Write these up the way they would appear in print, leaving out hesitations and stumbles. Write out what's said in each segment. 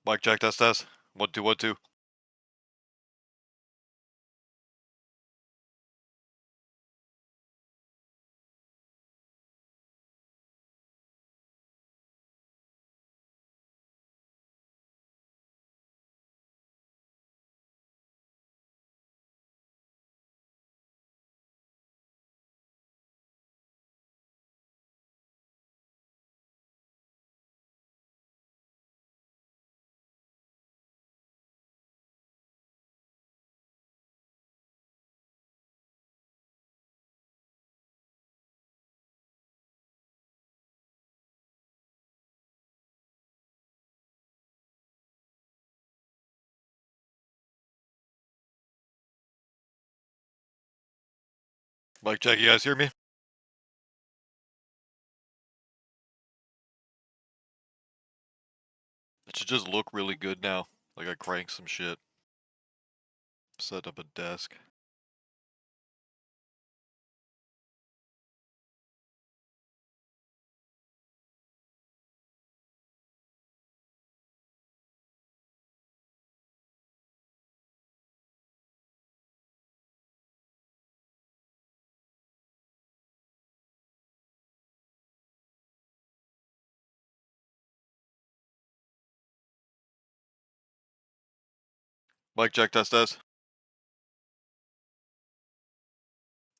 Mic check, test, test. 1 2 1 2. Mic check, you guys hear me? It should just look really good now. Like I cranked some shit. Set up a desk. Mic check, test, test.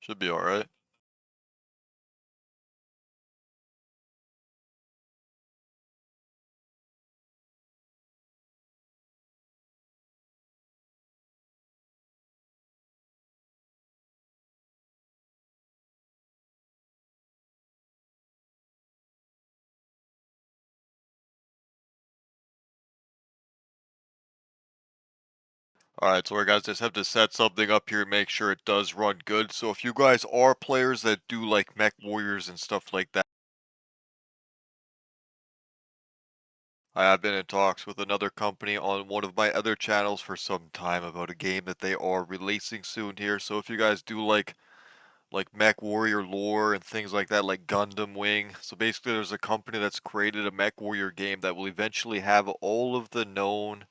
Should be alright. Alright, so we guys just have to set something up here and make sure it does run good. So if you guys are players that do like Mech Warriors and stuff like that, I have been in talks with another company on one of my other channels for some time about a game that they are releasing soon here. So if you guys do like Mech Warrior lore and things like that, like Gundam Wing. So basically, there's a company that's created a Mech Warrior game that will eventually have all of the known,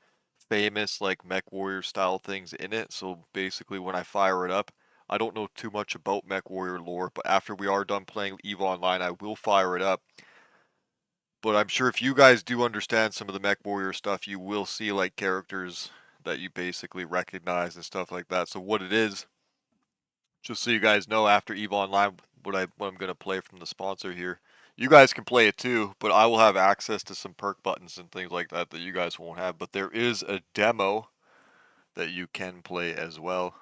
famous like Mech Warrior style things in it. So basically, when I fire it up, I don't know too much about Mech Warrior lore, but after we are done playing EVE Online, I will fire it up. But I'm sure if you guys do understand some of the Mech Warrior stuff, you will see like characters that you basically recognize and stuff like that. So what it is, just so you guys know, after EVE Online, what I'm gonna play from the sponsor here. You guys can play it too, but I will have access to some perk buttons and things like that that you guys won't have. But there is a demo that you can play as well.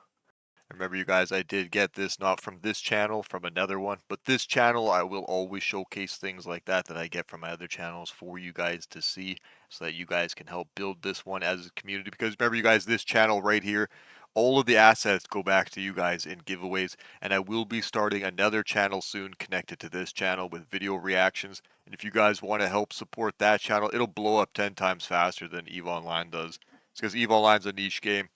Remember, you guys, I did get this not from this channel, from another one, but this channel I will always showcase things like that that I get from my other channels for you guys to see, so that you guys can help build this one as a community. Because remember, you guys, this channel right here, all of the assets go back to you guys in giveaways, and I will be starting another channel soon connected to this channel with video reactions. And if you guys want to help support that channel, it'll blow up 10 times faster than EVE Online does. It's because EVE Online's a niche game.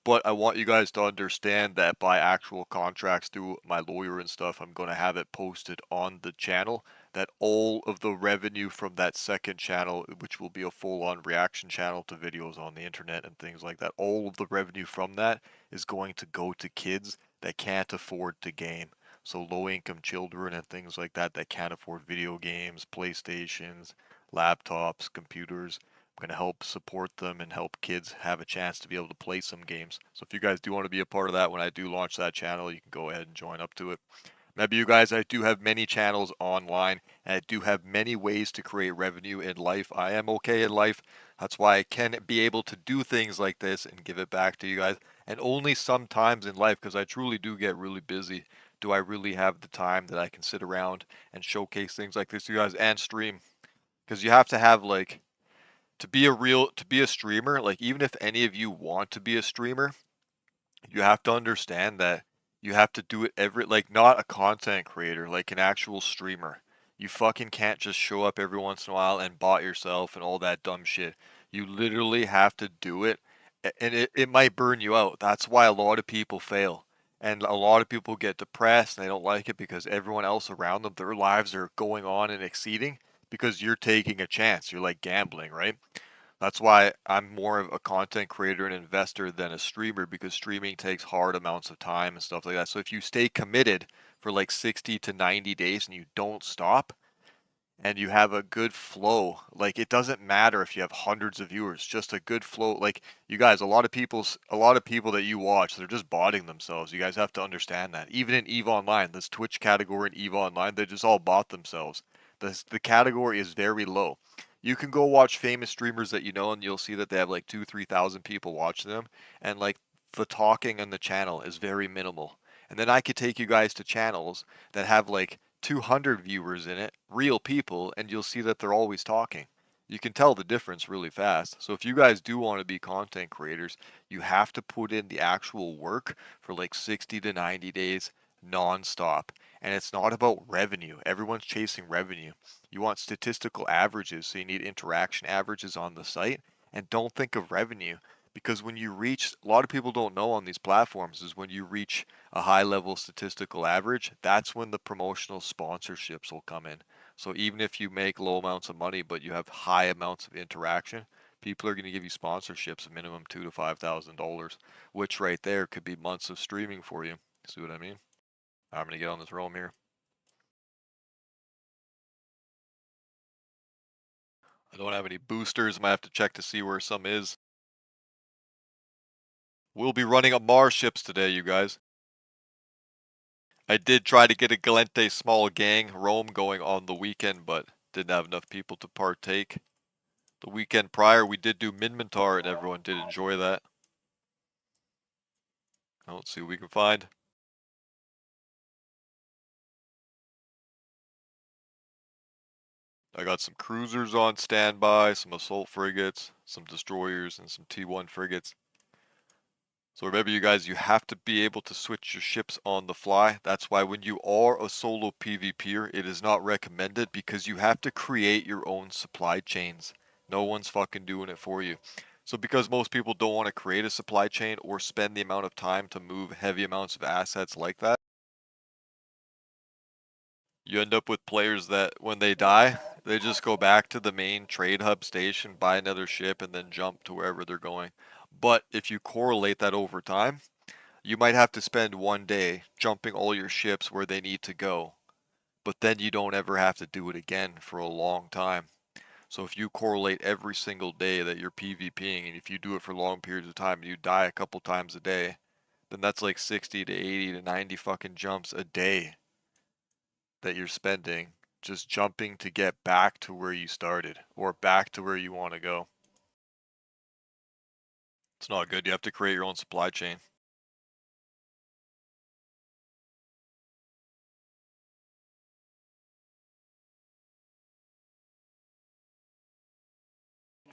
But I want you guys to understand that by actual contracts through my lawyer and stuff, I'm going to have it posted on the channel that all of the revenue from that second channel, which will be a full-on reaction channel to videos on the internet and things like that, all of the revenue from that is going to go to kids that can't afford to game. So low-income children and things like that that can't afford video games, PlayStations, laptops, computers. I'm going to help support them and help kids have a chance to be able to play some games. So if you guys do want to be a part of that when I do launch that channel, you can go ahead and join up to it. Remember, you guys, I do have many channels online, and I do have many ways to create revenue in life. I am okay in life. That's why I can be able to do things like this and give it back to you guys. And only sometimes in life, because I truly do get really busy, do I really have the time that I can sit around and showcase things like this to you guys and stream. Because you have to have like to be a streamer, like even if any of you want to be a streamer, you have to understand that you have to do it like not a content creator, like an actual streamer. You fucking can't just show up every once in a while and bot yourself and all that dumb shit. You literally have to do it, and it might burn you out. That's why a lot of people fail. And a lot of people get depressed and they don't like it because everyone else around them, their lives are going on and exceeding because you're taking a chance. You're like gambling, right? That's why I'm more of a content creator and investor than a streamer because streaming takes hard amounts of time and stuff like that. So if you stay committed for like 60 to 90 days and you don't stop, and you have a good flow. Like it doesn't matter if you have hundreds of viewers, just a good flow. Like you guys, a lot of people that you watch, they're just botting themselves. You guys have to understand that. Even in EVE Online, this Twitch category in EVE Online, they just all bot themselves. The category is very low. You can go watch famous streamers that you know, and you'll see that they have like 3,000 people watching them, and like the talking on the channel is very minimal. And then I could take you guys to channels that have like 200 viewers in it, real people, and you'll see that they're always talking. You can tell the difference really fast. So if you guys do want to be content creators, you have to put in the actual work for like 60 to 90 days non-stop. And it's not about revenue. Everyone's chasing revenue. You want statistical averages, so you need interaction averages on the site. And don't think of revenue because when you reach, a lot of people don't know on these platforms is when you reach a high level statistical average, that's when the promotional sponsorships will come in. So even if you make low amounts of money, but you have high amounts of interaction, people are going to give you sponsorships of minimum $2,000 to $5,000, which right there could be months of streaming for you. See what I mean? I'm going to get on this roam here. I don't have any boosters. Might have to check to see where some is. We'll be running Amarr ships today, you guys. I did try to get a Galente small gang roam going on the weekend, but didn't have enough people to partake. The weekend prior, we did do Minmatar, and everyone did enjoy that. Let's see what we can find. I got some cruisers on standby, some assault frigates, some destroyers, and some T1 frigates. So remember, you guys, you have to be able to switch your ships on the fly. That's why when you are a solo PvPer, it is not recommended because you have to create your own supply chains. No one's fucking doing it for you. So because most people don't want to create a supply chain or spend the amount of time to move heavy amounts of assets like that, you end up with players that when they die, they just go back to the main trade hub station, buy another ship, and then jump to wherever they're going. But if you correlate that over time, you might have to spend one day jumping all your ships where they need to go, but then you don't ever have to do it again for a long time. So if you correlate every single day that you're PvPing, and if you do it for long periods of time and you die a couple times a day, then that's like 60 to 80 to 90 fucking jumps a day that you're spending just jumping to get back to where you started or back to where you want to go. It's not good. You have to create your own supply chain.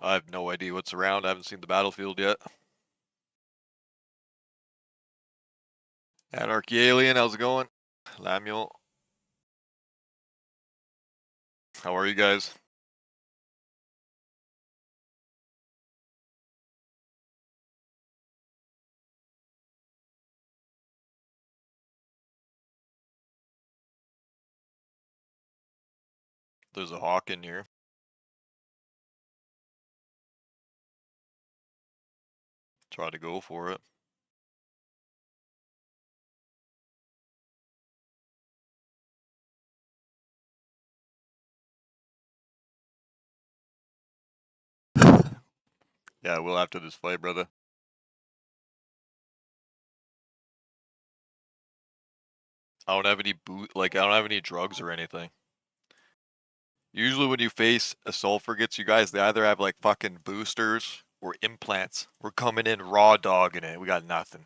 I have no idea what's around. I haven't seen the battlefield yet. Anarchy Alien, how's it going? Lamuel, how are you guys? There's a hawk in here. Try to go for it. Yeah, I will after this fight, brother. I don't have any I don't have any drugs or anything. Usually when you face assault frigates, you guys, they either have like fucking boosters or implants. We're coming in raw dogging it. We got nothing.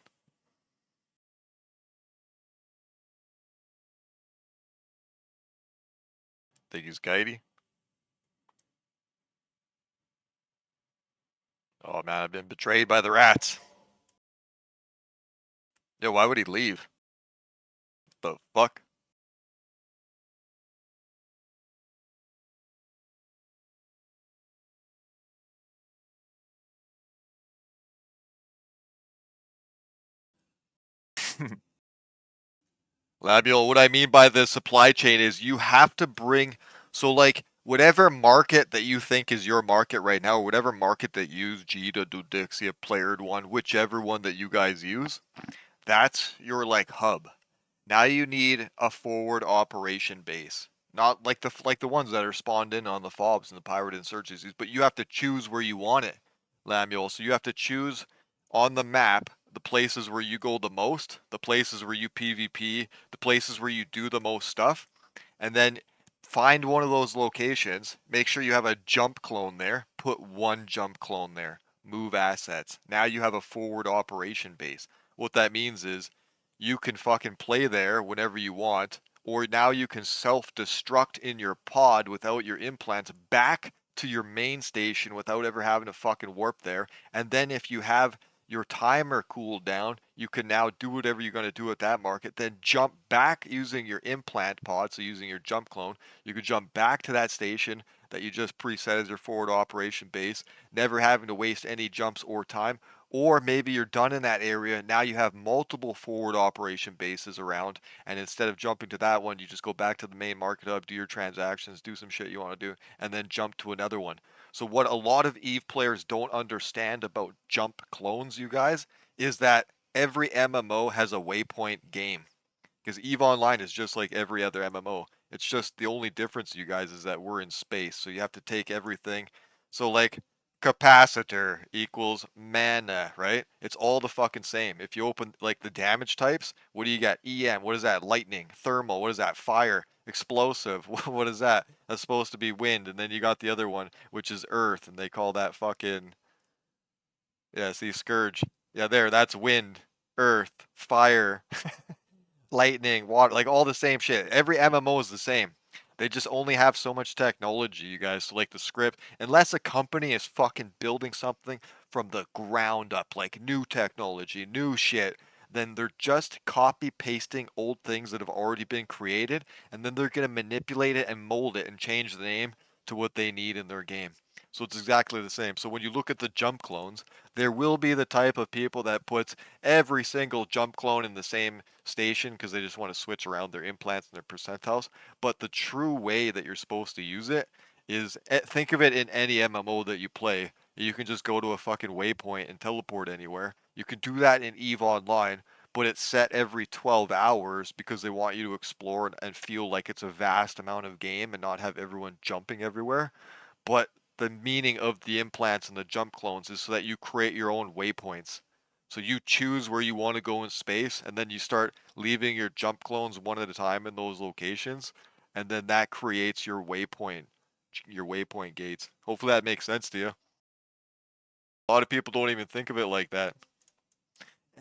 Think he's guidey? Oh man, I've been betrayed by the rats. Yo, why would he leave? The fuck? Labiel, what I mean by the supply chain is you have to bring, so like whatever market that you think is your market right now, or whatever market that you use Jita, Dodixia, Playered One, whichever one that you guys use, that's your like hub. Now you need a forward operation base. Not like the ones that are spawned in on the fobs and the pirate insurgencies, but you have to choose where you want it, Lamuel. So you have to choose on the map the places where you go the most, the places where you PvP, the places where you do the most stuff, and then find one of those locations. Make sure you have a jump clone there. Put one jump clone there. Move assets. Now you have a forward operation base. What that means is you can fucking play there whenever you want, or now you can self-destruct in your pod without your implants back to your main station without ever having to fucking warp there. And then if you have your timer cooled down, you can now do whatever you're going to do at that market, then jump back using your implant pod, so using your jump clone. You could jump back to that station that you just preset as your forward operation base, never having to waste any jumps or time. Or maybe you're done in that area. Now you have multiple forward operation bases around, and instead of jumping to that one, you just go back to the main market hub, do your transactions, do some shit you want to do, and then jump to another one. So what a lot of Eve players don't understand about jump clones, you guys, is that every MMO has a waypoint game. Because EVE Online is just like every other MMO. It's just the only difference, you guys, is that we're in space. So you have to take everything. So like capacitor equals mana, right? It's all the fucking same. If you open like the damage types, what do you got? EM, what is that? Lightning, thermal, what is that? Fire, explosive, what is that? That's supposed to be wind. And then you got the other one, which is earth, and they call that fucking, yeah, see, scourge. Yeah, there, that's wind, earth, fire, lightning, water, like all the same shit. Every MMO is the same. They just only have so much technology, you guys. So like the script, unless a company is fucking building something from the ground up, like new technology, new shit, then they're just copy pasting old things that have already been created, and then they're gonna manipulate it and mold it and change the name to what they need in their game. So it's exactly the same. So when you look at the jump clones, there will be the type of people that puts every single jump clone in the same station because they just want to switch around their implants and their percentiles. But the true way that you're supposed to use it is, think of it in any MMO that you play. You can just go to a fucking waypoint and teleport anywhere. You can do that in EVE Online, but it's set every 12 hours because they want you to explore and feel like it's a vast amount of game and not have everyone jumping everywhere. But the meaning of the implants and the jump clones is so that you create your own waypoints. So you choose where you want to go in space, and then you start leaving your jump clones one at a time in those locations, and then that creates your waypoint gates. Hopefully that makes sense to you. A lot of people don't even think of it like that.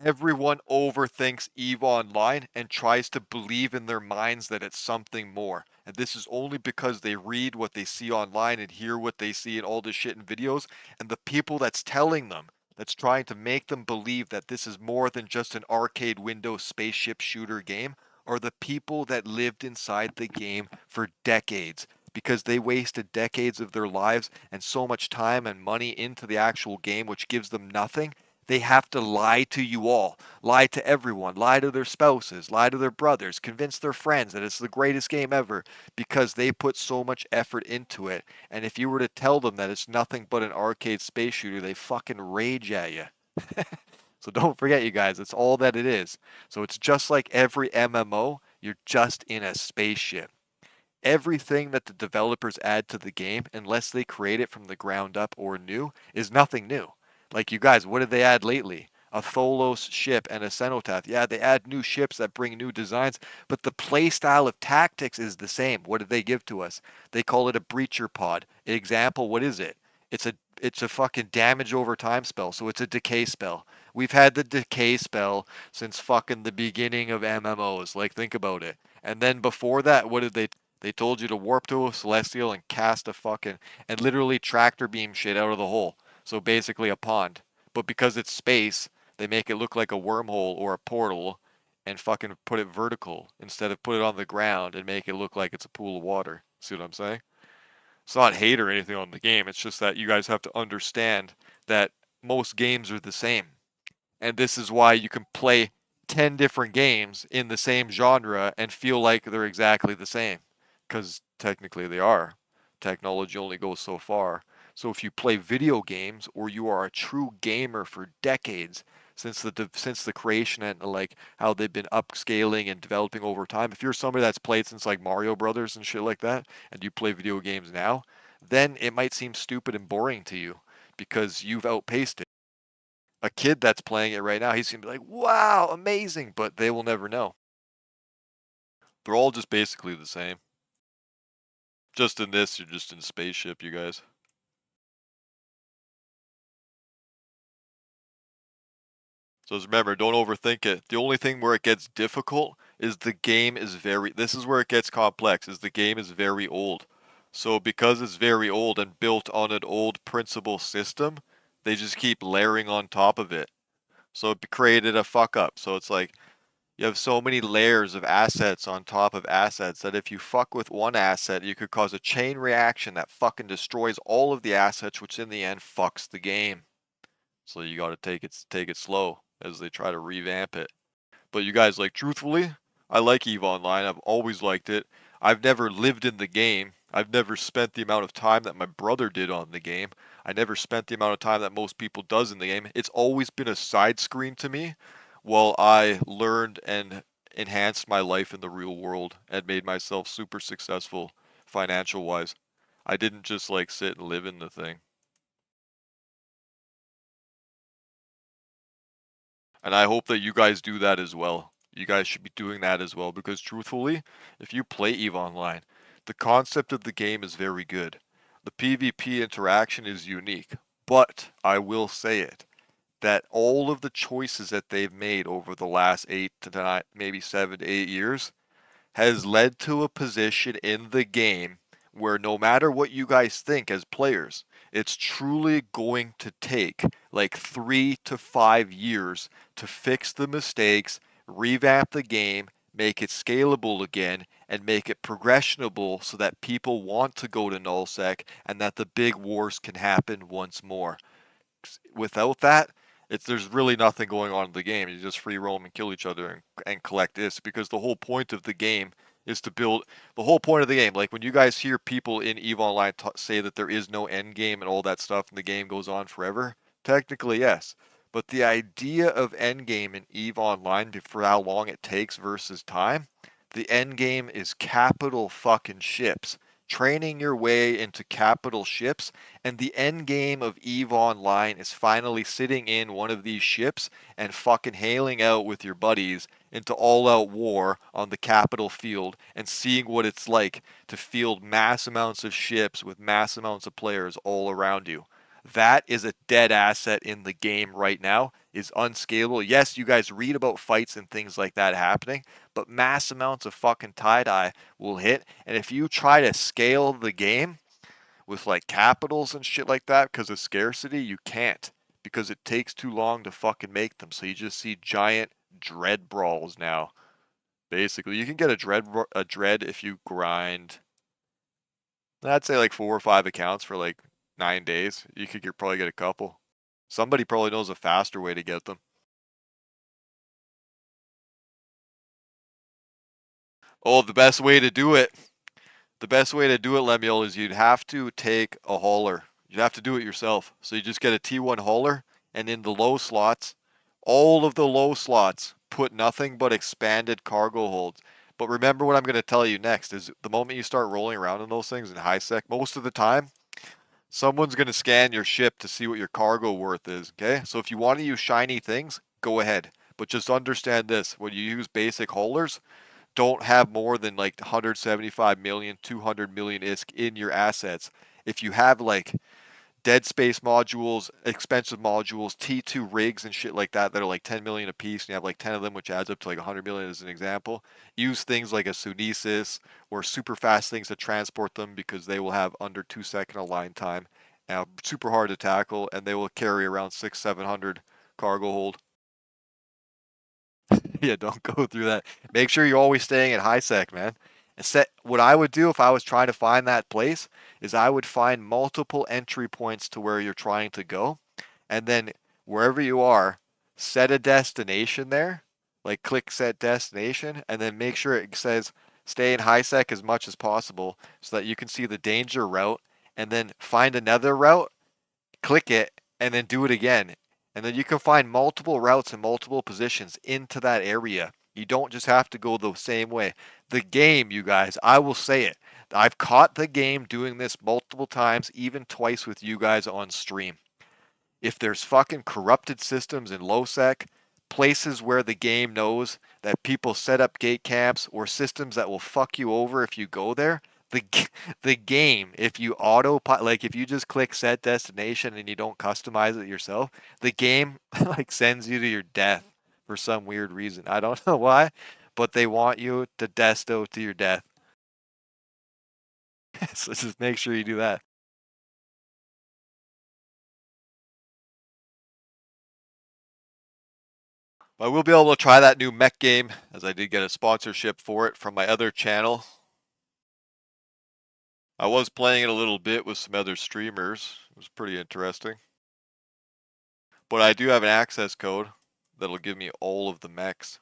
Everyone overthinks EVE Online and tries to believe in their minds that it's something more. And this is only because they read what they see online and hear what they see in all this shit in videos. And the people that's telling them, that's trying to make them believe that this is more than just an arcade window spaceship shooter game, are the people that lived inside the game for decades. Because they wasted decades of their lives and so much time and money into the actual game, which gives them nothing. They have to lie to you all, lie to everyone, lie to their spouses, lie to their brothers, convince their friends that it's the greatest game ever because they put so much effort into it. And if you were to tell them that it's nothing but an arcade space shooter, they fucking rage at you. So don't forget, you guys, it's all that it is. So it's just like every MMO, you're just in a spaceship. Everything that the developers add to the game, unless they create it from the ground up or new, is nothing new. Like you guys, what did they add lately? A Tholos ship and a Cenotaph. Yeah, they add new ships that bring new designs, but the play style of tactics is the same. What did they give to us? They call it a breacher pod. Example, what is it? It's a it's a fucking damage over time spell, so it's a decay spell. We've had the decay spell since fucking the beginning of MMOs. Like think about it. And then before that, what did they told you to warp to a celestial and cast a fucking and literally tractor beam shit out of the hole. So basically a pond. But because it's space, they make it look like a wormhole or a portal and fucking put it vertical instead of put it on the ground and make it look like it's a pool of water. See what I'm saying? It's not hate or anything on the game. It's just that you guys have to understand that most games are the same. And this is why you can play 10 different games in the same genre and feel like they're exactly the same. Because technically they are. technology only goes so far. So if you play video games or you are a true gamer for decades, since the creation and like how they've been upscaling and developing over time, if you're somebody that's played since like Mario Brothers and shit like that, and you play video games now, then it might seem stupid and boring to you because you've outpaced it. A kid that's playing it right now, he's gonna be like, "Wow, amazing!" But they will never know. They're all just basically the same. Just in this, you're just in a spaceship, you guys. So just remember, don't overthink it. The only thing where it gets difficult is the game is this is where it gets complex, is the game is very old. So because it's very old and built on an old principle system, they just keep layering on top of it. So it created a fuck up. So it's like you have so many layers of assets on top of assets that if you fuck with one asset, you could cause a chain reaction that fucking destroys all of the assets, which in the end fucks the game. So you got to take it slow as they try to revamp it. But you guys, like, truthfully, I like EVE Online. I've always liked it. I've never lived in the game. I've never spent the amount of time that my brother did on the game. I never spent the amount of time that most people does in the game. It's always been a side screen to me while I learned and enhanced my life in the real world and made myself super successful financial wise. I didn't just like sit and live in the thing. And I hope that you guys do that as well. You guys should be doing that as well because truthfully, if you play EVE Online, the concept of the game is very good. The PvP interaction is unique, but I will say it that all of the choices that they've made over the last 8 to 9, maybe 7 to 8 years has led to a position in the game where no matter what you guys think as players, it's truly going to take like 3 to 5 years to fix the mistakes, revamp the game, make it scalable again, and make it progressionable so that people want to go to nullsec and that the big wars can happen once more. Without that, there's really nothing going on in the game. You just free roam and kill each other and collect this because the whole point of the game is to build the whole point of the game. Like when you guys hear people in EVE Online say that there is no end game and all that stuff and the game goes on forever, technically yes. But the idea of end game in EVE Online for how long it takes versus time, the end game is capital fucking ships. Training your way into capital ships, and the end game of EVE Online is finally sitting in one of these ships and fucking hailing out with your buddies into all-out war on the capital field and seeing what it's like to field mass amounts of ships with mass amounts of players all around you. That is a dead asset in the game right now, is unscalable. Yes, you guys read about fights and things like that happening, but mass amounts of fucking tie-dye will hit, and if you try to scale the game with like capitals and shit like that because of scarcity, you can't because it takes too long to fucking make them. So you just see giant dread brawls now. Basically, you can get a dread if you grind. I'd say like 4 or 5 accounts for like 9 days. You could probably get a couple. Somebody probably knows a faster way to get them. Oh, the best way to do it. The best way to do it, Lemuel, is you'd have to take a hauler. You'd have to do it yourself. So you just get a T1 hauler, and in the low slots, all of the low slots, put nothing but expanded cargo holds. But remember what I'm going to tell you next is the moment you start rolling around in those things in high sec, most of the time, someone's going to scan your ship to see what your cargo worth is, okay? So if you want to use shiny things, go ahead. But just understand this, when you use basic haulers, don't have more than like 175 million, 200 million ISK in your assets. If you have like dead space modules, expensive modules, T2 rigs and shit like that that are like 10 million a piece, and you have like 10 of them, which adds up to like 100 million as an example, use things like a Sunesis or super fast things to transport them because they will have under 2 second align time, super hard to tackle, and they will carry around 600, 700 cargo hold. Yeah, don't go through that. Make sure you're always staying at high sec, man. And set what I would do if I was trying to find that place is I would find multiple entry points to where you're trying to go, and then wherever you are, set a destination there, like click set destination, and then make sure it says stay in high sec as much as possible so that you can see the danger route and then find another route, click it, and then do it again. And then you can find multiple routes and multiple positions into that area. You don't just have to go the same way. The game, you guys, I will say it. I've caught the game doing this multiple times, even twice with you guys on stream. If there's fucking corrupted systems in low sec, places where the game knows that people set up gate camps or systems that will fuck you over if you go there, the the game, if you like if you just click set destination and you don't customize it yourself, the game like sends you to your death for some weird reason. I don't know why, but they want you to desto to your death. So just make sure you do that. I will be able to try that new Meck game, as I did get a sponsorship for it from my other channel. I was playing it a little bit with some other streamers. It was pretty interesting. But I do have an access code that'll give me all of the mechs.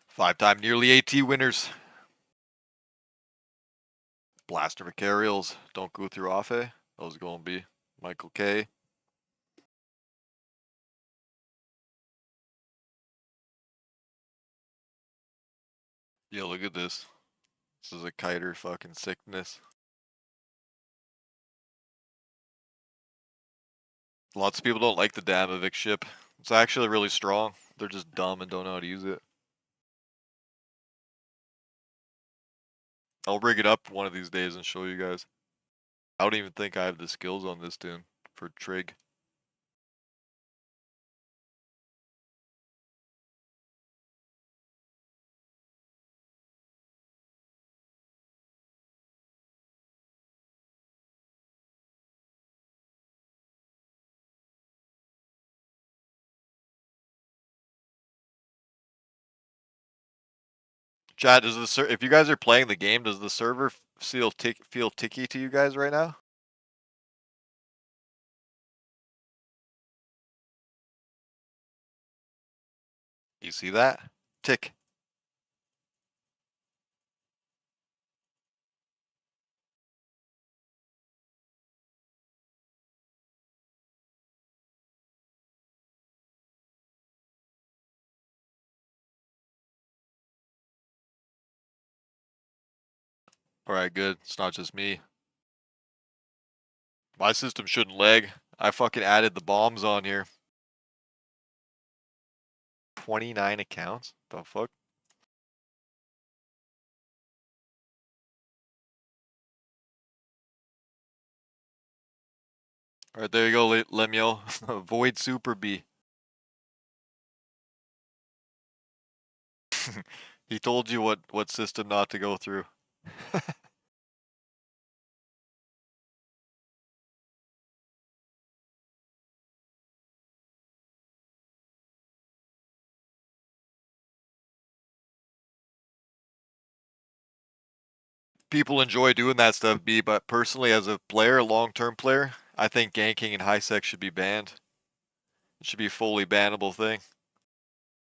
Five-time nearly AT winners. Blaster Macarials. Don't go through Afe. That was going to be Michael K. Yeah, look at this. This is a kiter fucking sickness. Lots of people don't like the Damovic ship. It's actually really strong. They're just dumb and don't know how to use it. I'll rig it up one of these days and show you guys. I don't even think I have the skills on this tune for trig. Chad, does the if you guys are playing the game, does the server feel ticky to you guys right now? You see that? Tick. Alright, good. It's not just me. My system shouldn't lag. I fucking added the bombs on here. 29 accounts? The fuck? Alright, there you go, Lemuel. Void Super B. He told you what system not to go through. People enjoy doing that stuff, B, but personally as a player, a long-term player, I think ganking in high sec should be banned. It should be a fully bannable thing.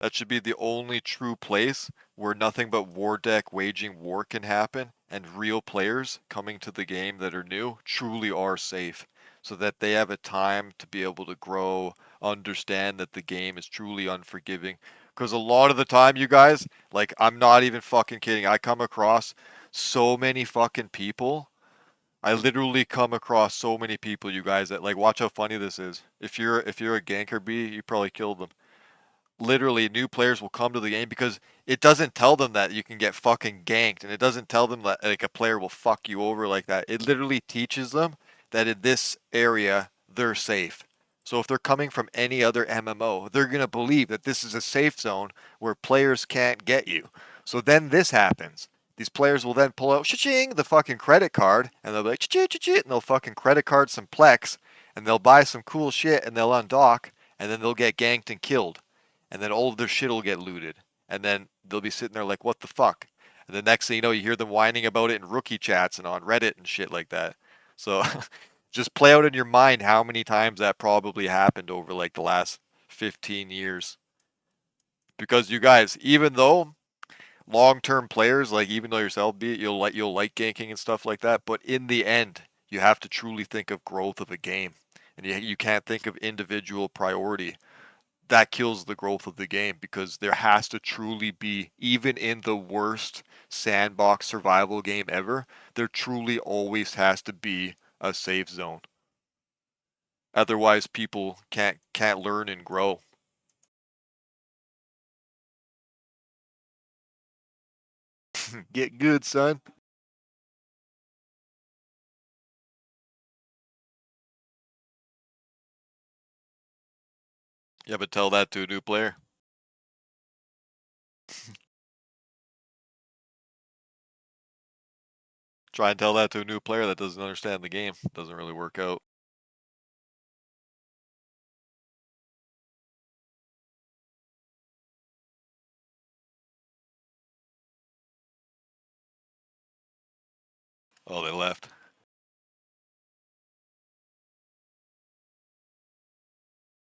That should be the only true place where nothing but war deck waging war can happen and real players coming to the game that are new truly are safe so that they have a time to be able to grow, understand that the game is truly unforgiving. Because a lot of the time, you guys, like, I'm not even fucking kidding. I come across so many fucking people. I literally come across so many people, you guys, that like watch how funny this is. If you're a ganker B, you probably killed them. Literally new players will come to the game because it doesn't tell them that you can get fucking ganked, and it doesn't tell them that like a player will fuck you over like that. It literally teaches them that in this area they're safe. So if they're coming from any other MMO, they're going to believe that this is a safe zone where players can't get you. So then this happens. These players will then pull out cha-ching the fucking credit card, and they'll be like cha-ching, cha-ching, and they'll fucking credit card some Plex, and they'll buy some cool shit, and they'll undock, and then they'll get ganked and killed, and then all of their shit will get looted. and then they'll be sitting there like, what the fuck? And the next thing you know, you hear them whining about it in rookie chats and on Reddit and shit like that. So just play out in your mind how many times that probably happened over like the last 15 years. Because you guys, even though long-term players, like even though yourself be it, you'll like ganking and stuff like that, but in the end, you have to truly think of growth of a game, and you can't think of individual priority. That kills the growth of the game because there has to truly be, even in the worst sandbox survival game ever, there truly always has to be a safe zone. Otherwise, people can't learn and grow. Get good, son. Yeah, but tell that to a new player. Try and tell that to a new player that doesn't understand the game. Doesn't really work out. Oh, they left.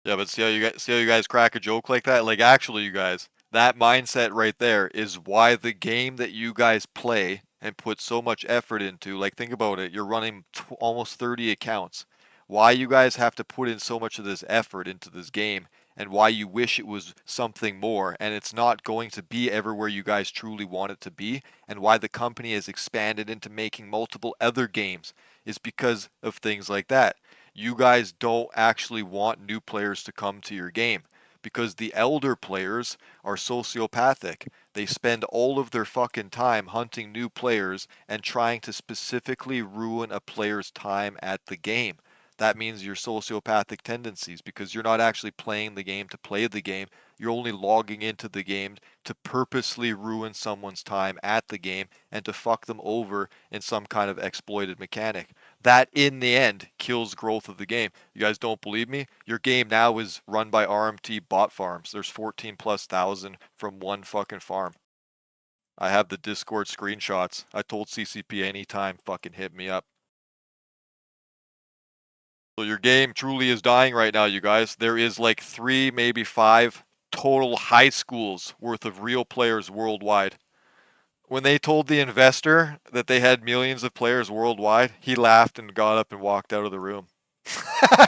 Yeah, but see how you guys crack a joke like that? Like actually you guys, that mindset right there is why the game that you guys play and put so much effort into, like think about it, you're running almost 30 accounts. Why you guys have to put in so much of this effort into this game and why you wish it was something more and it's not going to be everywhere you guys truly want it to be and why the company has expanded into making multiple other games is because of things like that. You guys don't actually want new players to come to your game because the elder players are sociopathic. They spend all of their fucking time hunting new players and trying to specifically ruin a player's time at the game. That means your sociopathic tendencies because you're not actually playing the game to play the game. You're only logging into the game to purposely ruin someone's time at the game and to fuck them over in some kind of exploited mechanic. That in the end kills growth of the game. You guys don't believe me? Your game now is run by RMT bot farms. There's 14 plus thousand from one fucking farm. I have the Discord screenshots. I told CCP anytime fucking hit me up. So your game truly is dying right now, you guys. There is like 3, maybe 5 total high schools worth of real players worldwide. When they told the investor that they had millions of players worldwide, he laughed and got up and walked out of the room. That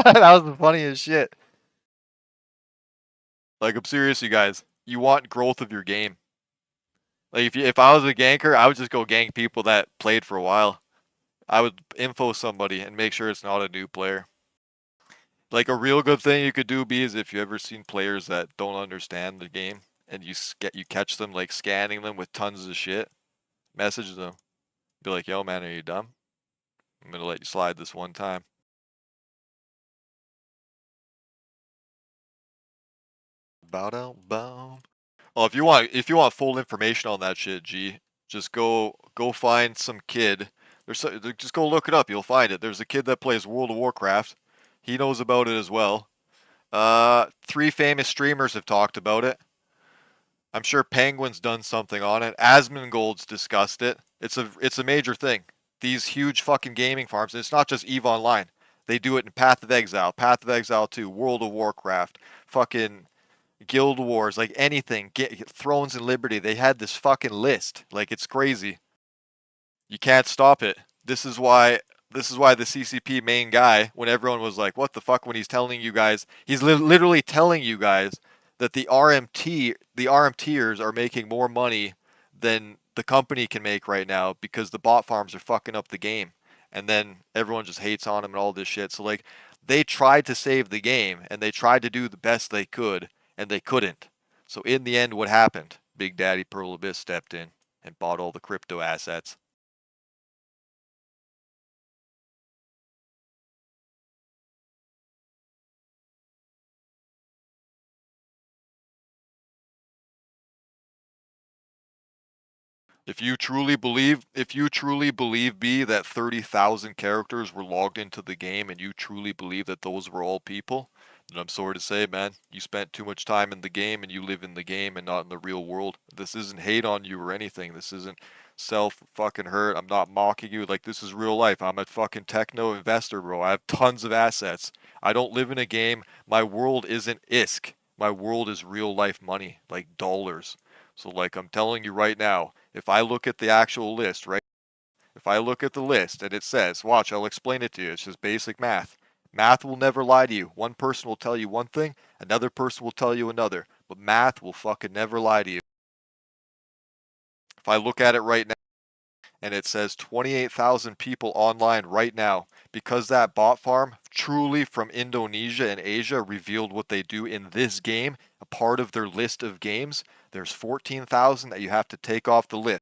was the funniest shit. Like I'm serious, you guys. You want growth of your game. Like if I was a ganker, I would just go gank people that played for a while. I would info somebody and make sure it's not a new player. Like a real good thing you could do be is if you ever seen players that don't understand the game and you catch them like scanning them with tons of shit, message them. Be like, "Yo man, are you dumb? I'm gonna let you slide this one time." Bow down, bow. Well, if you want full information on that shit, G, just go find some kid. Just go look it up. You'll find it. There's a kid that plays World of Warcraft. He knows about it as well. 3 famous streamers have talked about it. I'm sure Penguin's done something on it. Asmongold's discussed it. It's a major thing. These huge fucking gaming farms. And it's not just Eve Online. They do it in Path of Exile 2, World of Warcraft, fucking Guild Wars, like anything, Thrones and Liberty. They had this fucking list. Like it's crazy. You can't stop it. This is why the CCP main guy, when everyone was like, "What the fuck?" when he's telling you guys, he's literally telling you guys that the RMTers are making more money than the company can make right now because the bot farms are fucking up the game. And then everyone just hates on him and all this shit. So like they tried to save the game and they tried to do the best they could and they couldn't. So in the end, what happened? Big Daddy Pearl Abyss stepped in and bought all the crypto assets. If you truly believe, B, that 30,000 characters were logged into the game and you truly believe that those were all people, And I'm sorry to say, man, you spent too much time in the game and you live in the game and not in the real world. This isn't hate on you or anything. This isn't self fucking hurt. I'm not mocking you. Like, this is real life. I'm a fucking techno investor, bro. I have tons of assets. I don't live in a game. My world isn't ISK. My world is real life money, like dollars. So, like, I'm telling you right now, if I look at the actual list, right? If I look at the list and it says, watch, I'll explain it to you. It's just basic math. Math will never lie to you. One person will tell you one thing, another person will tell you another. But math will fucking never lie to you. If I look at it right now and it says 28,000 people online right now, because that bot farm truly from Indonesia and Asia revealed what they do in this game, a part of their list of games, there's 14,000 that you have to take off the list.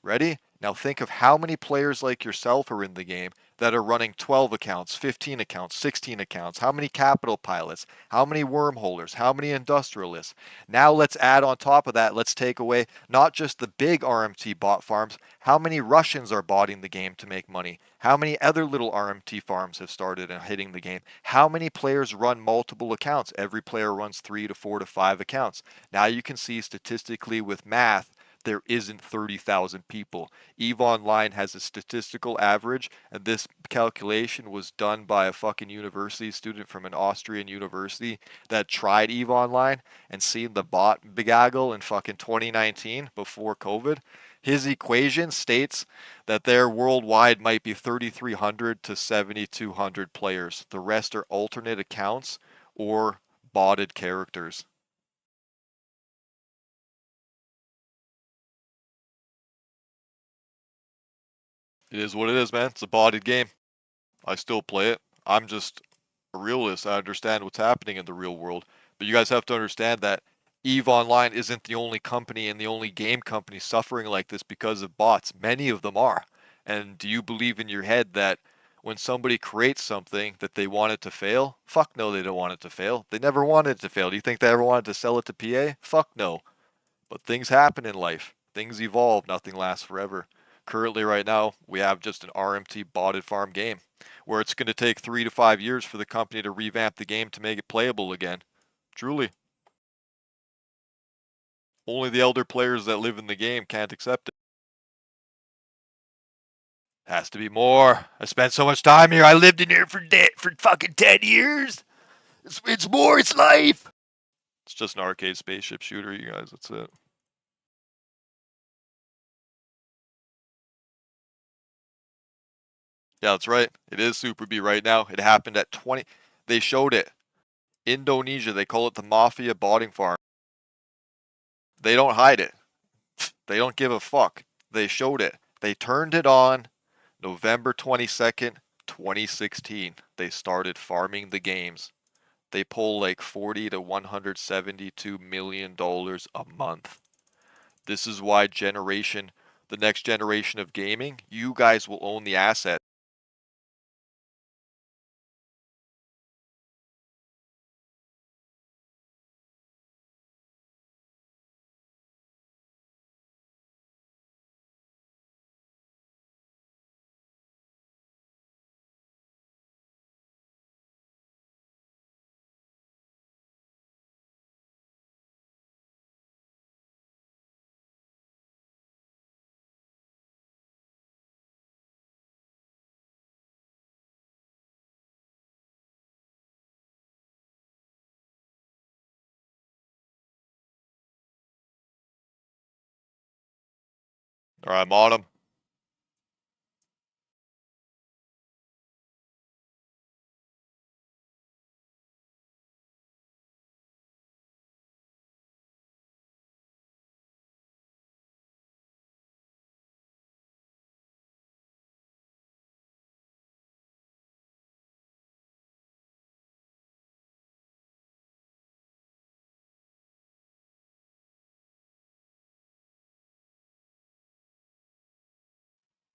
Ready? Now think of how many players like yourself are in the game that are running 12 accounts, 15 accounts, 16 accounts. How many capital pilots? How many wormholers? How many industrialists? Now let's add on top of that, let's take away not just the big RMT bot farms. How many Russians are botting the game to make money? How many other little RMT farms have started and hitting the game? How many players run multiple accounts? Every player runs 3 to 4 to 5 accounts. Now you can see statistically with math there isn't 30,000 people. EVE Online has a statistical average, and this calculation was done by a fucking university student from an Austrian university that tried EVE Online and seen the bot begaggle in fucking 2019 before COVID. His equation states that there worldwide might be 3,300 to 7,200 players. The rest are alternate accounts or botted characters. It is what it is, man. It's a botted game. I still play it. I'm just a realist. I understand what's happening in the real world. But you guys have to understand that EVE Online isn't the only company and the only game company suffering like this because of bots. Many of them are. And do you believe in your head that when somebody creates something that they want it to fail? Fuck no, they don't want it to fail. They never wanted it to fail. Do you think they ever wanted to sell it to PA? Fuck no. But things happen in life. Things evolve. Nothing lasts forever. Currently, right now, we have just an RMT botted farm game where it's going to take 3 to 5 years for the company to revamp the game to make it playable again. Truly. Only the elder players that live in the game can't accept it. Has to be more. I spent so much time here. I lived in here for fucking 10 years. It's more. It's life. It's just an arcade spaceship shooter, you guys. That's it. Yeah, that's right. It is Super B right now. It happened at 20. They showed it. Indonesia, they call it the Mafia botting farm. They don't hide it. They don't give a fuck. They showed it. They turned it on November 22nd, 2016. They started farming the games. They pull like 40 to 172 million dollars a month. This is why the next generation of gaming, you guys will own the asset. All right, I'm on them.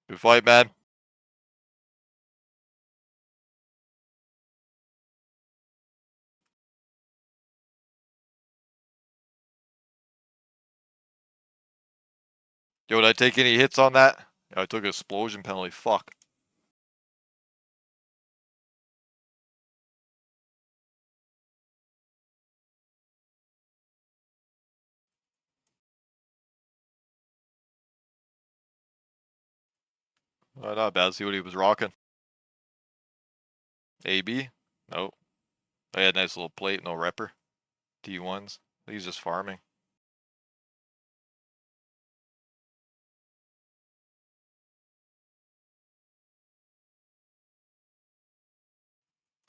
Good fight, man. Yo, did I take any hits on that? Yeah, I took an explosion penalty. Fuck. Not bad. See what he was rocking. AB? Nope. I had a nice little plate, no repper. T1s. He's just farming.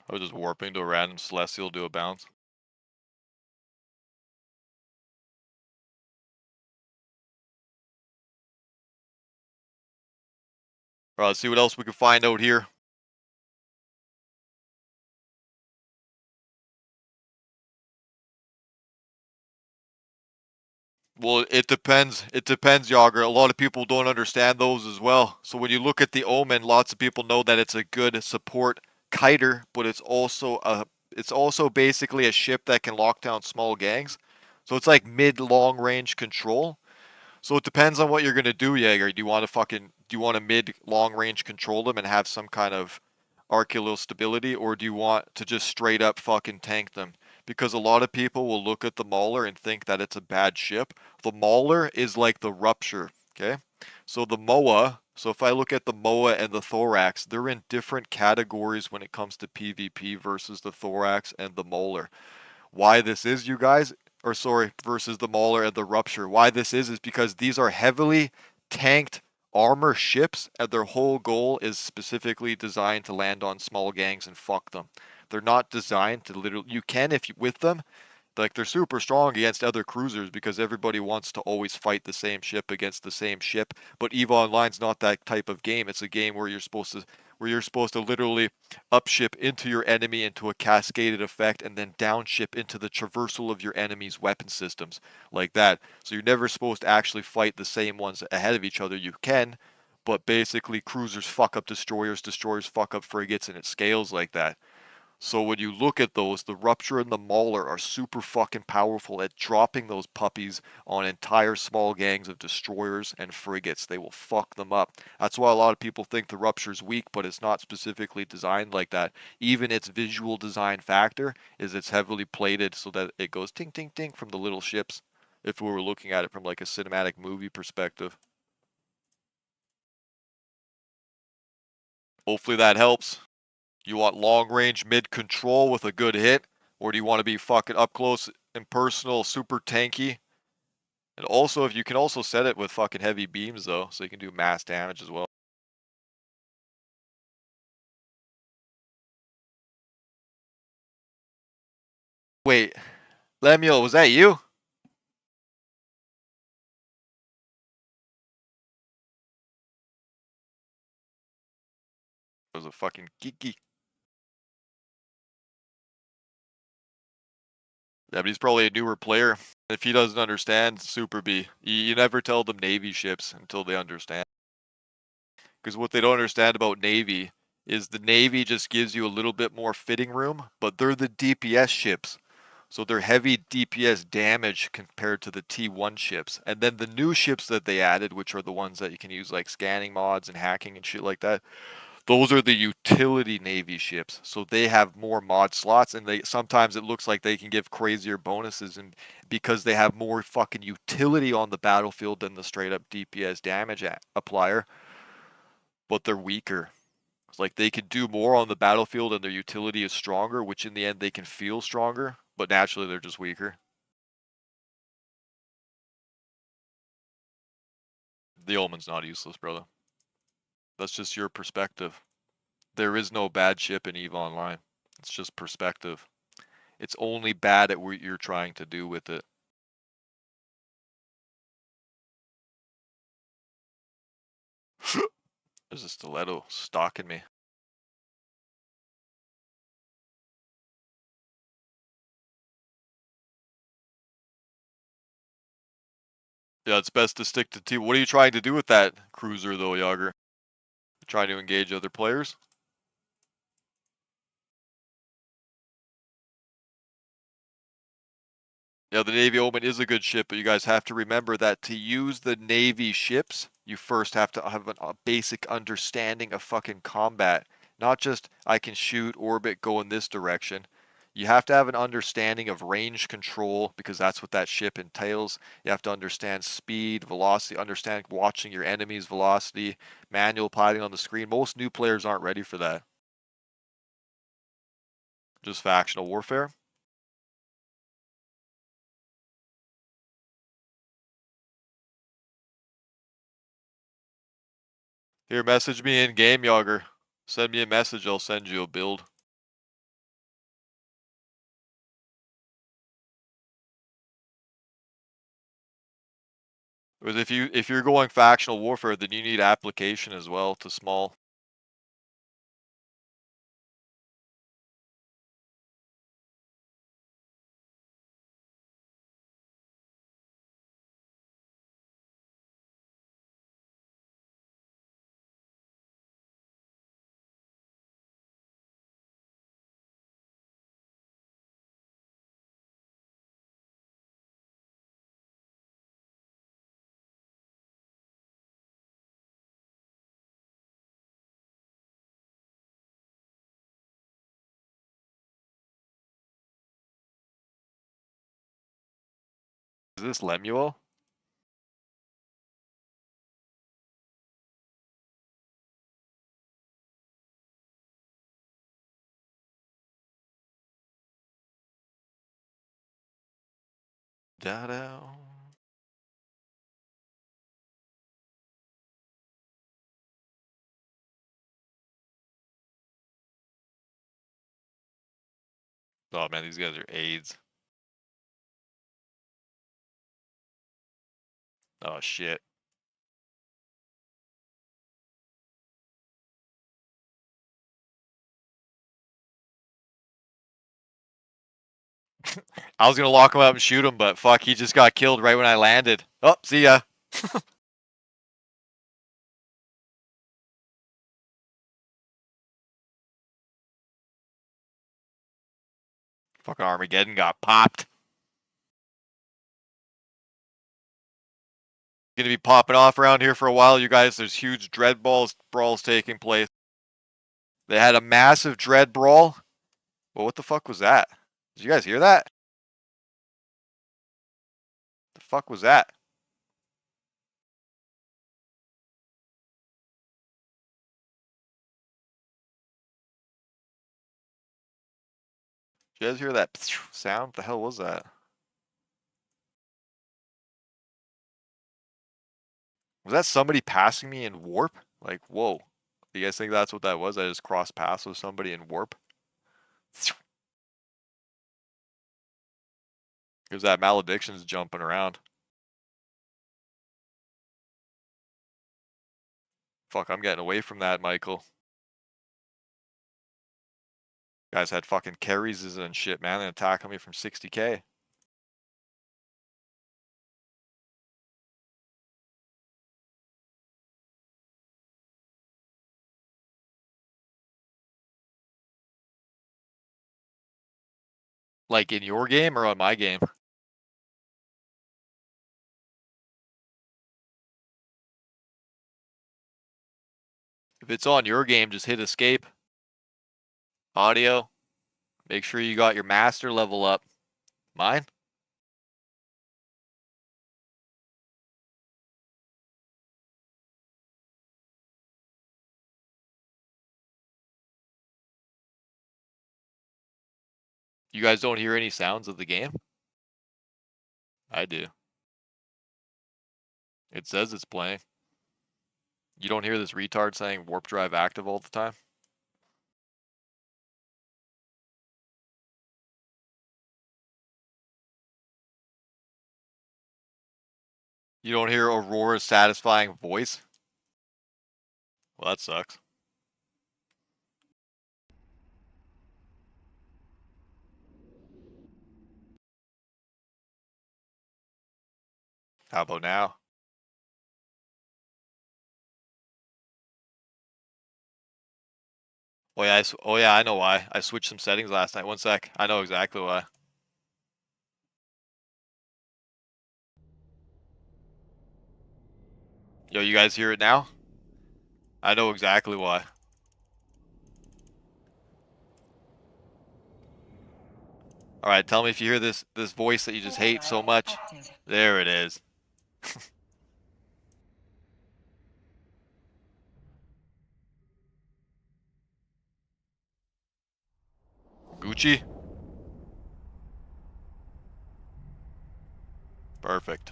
I was just warping to a random Celestial to a bounce. Alright, let's see what else we can find out here. Well, it depends. It depends, Yager. A lot of people don't understand those as well. So when you look at the Omen, lots of people know that it's a good support kiter, but it's also basically a ship that can lock down small gangs. So it's like mid-long range control. So it depends on what you're gonna do, Jaeger. Do you want to mid long range control them and have some kind of arcular stability, or do you want to just straight up fucking tank them? Because a lot of people will look at the Mauler and think that it's a bad ship. The Mauler is like the Rupture, okay? So the MOA, so if I look at the MOA and the Thorax, they're in different categories when it comes to PvP versus the Thorax and the Mauler. Why this is, you guys, or sorry, versus the Mauler and the Rupture. Why this is because these are heavily tanked armor ships, and their whole goal is specifically designed to land on small gangs and fuck them. They're not designed to literally. You can if you with them, like they're super strong against other cruisers because everybody wants to always fight the same ship against the same ship. But EVE Online's not that type of game. It's a game where you're supposed to literally upship into your enemy into a cascaded effect and then downship into the traversal of your enemy's weapon systems like that. So you're never supposed to actually fight the same ones ahead of each other. You can, but basically cruisers fuck up destroyers, destroyers fuck up frigates, and it scales like that. So when you look at those, the Rupture and the Mauler are super fucking powerful at dropping those puppies on entire small gangs of destroyers and frigates. They will fuck them up. That's why a lot of people think the Rupture's weak, but it's not specifically designed like that. Even its visual design factor is it's heavily plated so that it goes ting ting ting from the little ships. If we were looking at it from like a cinematic movie perspective. Hopefully that helps. You want long range mid control with a good hit, or do you want to be fucking up close and personal, super tanky? And also, if you can also set it with fucking heavy beams though, so you can do mass damage as well. Wait, Lemuel, was that you? It was a fucking geeky. Yeah, but he's probably a newer player. If he doesn't understand Super B, you never tell them Navy ships until they understand. Because what they don't understand about Navy is the Navy just gives you a little bit more fitting room, but they're the DPS ships. So they're heavy DPS damage compared to the T1 ships. And then the new ships that they added, which are the ones that you can use like scanning mods and hacking and shit like that, those are the utility Navy ships. So they have more mod slots and they sometimes it looks like they can give crazier bonuses and because they have more fucking utility on the battlefield than the straight up DPS damage applier, but they're weaker. It's like they can do more on the battlefield and their utility is stronger, which in the end they can feel stronger, but naturally they're just weaker. The Omen's not useless, brother. That's just your perspective. There is no bad ship in EVE Online. It's just perspective. It's only bad at what you're trying to do with it. There's a stiletto stalking me. Yeah, it's best to stick to T. What are you trying to do with that cruiser, though, Yager? Trying to engage other players? Yeah, the Navy Omen is a good ship, but you guys have to remember that to use the Navy ships, you first have to have a basic understanding of fucking combat. Not just, I can shoot, orbit, go in this direction. You have to have an understanding of range control because that's what that ship entails. You have to understand speed, velocity, understand watching your enemy's velocity, manual piloting on the screen. Most new players aren't ready for that. Just factional warfare. Here, message me in game, Yager. Send me a message, I'll send you a build. Because if you're going factional warfare, then you need application as well to small. Is this Lemuel? Da-da. Oh man, these guys are AIDS. Oh shit. I was gonna lock him up and shoot him, but fuck, he just got killed right when I landed. Oh, see ya. Fucking Armageddon got popped. Gonna be popping off around here for a while, you guys. There's huge dread brawls taking place. They had a massive dread brawl. Well, what the fuck was that? Did you guys hear that? The fuck was that? Did you guys hear that sound? What the hell was that? Was that somebody passing me in warp? Like, whoa. Do you guys think that's what that was? I just crossed paths with somebody in warp? Because that malediction's jumping around. Fuck, I'm getting away from that, Michael. Guys had fucking carries and shit, man, and attacking me from 60k. Like in your game or on my game? If it's on your game, just hit escape. Audio. Make sure you got your master level up. Mine? You guys don't hear any sounds of the game? I do. It says it's playing. You don't hear this retard saying warp drive active all the time? You don't hear Aurora's satisfying voice? Well, that sucks. How about now? Oh yeah, oh yeah, I know why. I switched some settings last night. One sec. I know exactly why. Yo, you guys hear it now? I know exactly why. Alright, tell me if you hear this voice that you just hate so much. There it is. Gucci? Perfect.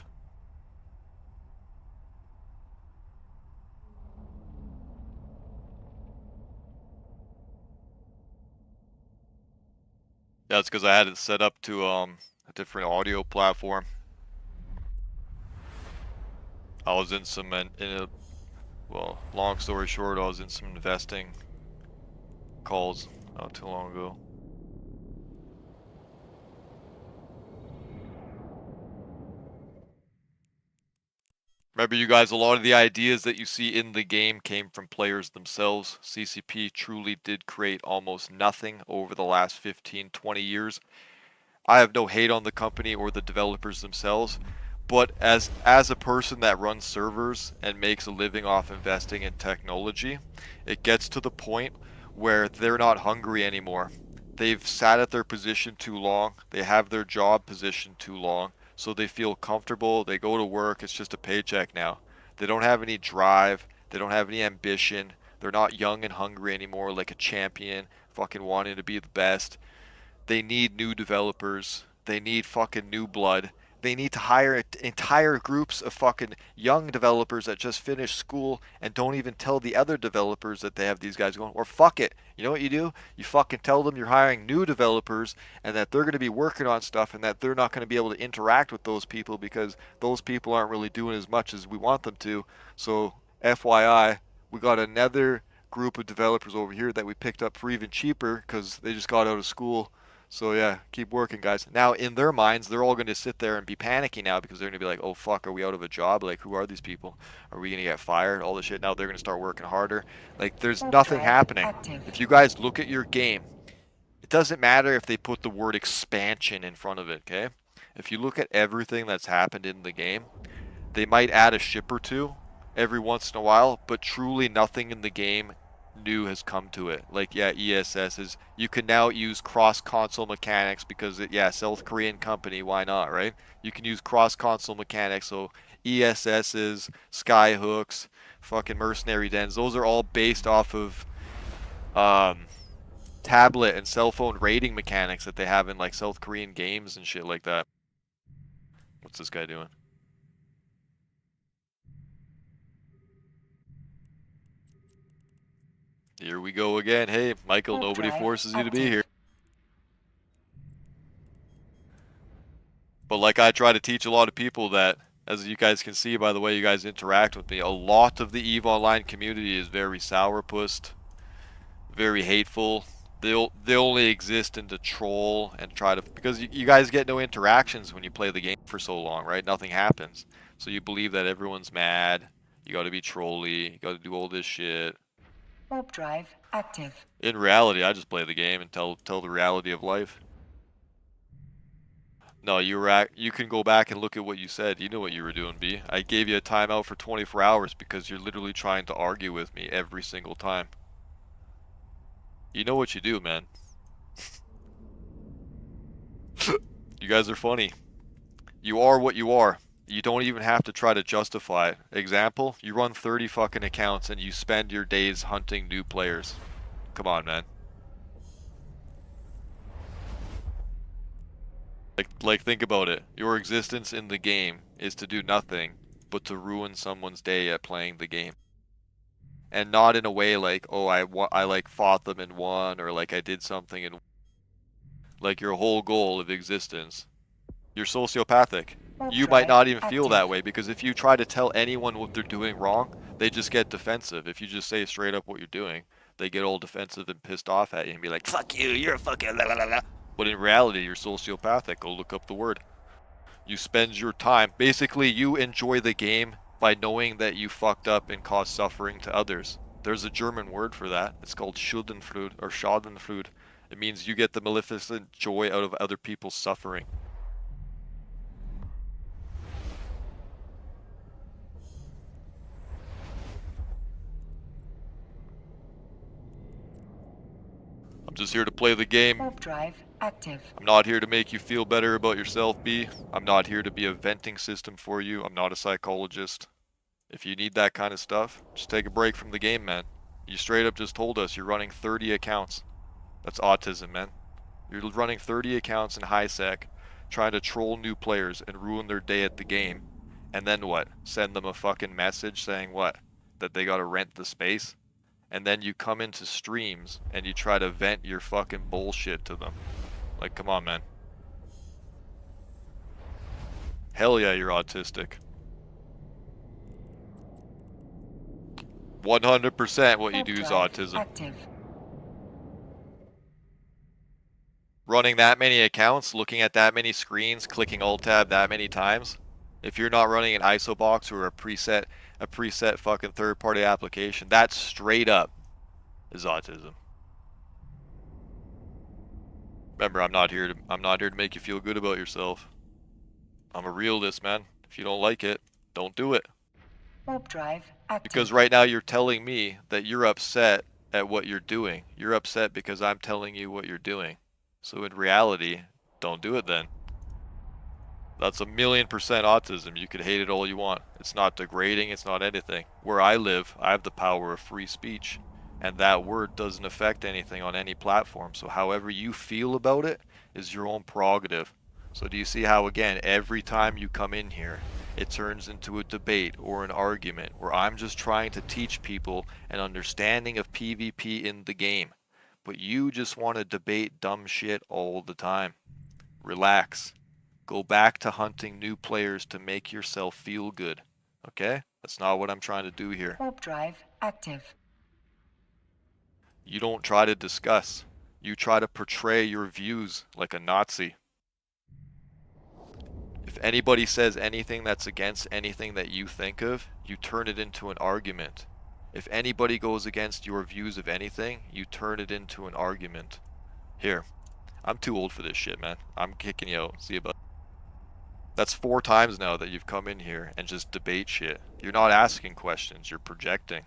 That's because I had it set up to a different audio platform. I was in some well, long story short, I was in some investing calls not too long ago. Remember, you guys, a lot of the ideas that you see in the game came from players themselves. CCP truly did create almost nothing over the last 15, 20 years. I have no hate on the company or the developers themselves, but as a person that runs servers and makes a living off investing in technology, it gets to the point where they're not hungry anymore. They've sat at their position too long. They have their job position too long, so they feel comfortable. They go to work, it's just a paycheck now. They don't have any drive, they don't have any ambition. They're not young and hungry anymore like a champion, fucking wanting to be the best. They need new developers. They need fucking new blood. They need to hire entire groups of fucking young developers that just finished school and don't even tell the other developers that they have these guys going. Or fuck it. You know what you do? You fucking tell them you're hiring new developers and that they're going to be working on stuff and that they're not going to be able to interact with those people because those people aren't really doing as much as we want them to. So, FYI, we got another group of developers over here that we picked up for even cheaper because they just got out of school. So yeah, keep working, guys. Now, in their minds, they're all going to sit there and be panicking now because they're going to be like, oh fuck, are we out of a job? Like, who are these people? Are we going to get fired? All this shit. Now they're going to start working harder. Like, there's nothing happening. If you guys look at your game, it doesn't matter if they put the word expansion in front of it, okay? If you look at everything that's happened in the game, they might add a ship or two every once in a while, but truly nothing in the game new has come to it. Like, yeah, ESS is, you can now use cross console mechanics because yeah, South Korean company, why not, right? You can use cross console mechanics, so ESSs, skyhooks, fucking mercenary dens, those are all based off of um, tablet and cell phone rating mechanics that they have in like South Korean games and shit like that. What's this guy doing? Here we go again. Hey, Michael, nobody forces you to be here. But like I try to teach a lot of people that, as you guys can see by the way you guys interact with me, a lot of the EVE Online community is very sourpussed, very hateful. They only exist in to troll and try to, because you guys get no interactions when you play the game for so long, right? Nothing happens. So you believe that everyone's mad. You got to be trolly. You got to do all this shit. Warp drive active. In reality, I just play the game and tell the reality of life. No, you can go back and look at what you said. You know what you were doing, B. I gave you a timeout for 24 hours because you're literally trying to argue with me every single time. You know what you do, man. You guys are funny. You are what you are. You don't even have to try to justify it. Example, you run 30 fucking accounts and you spend your days hunting new players. Come on, man. Like think about it. Your existence in the game is to do nothing but to ruin someone's day at playing the game. And not in a way like, oh, I like fought them and won, or like I did something and like your whole goal of existence. You're sociopathic. You might not even feel that way because if you try to tell anyone what they're doing wrong, they just get defensive. If you just say straight up what you're doing, they get all defensive and pissed off at you and be like, fuck you, you're a fucking la la la la. But in reality, you're sociopathic. Go look up the word. You spend your time, basically you enjoy the game by knowing that you fucked up and caused suffering to others. There's a German word for that. It's called Schadenfreude or Schadenfreude. It means you get the maleficent joy out of other people's suffering. I'm just here to play the game. Warp drive active. I'm not here to make you feel better about yourself, B. I'm not here to be a venting system for you. I'm not a psychologist. If you need that kind of stuff, just take a break from the game, man. You straight up just told us you're running 30 accounts. That's autism, man. You're running 30 accounts in high sec, trying to troll new players and ruin their day at the game. And then what? Send them a fucking message saying what? That they gotta rent the space? And then you come into streams and you try to vent your fucking bullshit to them. Like, come on, man. Hell yeah, you're autistic. 100% what you Warp do is drive autism. active. Running that many accounts, looking at that many screens, clicking Alt Tab that many times. If you're not running an ISO box or a preset fucking third-party application, that straight up is autism. Remember, I'm not here to make you feel good about yourself. I'm a realist, man. If you don't like it, don't do it. Warp drive Because active. right now you're telling me that you're upset at what you're doing. You're upset because I'm telling you what you're doing. So in reality, don't do it then. That's 1,000,000% autism. You could hate it all you want. It's not degrading, it's not anything. Where I live, I have the power of free speech. And that word doesn't affect anything on any platform. So however you feel about it is your own prerogative. So do you see how, again, every time you come in here, it turns into a debate or an argument where I'm just trying to teach people an understanding of PvP in the game. But you just want to debate dumb shit all the time. Relax. Go back to hunting new players to make yourself feel good. Okay? That's not what I'm trying to do here. Warp drive active. You don't try to discuss. You try to portray your views like a Nazi. If anybody says anything that's against anything that you think of, you turn it into an argument. If anybody goes against your views of anything, you turn it into an argument. Here, I'm too old for this shit, man. I'm kicking you out. See you, bud. That's 4 times now that you've come in here and just debate shit. You're not asking questions, you're projecting.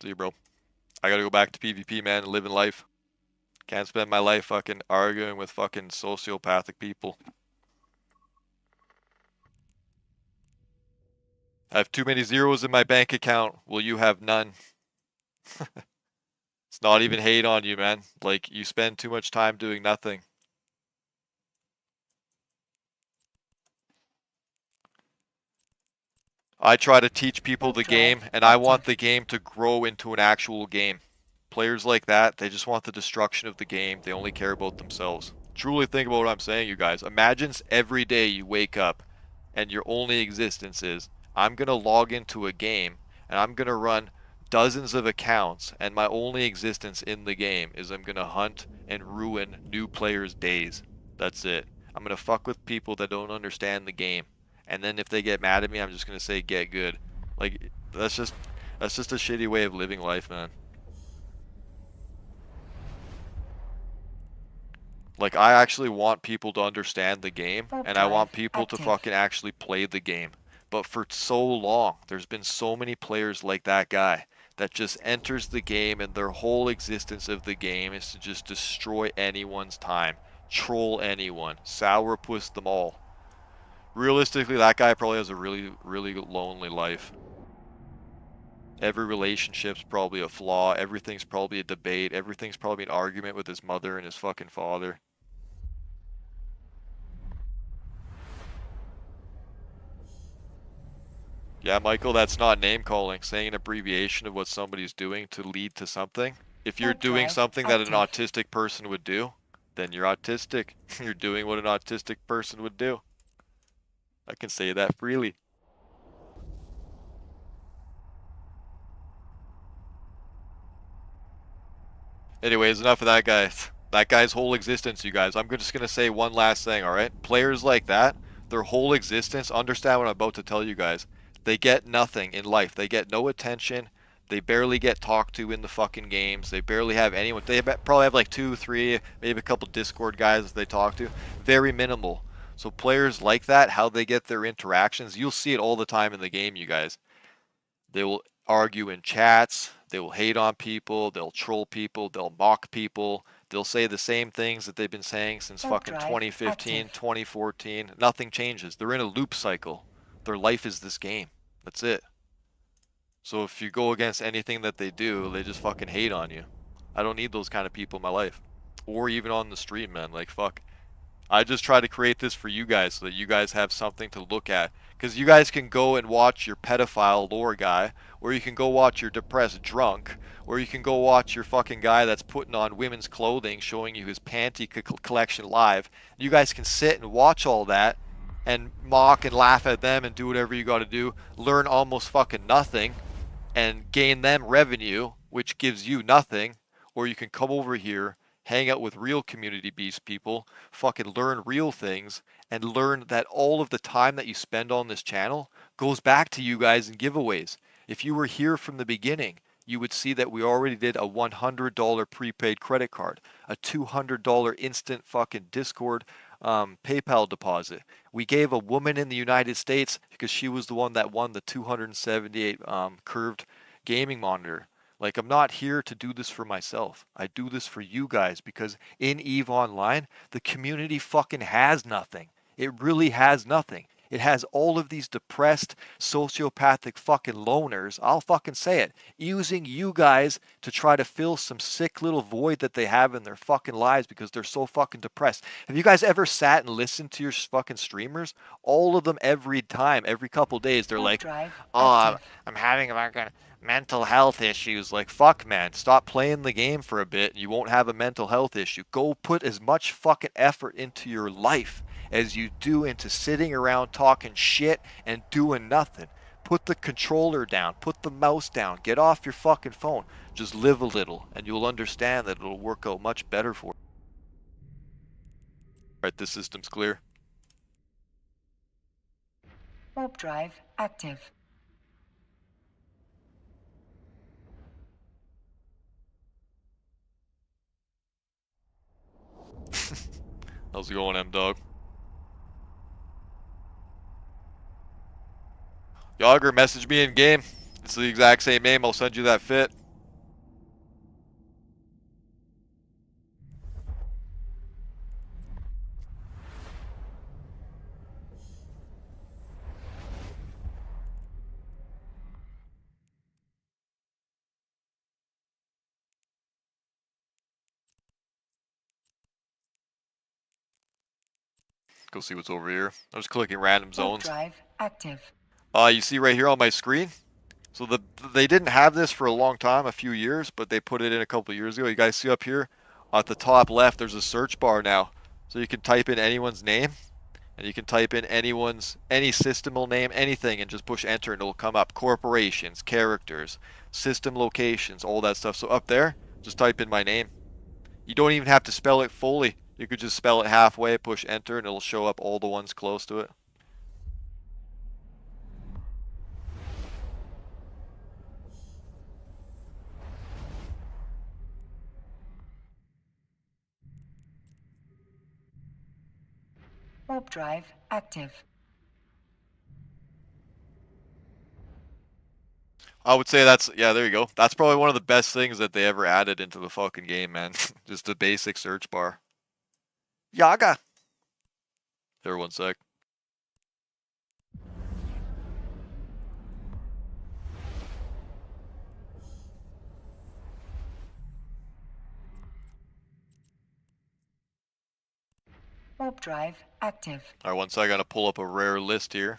See you, bro. I gotta go back to PvP, man, and living life. Can't spend my life fucking arguing with fucking sociopathic people. I have too many zeros in my bank account. Will you have none? It's not even hate on you, man. Like, you spend too much time doing nothing. I try to teach people Warp the game, drive and I want active. the game to grow into an actual game. Players like that, they just want the destruction of the game. They only care about themselves. Truly think about what I'm saying, you guys. Imagine every day you wake up and your only existence is, I'm going to log into a game and I'm going to run dozens of accounts, and my only existence in the game is I'm going to hunt and ruin new players' days. That's it. I'm going to fuck with people that don't understand the game. And then if they get mad at me, I'm just going to say get good. Like, that's just a shitty way of living life, man. Like, I actually want people to understand the game, Warp and I want drive people to active. fucking actually play the game. But for so long, there's been so many players like that guy that just enters the game and their whole existence of the game is to just destroy anyone's time, troll anyone, sourpuss them all. Realistically, that guy probably has a really, really lonely life. Every relationship's probably a flaw, everything's probably a debate, everything's probably an argument with his mother and his fucking father. Yeah, Michael, that's not name calling. Saying an abbreviation of what somebody's doing to lead to something. If you're Warp doing drive something that an active. autistic person would do, then you're autistic. You're doing what an autistic person would do. I can say that freely. Anyways, enough of that guy. That guy's whole existence, you guys. I'm just gonna say one last thing, alright? Players like that, their whole existence, understand what I'm about to tell you guys. They get nothing in life. They get no attention. They barely get talked to in the fucking games. They barely have anyone. They probably have like two, three, maybe a couple Discord guys that they talk to. Very minimal. So players like that, how they get their interactions, you'll see it all the time in the game, you guys. They will argue in chats, they will hate on people, they'll troll people, they'll mock people, they'll say the same things that they've been saying since Warp fucking drive 2015, active. 2014. Nothing changes. They're in a loop cycle. Their life is this game. That's it. So if you go against anything that they do, they just fucking hate on you. I don't need those kind of people in my life. Or even on the stream, man. Like, fuck. I just try to create this for you guys so that you guys have something to look at. Because you guys can go and watch your pedophile lore guy, or you can go watch your depressed drunk, or you can go watch your fucking guy that's putting on women's clothing showing you his panty collection live. You guys can sit and watch all that and mock and laugh at them and do whatever you gotta do. Learn almost fucking nothing and gain them revenue, which gives you nothing. Or you can come over here, hang out with real community beast people, fucking learn real things, and learn that all of the time that you spend on this channel goes back to you guys in giveaways. If you were here from the beginning, you would see that we already did a $100 prepaid credit card, a $200 instant fucking Discord PayPal deposit. We gave a woman in the United States, because she was the one that won the 278 curved gaming monitor. Like, I'm not here to do this for myself. I do this for you guys because in EVE Online, the community fucking has nothing. It really has nothing. It has all of these depressed, sociopathic fucking loners, I'll fucking say it, using you guys to try to fill some sick little void that they have in their fucking lives because they're so fucking depressed. Have you guys ever sat and listened to your fucking streamers? All of them every time, every couple days, they're Warp like, drive oh, active. I'm having fucking mental health issues. Like, fuck, man, stop playing the game for a bit and you won't have a mental health issue. Go put as much fucking effort into your life as you do into sitting around talking shit and doing nothing. Put the controller down, put the mouse down, get off your fucking phone. Just live a little and you'll understand that it'll work out much better for you. Alright, this system's clear. Warp drive active. How's it going, M-Dog? Yager, message me in game. It's the exact same name. I'll send you that fit. Go see what's over here. I'm just clicking random Warp zones. drive active. You see right here on my screen? So they didn't have this for a long time, a few years, but they put it in a couple of years ago. You guys see up here at the top left, there's a search bar now. So you can type in anyone's name, and you can type in any systemal name, anything, and just push enter, and it'll come up. Corporations, characters, system locations, all that stuff. So up there, just type in my name. You don't even have to spell it fully. You could just spell it halfway, push enter, and it'll show up all the ones close to it. Warp drive active. I would say that's, yeah, there you go. That's probably one of the best things that they ever added into the fucking game, man. Just the basic search bar. Yaga! There, one sec. Warp drive active. Alright, one sec, I gotta pull up a rare list here.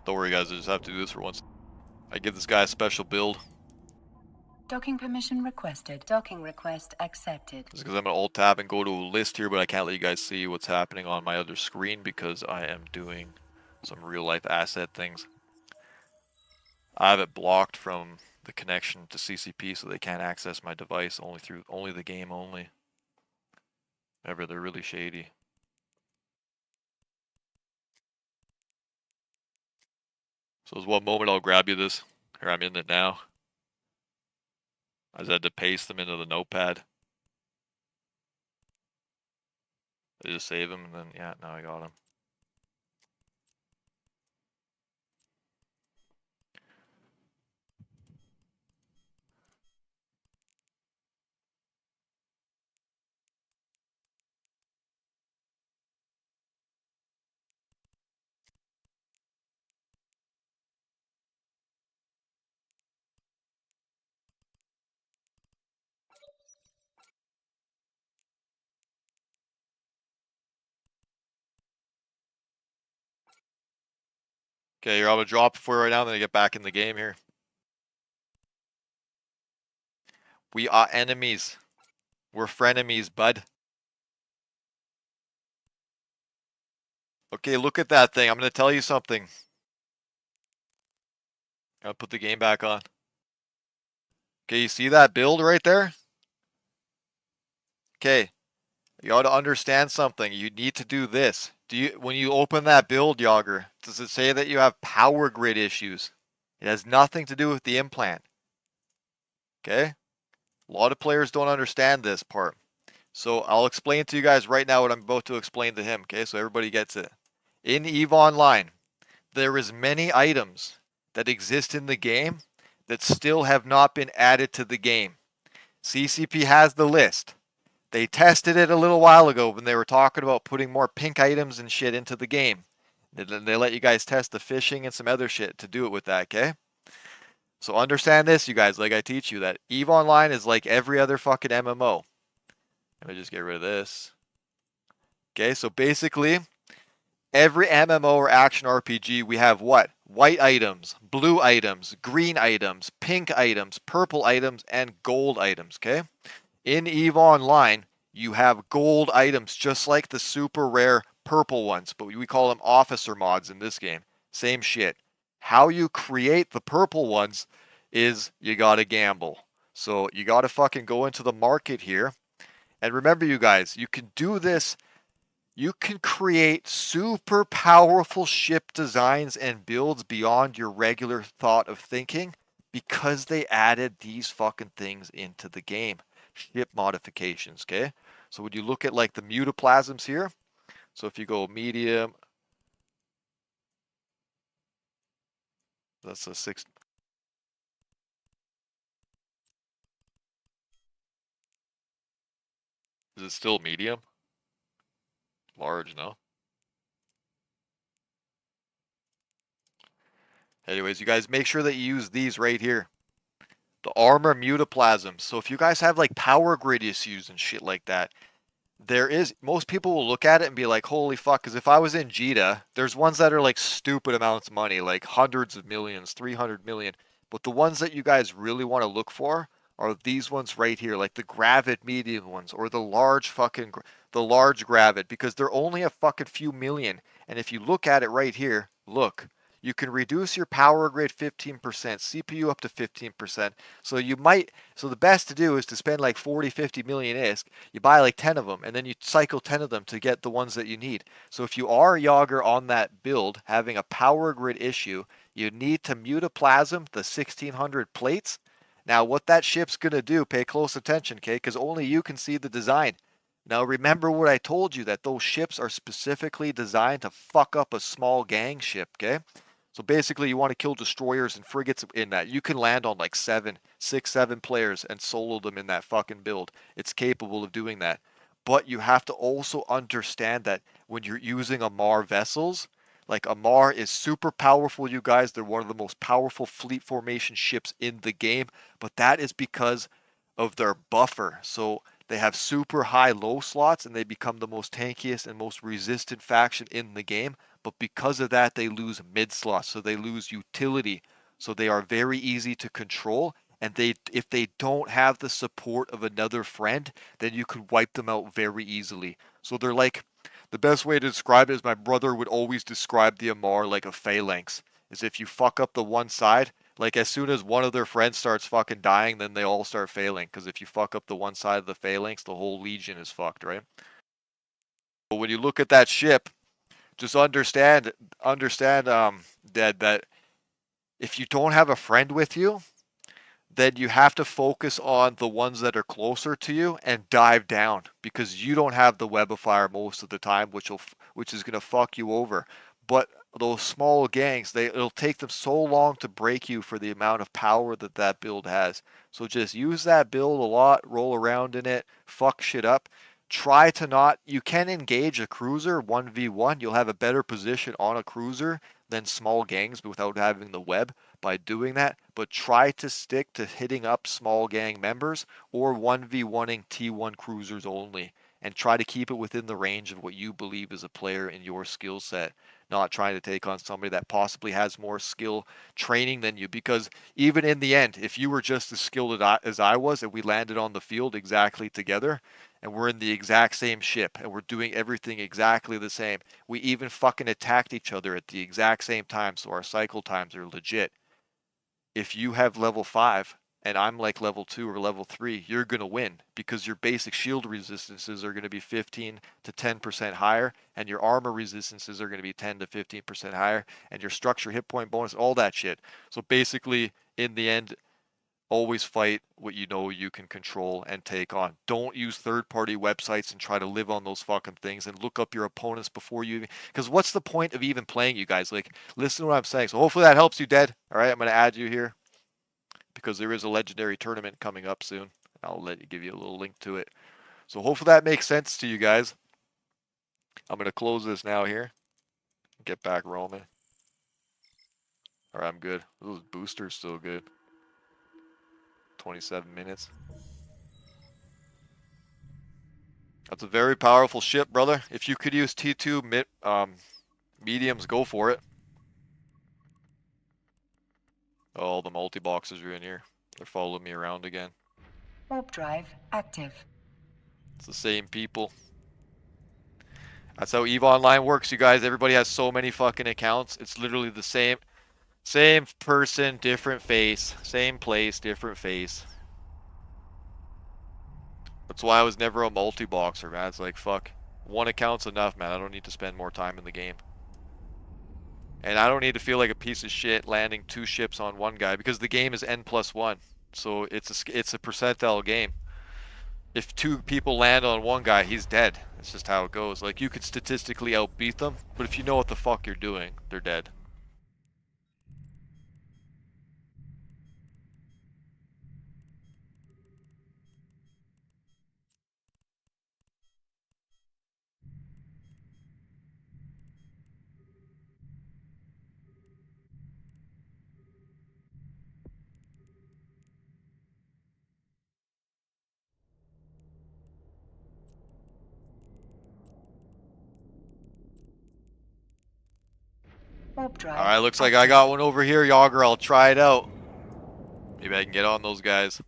Don't worry guys, I just have to do this for once. I give this guy a special build. Docking permission requested. Docking request accepted. Just because I'm gonna alt tab and go to a list here, but I can't let you guys see what's happening on my other screen because I am doing some real life asset things. I have it blocked from the connection to CCP so they can't access my device only the game only. Remember, they're really shady. So there's one moment I'll grab you this. Here, I'm in it now. I just had to paste them into the notepad. I just save them and then, yeah, now I got them. Okay, you're on a drop for right now, then I get back in the game here. We are enemies. We're frenemies, bud. Okay, look at that thing. I'm gonna tell you something. I'll put the game back on. Okay, you see that build right there? Okay, you ought to understand something. You need to do this. When you open that build, Yager, does it say that you have power grid issues? It has nothing to do with the implant. Okay? A lot of players don't understand this part. So I'll explain to you guys right now what I'm about to explain to him, okay? So everybody gets it. In EVE Online, there is many items that exist in the game that still have not been added to the game. CCP has the list. They tested it a little while ago when they were talking about putting more pink items and shit into the game. They let you guys test the fishing and some other shit to do it with that, okay? So understand this, you guys, like I teach you, that EVE Online is like every other fucking MMO. Let me just get rid of this. Okay, so basically, every MMO or action RPG, we have what? White items, blue items, green items, pink items, purple items, and gold items, okay? In EVE Online, you have gold items just like the super rare purple ones, but we call them officer mods in this game. Same shit. How you create the purple ones is you gotta gamble. So you gotta fucking go into the market here. And remember, you guys, you can do this. You can create super powerful ship designs and builds beyond your regular thought of thinking because they added these fucking things into the game. Ship modifications, okay? So would you look at like the mutaplasms here? So if you go medium, that's a 6. Is it still medium? Large, no? Anyways, you guys make sure that you use these right here. The armor mutaplasms. So if you guys have like power grid issues and shit like that, most people will look at it and be like, holy fuck, because if I was in Jita, there's ones that are like stupid amounts of money, like hundreds of millions, 300 million. But the ones that you guys really want to look for are these ones right here, like the Gravit medium ones or the large Gravit, because they're only a fucking few million. And if you look at it right here, look, you can reduce your power grid 15%, CPU up to 15%. So the best to do is to spend like 40, 50 million ISK. You buy like 10 of them and then you cycle 10 of them to get the ones that you need. So if you are Yager on that build having a power grid issue, you need to mutaplasm the 1600 plates. Now what that ship's going to do, pay close attention, okay? Because only you can see the design. Now remember what I told you, that those ships are specifically designed to fuck up a small gang ship, okay? So basically you want to kill destroyers and frigates in that. You can land on like 7 players and solo them in that fucking build. It's capable of doing that. But you have to also understand that when you're using Amarr vessels, like Amarr is super powerful, you guys. They're one of the most powerful fleet formation ships in the game, but that is because of their buffer. So they have super high low slots and they become the most tankiest and most resistant faction in the game. But because of that, they lose mid slots, so they lose utility. So they are very easy to control. And if they don't have the support of another friend, then you can wipe them out very easily. So they're like, the best way to describe it is my brother would always describe the Amarr like a phalanx. Is if you fuck up the one side, Like as soon as one of their friends starts fucking dying, then they all start failing. Because if you fuck up the one side of the phalanx, the whole legion is fucked, right? But when you look at that ship, just understand, Dad, that if you don't have a friend with you, then you have to focus on the ones that are closer to you and dive down because you don't have the web of fire most of the time, which is gonna fuck you over. But those small gangs, it'll take them so long to break you for the amount of power that that build has. So just use that build a lot, roll around in it, fuck shit up. Try to not. You can engage a cruiser 1v1. You'll have a better position on a cruiser than small gangs without having the web by doing that, but try to stick to hitting up small gang members or 1v1ing T1 cruisers only and try to keep it within the range of what you believe is a player in your skill set, not trying to take on somebody that possibly has more skill training than you, because even in the end, if you were just as skilled as I was and we landed on the field exactly together and we're in the exact same ship and we're doing everything exactly the same, we even fucking attacked each other at the exact same time, so our cycle times are legit. If you have level 5 and I'm like level 2 or level 3, you're going to win because your basic shield resistances are going to be 15 to 10% higher and your armor resistances are going to be 10 to 15% higher and your structure hit point bonus, all that shit. So basically, in the end, always fight what you know you can control and take on. Don't use third-party websites and try to live on those fucking things and look up your opponents before you even. Because what's the point of even playing, you guys? Like, listen to what I'm saying. So hopefully that helps you, Dead. All right, I'm gonna add you here because there is a legendary tournament coming up soon. I'll give you a little link to it. So hopefully that makes sense to you guys. I'm gonna close this now here. Get back roaming. All right, I'm good. Those boosters still good. 27 minutes. That's a very powerful ship, brother. If you could use T2 mediums, go for it. Oh, the multi-boxes are in here. They're following me around again. Warp drive active. It's the same people. That's how EVE Online works, you guys. Everybody has so many fucking accounts. It's literally the same person, different face. Same place, different face. That's why I was never a multi-boxer, man. It's like, fuck. One account's enough, man. I don't need to spend more time in the game. And I don't need to feel like a piece of shit landing 2 ships on one guy because the game is N+1. So it's a percentile game. If 2 people land on one guy, he's dead. That's just how it goes. Like, you could statistically outbeat them, but if you know what the fuck you're doing, they're dead. Warp drive Alright, looks like I active. got one over here, Yager. I'll try it out. Maybe I can get on those guys.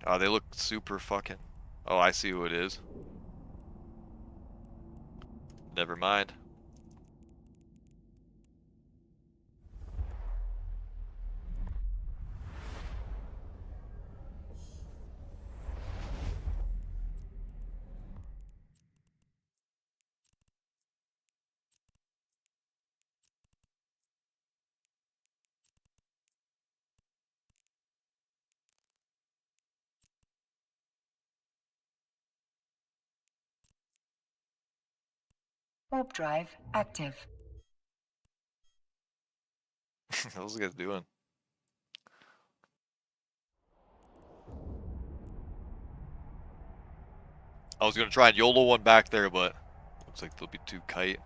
Oh, they look super fucking... Oh, I see who it is. Never mind. Warp drive active. What those guys doing? I was gonna try and YOLO one back there, but looks like they'll be too kite.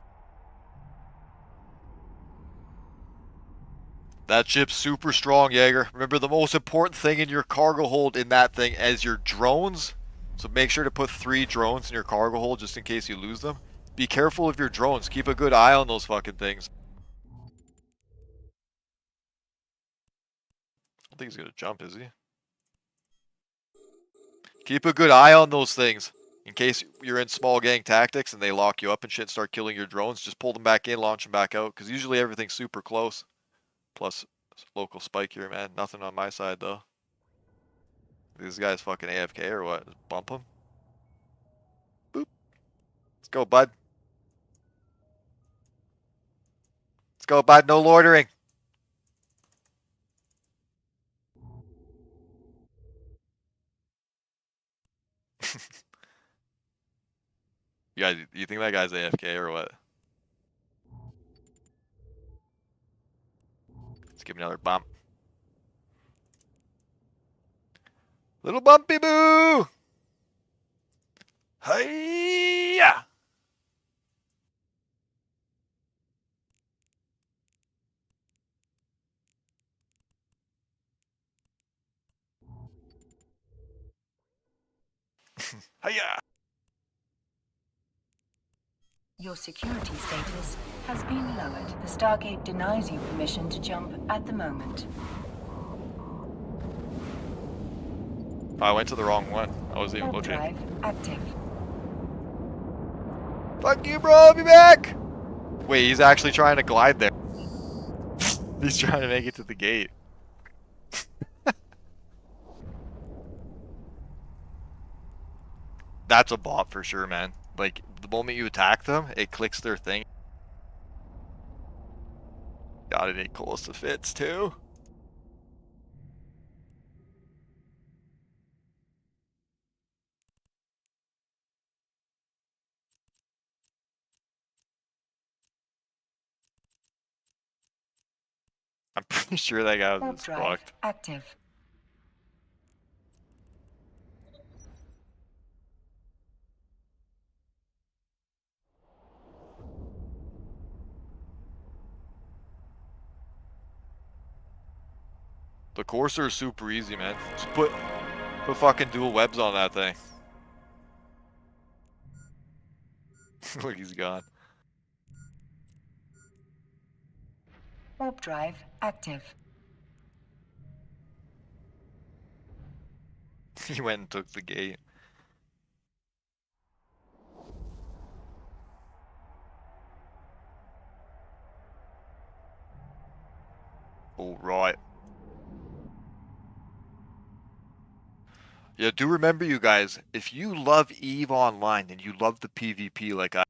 That ship's super strong, Jaeger. Remember, the most important thing in your cargo hold in that thing is your drones. So make sure to put 3 drones in your cargo hold just in case you lose them. Be careful of your drones. Keep a good eye on those fucking things. I don't think he's gonna jump, is he? Keep a good eye on those things. In case you're in small gang tactics and they lock you up and shit and start killing your drones, just pull them back in, launch them back out, because usually everything's super close. Plus, local spike here, man. Nothing on my side, though. These guys fucking AFK or what? Just bump them. Boop. Let's go, bud. Let's go, bud. No loitering. You think that guy's AFK or what? Let's give him another bump. Little bumpy boo! Hiya! Hiya! Your security status has been lowered. The Stargate denies you permission to jump at the moment. I went to the wrong one. I wasn't even Warp looking. drive active. Fuck you, bro. I'll be back! Wait, he's actually trying to glide there. He's trying to make it to the gate. That's a bot for sure, man. Like, the moment you attack them, it clicks their thing. Got it close to fits, too. I'm pretty sure that guy was Warp just drive fucked. active. The courser is super easy, man. Just put fucking dual webs on that thing. Look, he's gone. Warp drive active. He went and took the gate. All right. Yeah, do remember, you guys, if you love EVE Online and you love the PvP like I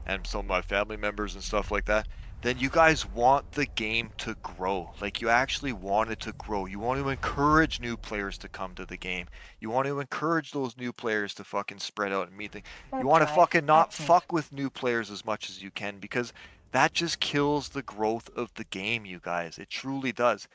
and some of my family members and stuff like that, then you guys want the game to grow. Like, you actually want it to grow. You want to encourage new players to come to the game. You want to encourage those new players to fucking spread out and meet things. You Warp want to drive fucking not active. fuck with new players as much as you can, because that just kills the growth of the game, you guys. It truly does.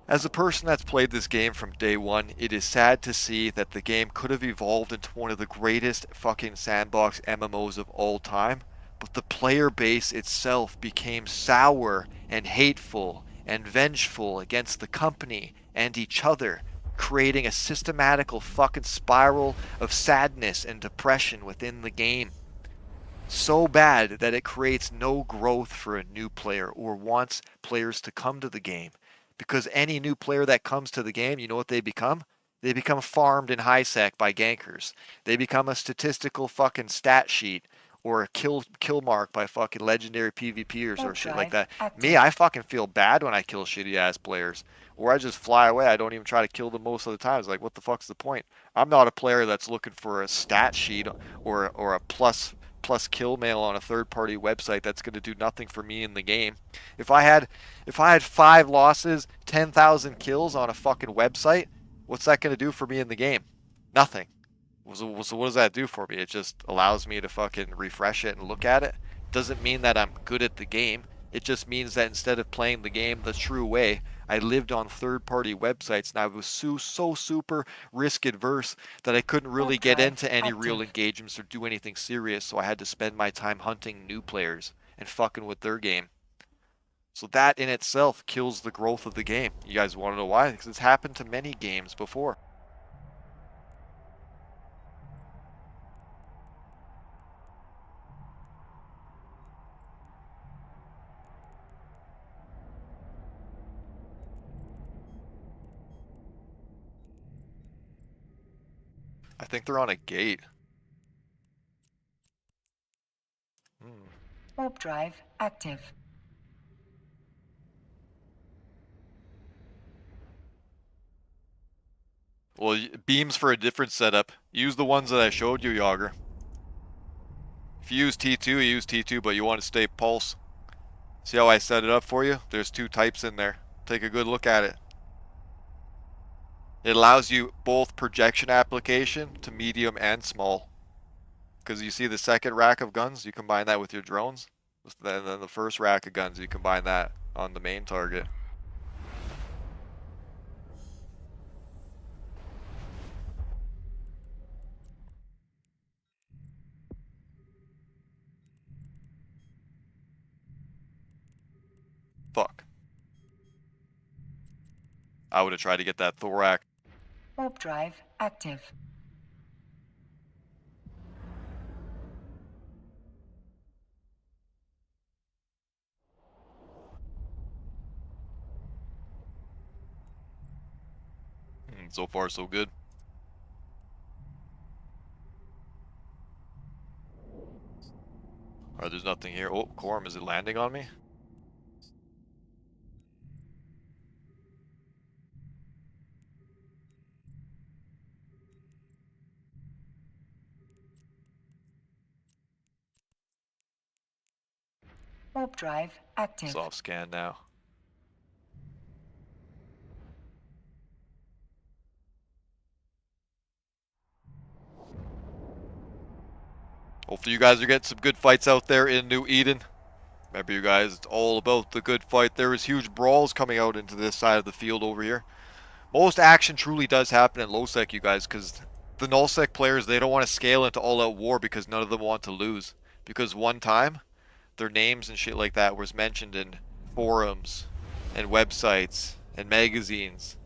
As a person that's played this game from day one, it is sad to see that the game could have evolved into one of the greatest fucking sandbox MMOs of all time, but the player base itself became sour and hateful and vengeful against the company and each other, creating a systematical fucking spiral of sadness and depression within the game. So bad that it creates no growth for a new player or wants players to come to the game. Because any new player that comes to the game, you know what they become? They become farmed in high sec by gankers. They become a statistical fucking stat sheet or a kill mark by fucking legendary PvPers or Warp shit like drive that. Me, active. I fucking feel bad when I kill shitty ass players. Or I just fly away. I don't even try to kill them most of the time. It's like, what the fuck's the point? I'm not a player that's looking for a stat sheet or a plus kill mail on a third party website that's going to do nothing for me in the game. If I had 5 losses, 10,000 kills on a fucking website, what's that going to do for me in the game? Nothing. So what does that do for me? It just allows me to fucking refresh it and look at it. Doesn't mean that I'm good at the game. It just means that instead of playing the game the true way, I lived on third-party websites and I was so super risk adverse that I couldn't really Warp get drive into any real active. engagements or do anything serious, so I had to spend my time hunting new players and fucking with their game. So that in itself kills the growth of the game. You guys want to know why? Because it's happened to many games before. I think they're on a gate. Hmm. Warp drive active. Well, beams for a different setup. Use the ones that I showed you, Yager. If you use T2, you use T2, but you want to stay pulse. See how I set it up for you? There's two types in there. Take a good look at it. It allows you both projection application to medium and small. Because you see the second rack of guns, you combine that with your drones. Then the first rack of guns, you combine that on the main target. Fuck. I would have tried to get that thorax. Warp drive active. So far, so good. Alright, there's nothing here. Oh, Quorum, is it landing on me? Warp drive active. Soft scan now. Hopefully you guys are getting some good fights out there in New Eden. Remember you guys, it's all about the good fight. There is huge brawls coming out into this side of the field over here. Most action truly does happen in low sec, you guys, because the null sec players, they don't want to scale into all-out war because none of them want to lose. Because one time, their names and shit like that was mentioned in forums and websites and magazines.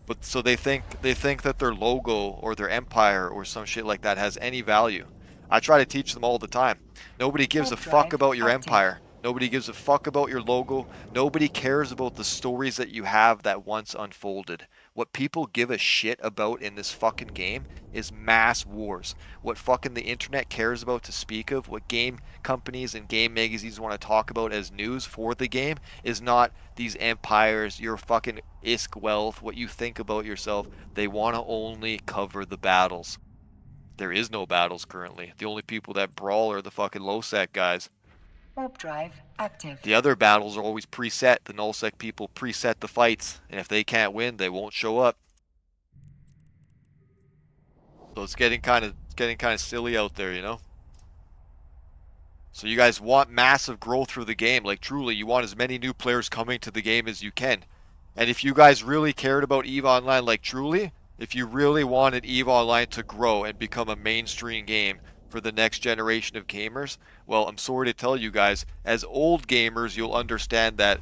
But so they think that their logo or their empire or some shit like that has any value. I try to teach them all the time. Nobody gives a Warp fuck drive about your active. empire. Nobody gives a fuck about your logo. Nobody cares about the stories that you have that once unfolded. What people give a shit about in this fucking game is mass wars. What fucking the internet cares about to speak of, what game companies and game magazines want to talk about as news for the game is not these empires, your fucking isk wealth, what you think about yourself. They want to only cover the battles. There is no battles currently. The only people that brawl are the fucking low sec guys. Warp drive active. The other battles are always preset. The null sec people preset the fights, and if they can't win, they won't show up. So it's getting kind of silly out there, you know. So you guys want massive growth through the game, like truly, you want as many new players coming to the game as you can. And if you guys really cared about EVE Online, like truly, if you really wanted EVE Online to grow and become a mainstream game for the next generation of gamers, well, I'm sorry to tell you guys, as old gamers, you'll understand that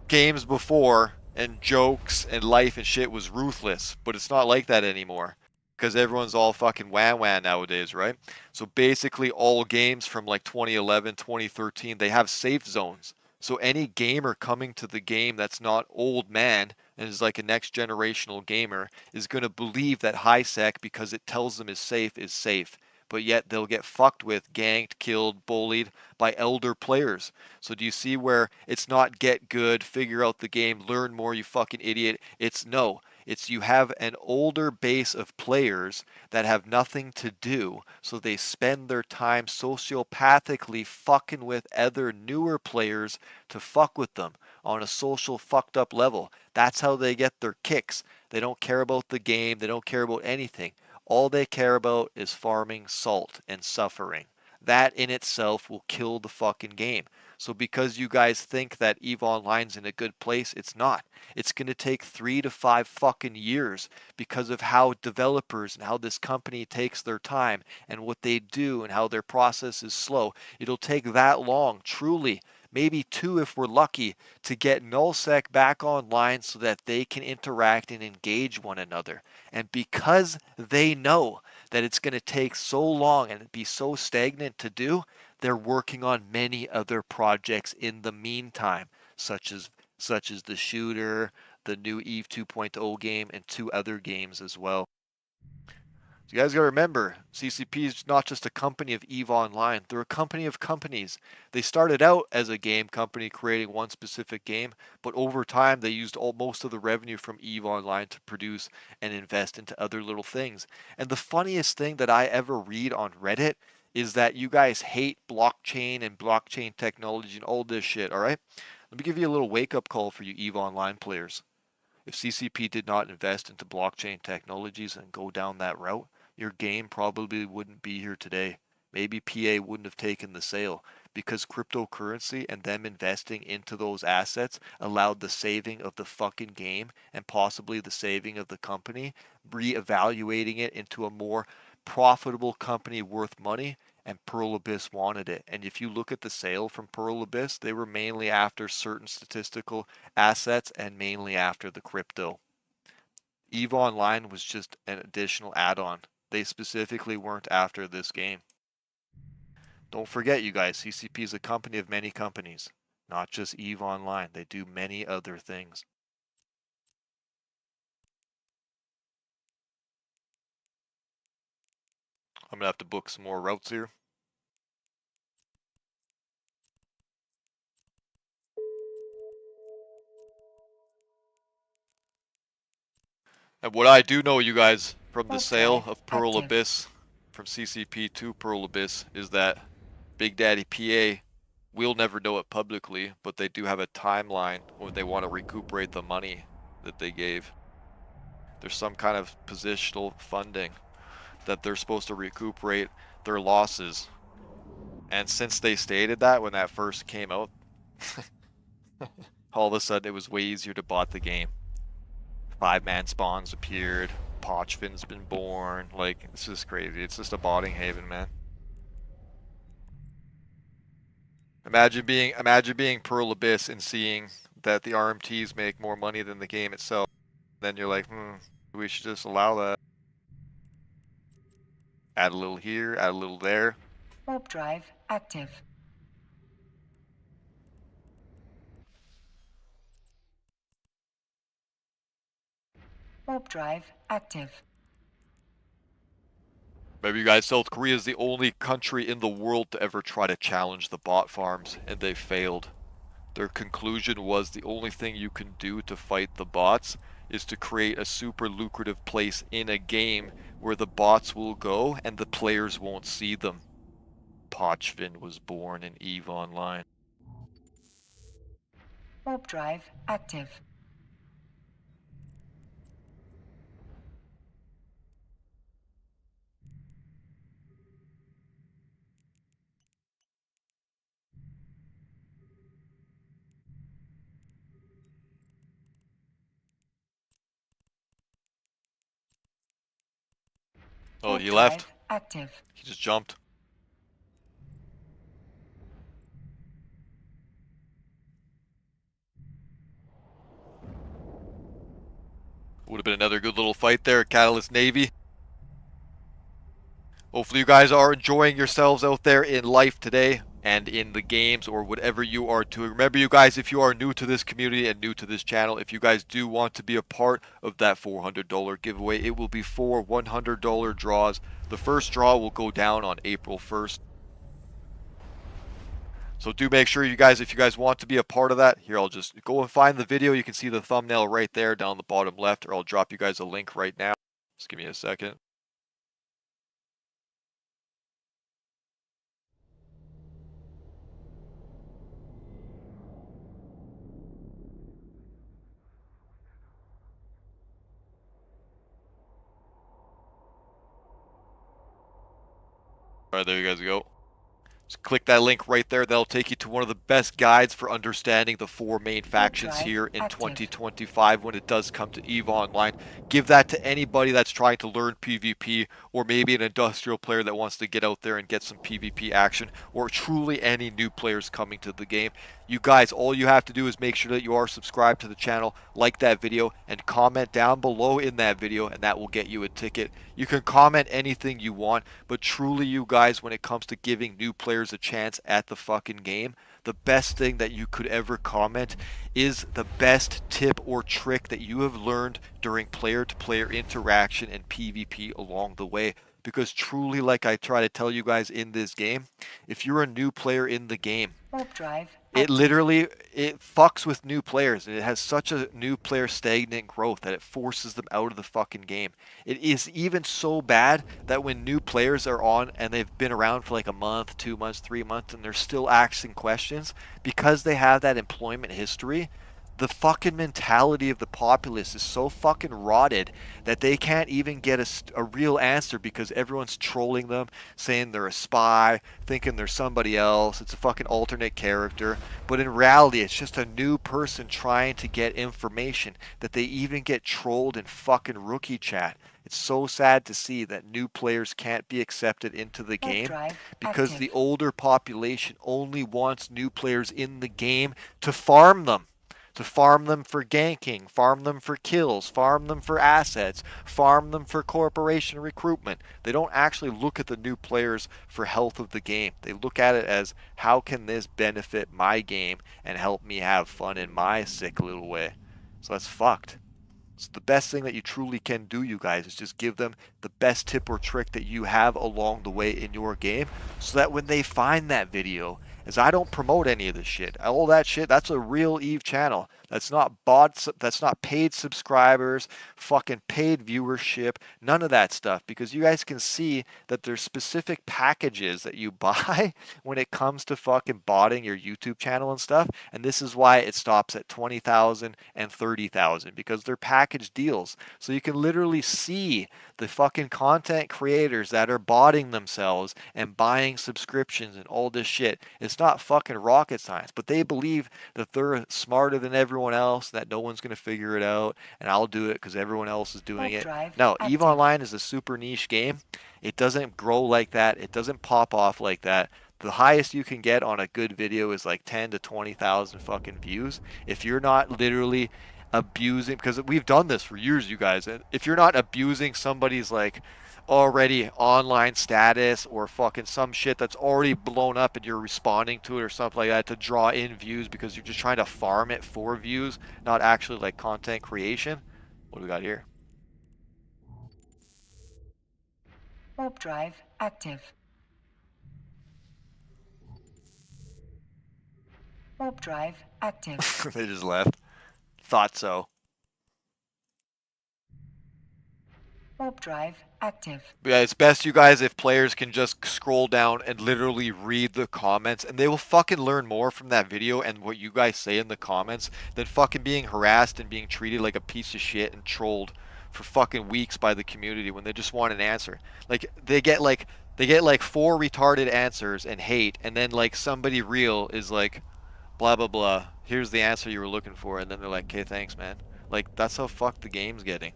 games before and jokes and life and shit was ruthless, but it's not like that anymore because everyone's all fucking wah wah nowadays, right? So basically, all games from like 2011, 2013, they have safe zones. So any gamer coming to the game that's not old man and is like a next generational gamer is going to believe that high sec because it tells them is safe. But yet they'll get fucked with, ganked, killed, bullied by elder players. So do you see where it's not get good, figure out the game, learn more, you fucking idiot? It's no. It's you have an older base of players that have nothing to do, so they spend their time sociopathically fucking with other newer players to fuck with them on a social fucked up level. That's how they get their kicks. They don't care about the game, they don't care about anything. All they care about is farming salt and suffering. That in itself will kill the fucking game. So because you guys think that EVE Online's in a good place, it's not. It's going to take 3 to 5 fucking years because of how developers and how this company takes their time and what they do and how their process is slow. It'll take that long, truly, maybe 2 if we're lucky, to get nullsec back online so that they can interact and engage one another. And because they know that it's going to take so long and be so stagnant to do, they're working on many other projects in the meantime, such as the shooter, the new Eve 2.0 game, and 2 other games as well. So you guys gotta remember, CCP is not just a company of EVE Online. They're a company of companies. They started out as a game company creating one specific game, but over time they used most of the revenue from EVE Online to produce and invest into other little things. And the funniest thing that I ever read on Reddit is that you guys hate blockchain and blockchain technology and all this shit, alright? Let me give you a little wake up call for you EVE Online players. If CCP did not invest into blockchain technologies and go down that route, your game probably wouldn't be here today. Maybe PA wouldn't have taken the sale because cryptocurrency and them investing into those assets allowed the saving of the fucking game and possibly the saving of the company, re-evaluating it into a more profitable company worth money, and Pearl Abyss wanted it. And if you look at the sale from Pearl Abyss, they were mainly after certain statistical assets and mainly after the crypto. EVE Online was just an additional add-on. They specifically weren't after this game. Don't forget, you guys, CCP is a company of many companies, not just EVE Online. They do many other things. I'm gonna have to book some more routes here. And what I do know, you guys, from the Warp sale drive of Pearl active. Abyss, from CCP to Pearl Abyss, is that Big Daddy PA will never know it publicly, but they do have a timeline when they want to recuperate the money that they gave. There's some kind of positional funding that they're supposed to recuperate their losses. And since they stated that when that first came out, all of a sudden it was way easier to bot the game. 5-man spawns appeared. Pochfin's been born. Like, this is crazy. It's just a botting haven, man. Imagine being Pearl Abyss and seeing that the RMTs make more money than the game itself. Then you're like, we should just allow that. Add a little here, add a little there. Warp drive active. Warp drive active. Maybe you guys, South Korea is the only country in the world to ever try to challenge the bot farms, and they failed. Their conclusion was the only thing you can do to fight the bots is to create a super lucrative place in a game where the bots will go and the players won't see them. Pochvin was born in EVE Online. Warp drive active. Oh, Warp he left. drive active. He just jumped. Would have been another good little fight there, Catalyst Navy. Hopefully you guys are enjoying yourselves out there in life today and in the games or whatever you are doing. Remember, you guys, if you are new to this community and new to this channel, if you guys do want to be a part of that $400 giveaway, it will be 4 $100 draws. The first draw will go down on April 1st. So do make sure you guys, if you guys want to be a part of that, here I'll just go and find the video. You can see the thumbnail right there down the bottom left, or I'll drop you guys a link right now. Just give me a second. All right, there you guys go. Just click that link right there. That'll take you to one of the best guides for understanding the 4 main Warp factions drive here in active. 2025 when it does come to EVE Online. Give that to anybody that's trying to learn PvP, or maybe an industrial player that wants to get out there and get some PvP action, or truly any new players coming to the game. You guys, all you have to do is make sure that you are subscribed to the channel, like that video, and comment down below in that video, and that will get you a ticket. You can comment anything you want, but truly, you guys, when it comes to giving new players a chance at the fucking game, the best thing that you could ever comment is the best tip or trick that you have learned during player to player interaction and PvP along the way. Because truly, like I try to tell you guys in this game, if you're a new player in the game, Warp drive it active. literally it fucks with new players, and it has such a new player stagnant growth that it forces them out of the fucking game. It is even so bad that when new players are on and they've been around for like a month, 2 months, 3 months, and they're still asking questions because they have that employment history, the fucking mentality of the populace is so fucking rotted that they can't even get a real answer because everyone's trolling them, saying they're a spy, thinking they're somebody else. It's a fucking alternate character. But in reality, it's just a new person trying to get information that they even get trolled in fucking rookie chat. It's so sad to see that new players can't be accepted into the Warp game drive because the active. older population only wants new players in the game to farm them. To farm them for ganking, farm them for kills, farm them for assets, farm them for corporation recruitment. They don't actually look at the new players for health of the game. They look at it as how can this benefit my game and help me have fun in my sick little way. So that's fucked. So the best thing that you truly can do, you guys, is just give them the best tip or trick that you have along the way in your game so that when they find that video, as I don't promote any of this shit. All that shit, that's a real Eve channel. That's not bots, that's not paid subscribers, fucking paid viewership, none of that stuff. Because you guys can see that there's specific packages that you buy when it comes to fucking botting your YouTube channel and stuff. And this is why it stops at 20,000 and 30,000 because they're package deals. So you can literally see the fucking content creators that are botting themselves and buying subscriptions and all this shit. It's not fucking rocket science, but they believe that they're smarter than everyone else, that no one's going to figure it out, and I'll do it because everyone else is doing Warp it. drive Now, EVE active. Online is a super niche game. It doesn't grow like that. It doesn't pop off like that. The highest you can get on a good video is like 10 to 20,000 fucking views. If you're not literally abusing, because we've done this for years, you guys, and if you're not abusing somebody's like already online status or fucking some shit that's already blown up and you're responding to it or something like that to draw in views because you're just trying to farm it for views, not actually like content creation. What do we got here? Warp drive active. Warp drive active. They just left. Thought so. Warp drive active. But yeah, it's best, you guys, if players can just scroll down and literally read the comments, and they will fucking learn more from that video and what you guys say in the comments than fucking being harassed and being treated like a piece of shit and trolled for fucking weeks by the community when they just want an answer. Like they get like four retarded answers and hate, and then like somebody real is like blah blah blah. Here's the answer you were looking for, and then they're like, "Okay, thanks, man." Like that's how fucked the game's getting.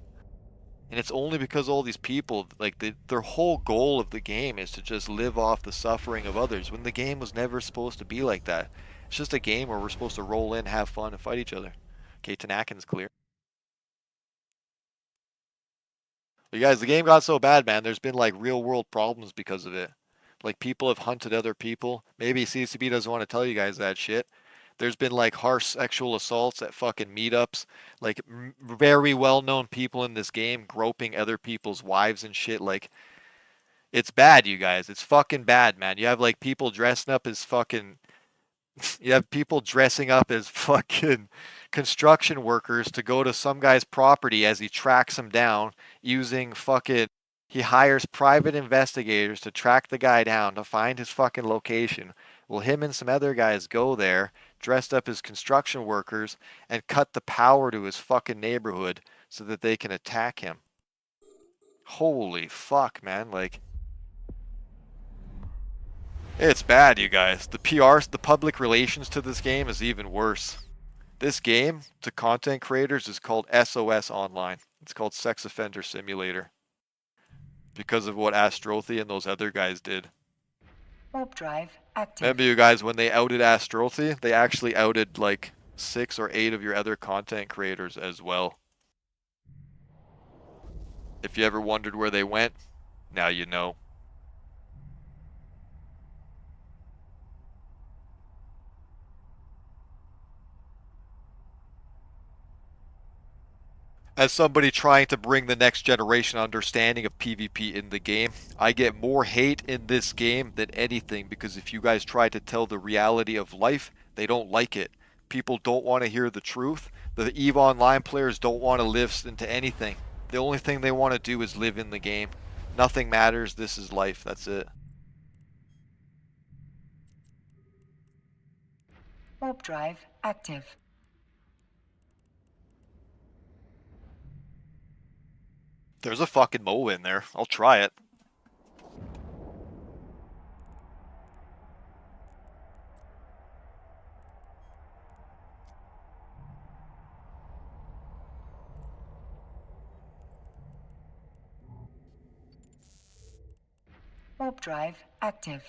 And it's only because all these people, like their whole goal of the game is to just live off the suffering of others when the game was never supposed to be like that. It's just a game where we're supposed to roll in, have fun, and fight each other. Okay, Tanakin's clear. But you guys, the game got so bad, man, there's been like real world problems because of it. Like people have hunted other people. Maybe CCP doesn't want to tell you guys that shit. There's been like harsh sexual assaults at fucking meetups. Like very well known people in this game groping other people's wives and shit. Like it's bad, you guys. It's fucking bad, man. You have like people dressing up as fucking you have people dressing up as fucking construction workers to go to some guy's property as he tracks him down using fucking he hires private investigators to track the guy down to find his fucking location. Well, him and some other guys go there dressed up as construction workers and cut the power to his fucking neighborhood so that they can attack him. Holy fuck, man. Like it's bad, you guys. The PR, the public relations to this game is even worse. This game to content creators is called SOS Online. It's called Sex Offender Simulator because of what Astrothy and those other guys did. Warp drive active. Remember, you guys, when they outed Astrothy, they actually outed like 6 or 8 of your other content creators as well. If you ever wondered where they went, now you know. as somebody trying to bring the next generation understanding of PvP in the game, I get more hate in this game than anything because if you guys try to tell the reality of life, they don't like it. People don't want to hear the truth. The EVE Online players don't want to live into anything. The only thing they want to do is live in the game. Nothing matters. This is life. That's it. Warp drive active. There's a fucking MOA in there. I'll try it. Warp drive active.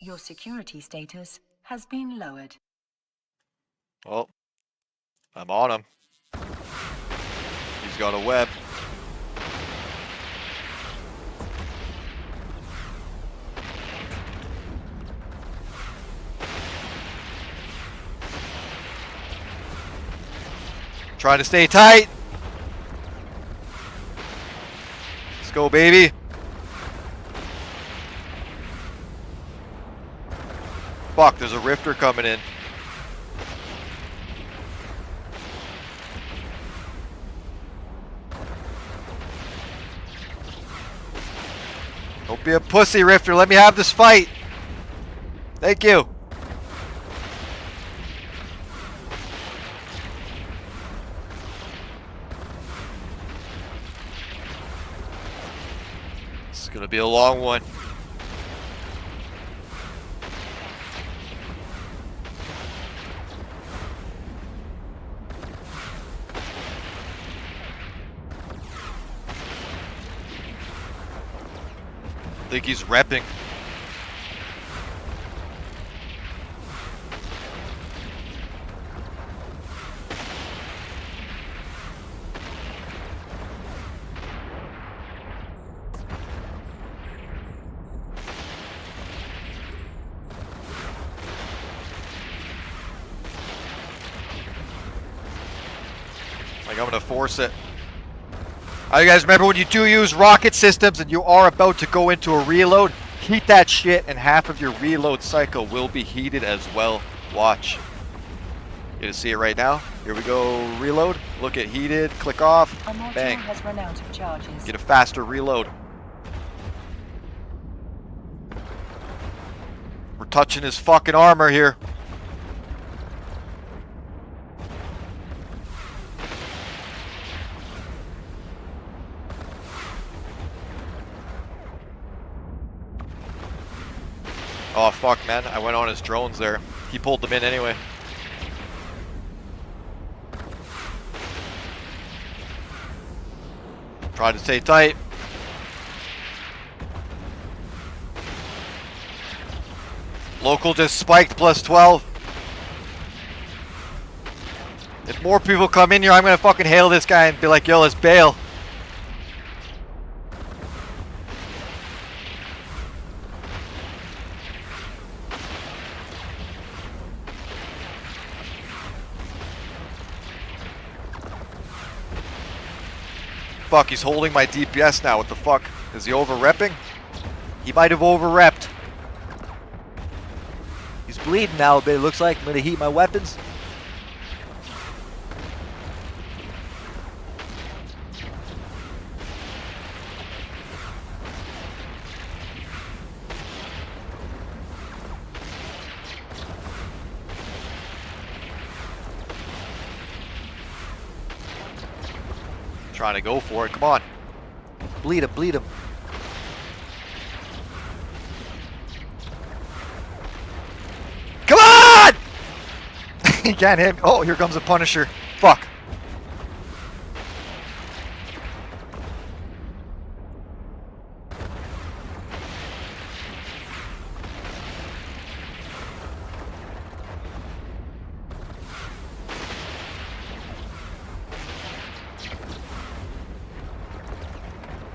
Your security status has been lowered. Well, I'm on him. He's got a web. Trying to stay tight. Let's go, baby. Fuck, there's a rifter coming in. Don't be a pussy, Rifter. Let me have this fight. Thank you. This is gonna be a long one. I think he's repping. Like, I'm gonna force it. You guys remember when you do use rocket systems and you are about to go into a reload, heat that shit and half of your reload cycle will be heated as well. Watch. You gonna see it right now? Here we go, reload. Look at heated, click off, bang. Has run out of charges. Get a faster reload. We're touching his fucking armor here. Oh fuck, man, I went on his drones there. He pulled them in anyway. Try to stay tight. Local just spiked plus 12. If more people come in here, I'm gonna fucking hail this guy and be like, yo, let's bail. Fuck, he's holding my DPS now. What the fuck? Is he over-repping? He might have over-repped. He's bleeding now, but it looks like I'm gonna heat my weapons. Trying to go for it. Come on. Bleed him, bleed him. Come on! He can't hit me. Oh, here comes a Punisher. Fuck.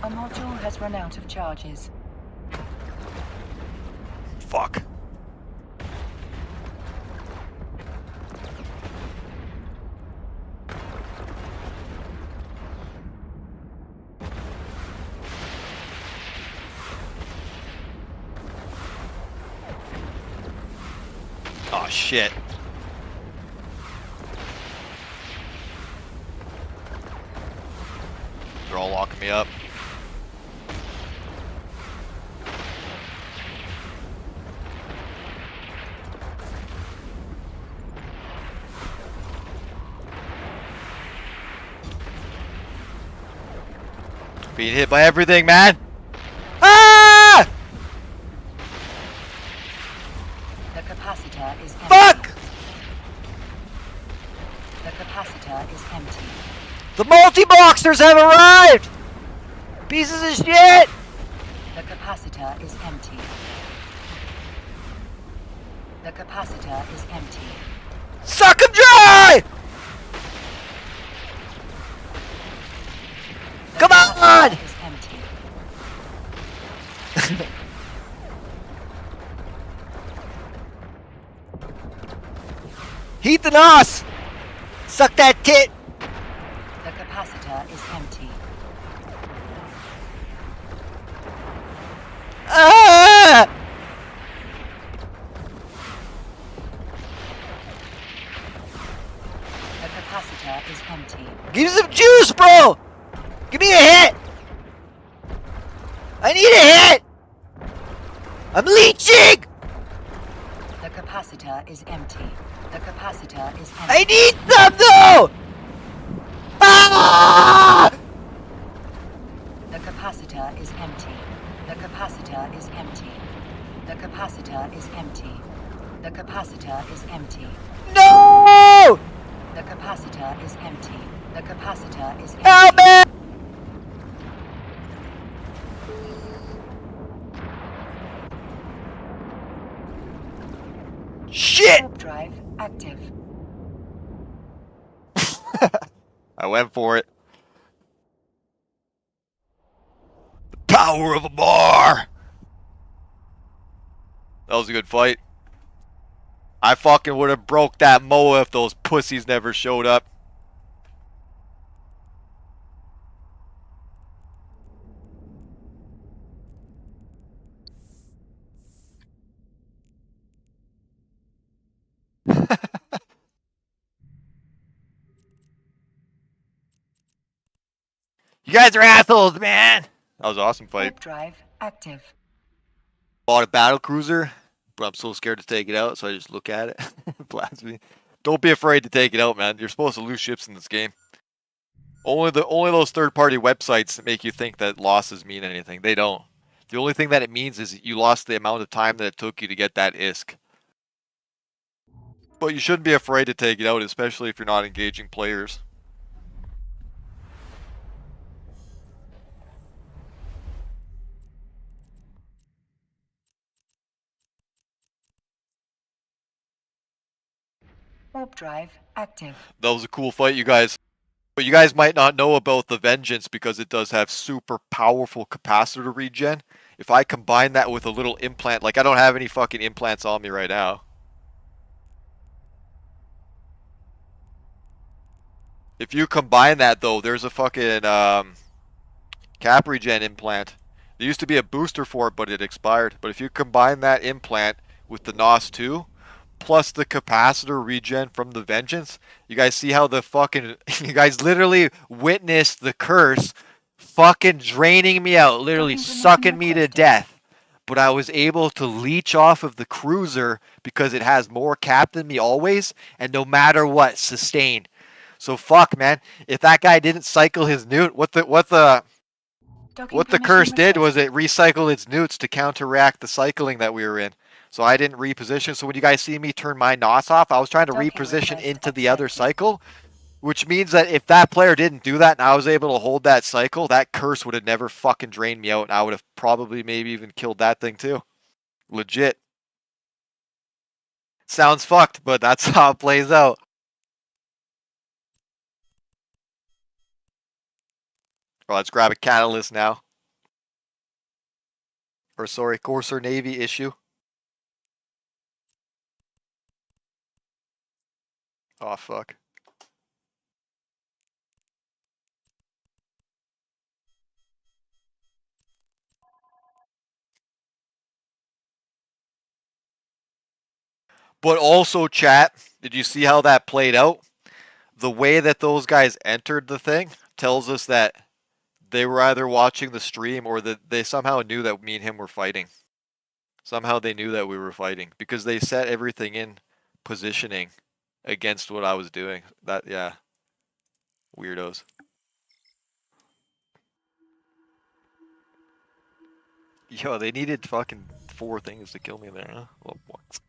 A module has run out of charges. Fuck. Oh shit. They're all locking me up. Being hit by everything, man. Ah! The capacitor is empty. Fuck! The capacitor is empty. The multi-boxers have arrived! Pieces of shit! The capacitor is empty. The capacitor is empty. Suck 'em dry! The Come capacitor on! is empty. Heat the nos! Suck that tit! The capacitor is empty. Ah! The capacitor is empty. Give me some juice, bro! Give me a hit! I need a hit! I'm leeching! The capacitor is empty. The capacitor is empty. I need some though! Ah! The capacitor is empty. The capacitor is empty. The capacitor is empty. The capacitor is empty. No! The capacitor is empty. The capacitor is empty. Help me! Shit! Warp drive active. I went for it. The power of Amarr! That was a good fight. I fucking would have broke that MOA if those pussies never showed up. You guys are assholes, man! That was an awesome fight. Warp drive active. Bought a battle cruiser, but I'm so scared to take it out, so I just look at it. Blasts me. Don't be afraid to take it out, man. You're supposed to lose ships in this game. Only those third-party websites that make you think that losses mean anything. They don't. The only thing that it means is you lost the amount of time that it took you to get that ISK. But you shouldn't be afraid to take it out, especially if you're not engaging players. Warp drive active. That was a cool fight, you guys. But you guys might not know about the Vengeance because it does have super powerful capacitor regen. If I combine that with a little implant, like I don't have any fucking implants on me right now. If you combine that though, there's a fucking cap regen implant. There used to be a booster for it, but it expired. But if you combine that implant with the NOS 2, plus the capacitor regen from the Vengeance, you guys see how the fucking you guys literally witnessed the curse fucking draining me out, literally Docking permission sucking me to requested. death. But I was able to leech off of the cruiser because it has more cap than me always, and no matter what, sustain. So fuck, man. If that guy didn't cycle his newt, what the Docking permission curse did was requested. it recycled its newts to counteract the cycling that we were in. So I didn't reposition. So when you guys see me turn my NOS off, I was trying to Docking reposition request into the other accepted. cycle, which means that if that player didn't do that and I was able to hold that cycle, that curse would have never fucking drained me out, and I would have probably maybe even killed that thing too. Legit. Sounds fucked, but that's how it plays out. Well, let's grab a catalyst now. Or sorry, Courser Navy issue. Oh fuck. But also, chat, did you see how that played out? The way that those guys entered the thing tells us that they were either watching the stream or that they somehow knew that me and him were fighting. Somehow they knew that we were fighting because they set everything in positioning against what I was doing. That, yeah, weirdos. Yo, they needed fucking 4 things to kill me there, huh? Well, what?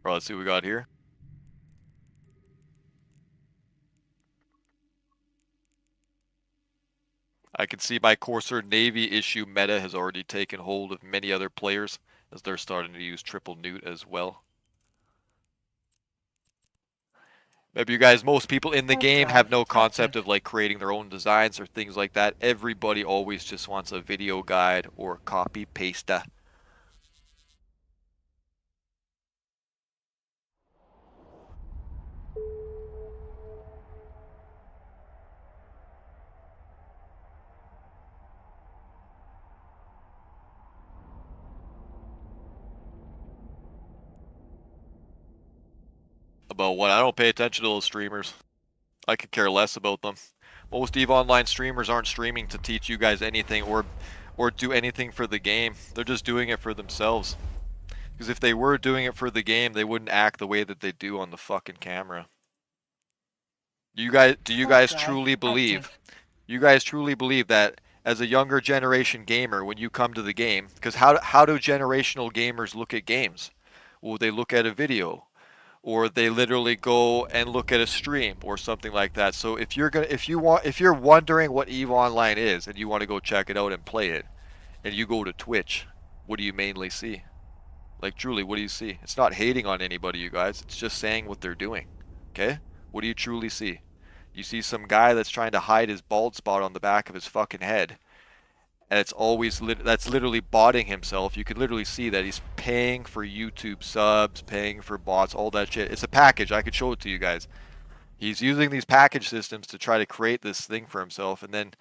Bro, let's see what we got here. I can see my Courser Navy issue meta has already taken hold of many other players as they're starting to use triple newt as well. Maybe you guys, most people in the Warp game have drive no concept active. of like creating their own designs or things like that. Everybody always just wants a video guide or copy paste. About what? I don't pay attention to those streamers. I could care less about them. Most EVE Online streamers aren't streaming to teach you guys anything or do anything for the game. They're just doing it for themselves. Because if they were doing it for the game, they wouldn't act the way that they do on the fucking camera. Do you Warp guys drive truly believe? active. You guys truly believe that as a younger generation gamer, when you come to the game, because how do generational gamers look at games? Well, they look at a video, or they literally go and look at a stream or something like that. So if you're wondering what EVE Online is and you want to go check it out and play it, and you go to Twitch, what do you mainly see? Like truly, what do you see? It's not hating on anybody, you guys. It's just saying what they're doing. Okay? What do you truly see? You see some guy that's trying to hide his bald spot on the back of his fucking head, and it's always that's literally botting himself. You can literally see that he's paying for YouTube subs, paying for bots, all that shit. It's a package. I could show it to you guys. He's using these package systems to try to create this thing for himself, and then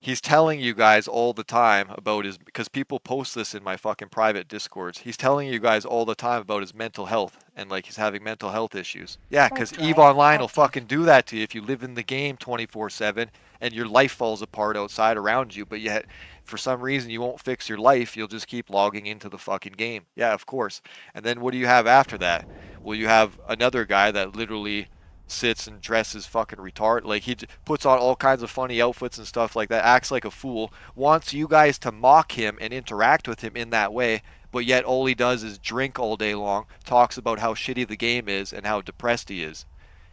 he's telling you guys all the time about his, because people post this in my fucking private discords. He's telling you guys all the time about his mental health and like he's having mental health issues. Yeah, Warp because EVE drive Online will active. fucking do that to you if you live in the game 24/7 and your life falls apart outside around you, but yet for some reason you won't fix your life. You'll just keep logging into the fucking game. Yeah, of course. And then what do you have after that? Well, you have another guy that literally sits and dresses fucking retard. Like he puts on all kinds of funny outfits and stuff like that, acts like a fool, wants you guys to mock him and interact with him in that way, but yet all he does is drink all day long, talks about how shitty the game is and how depressed he is.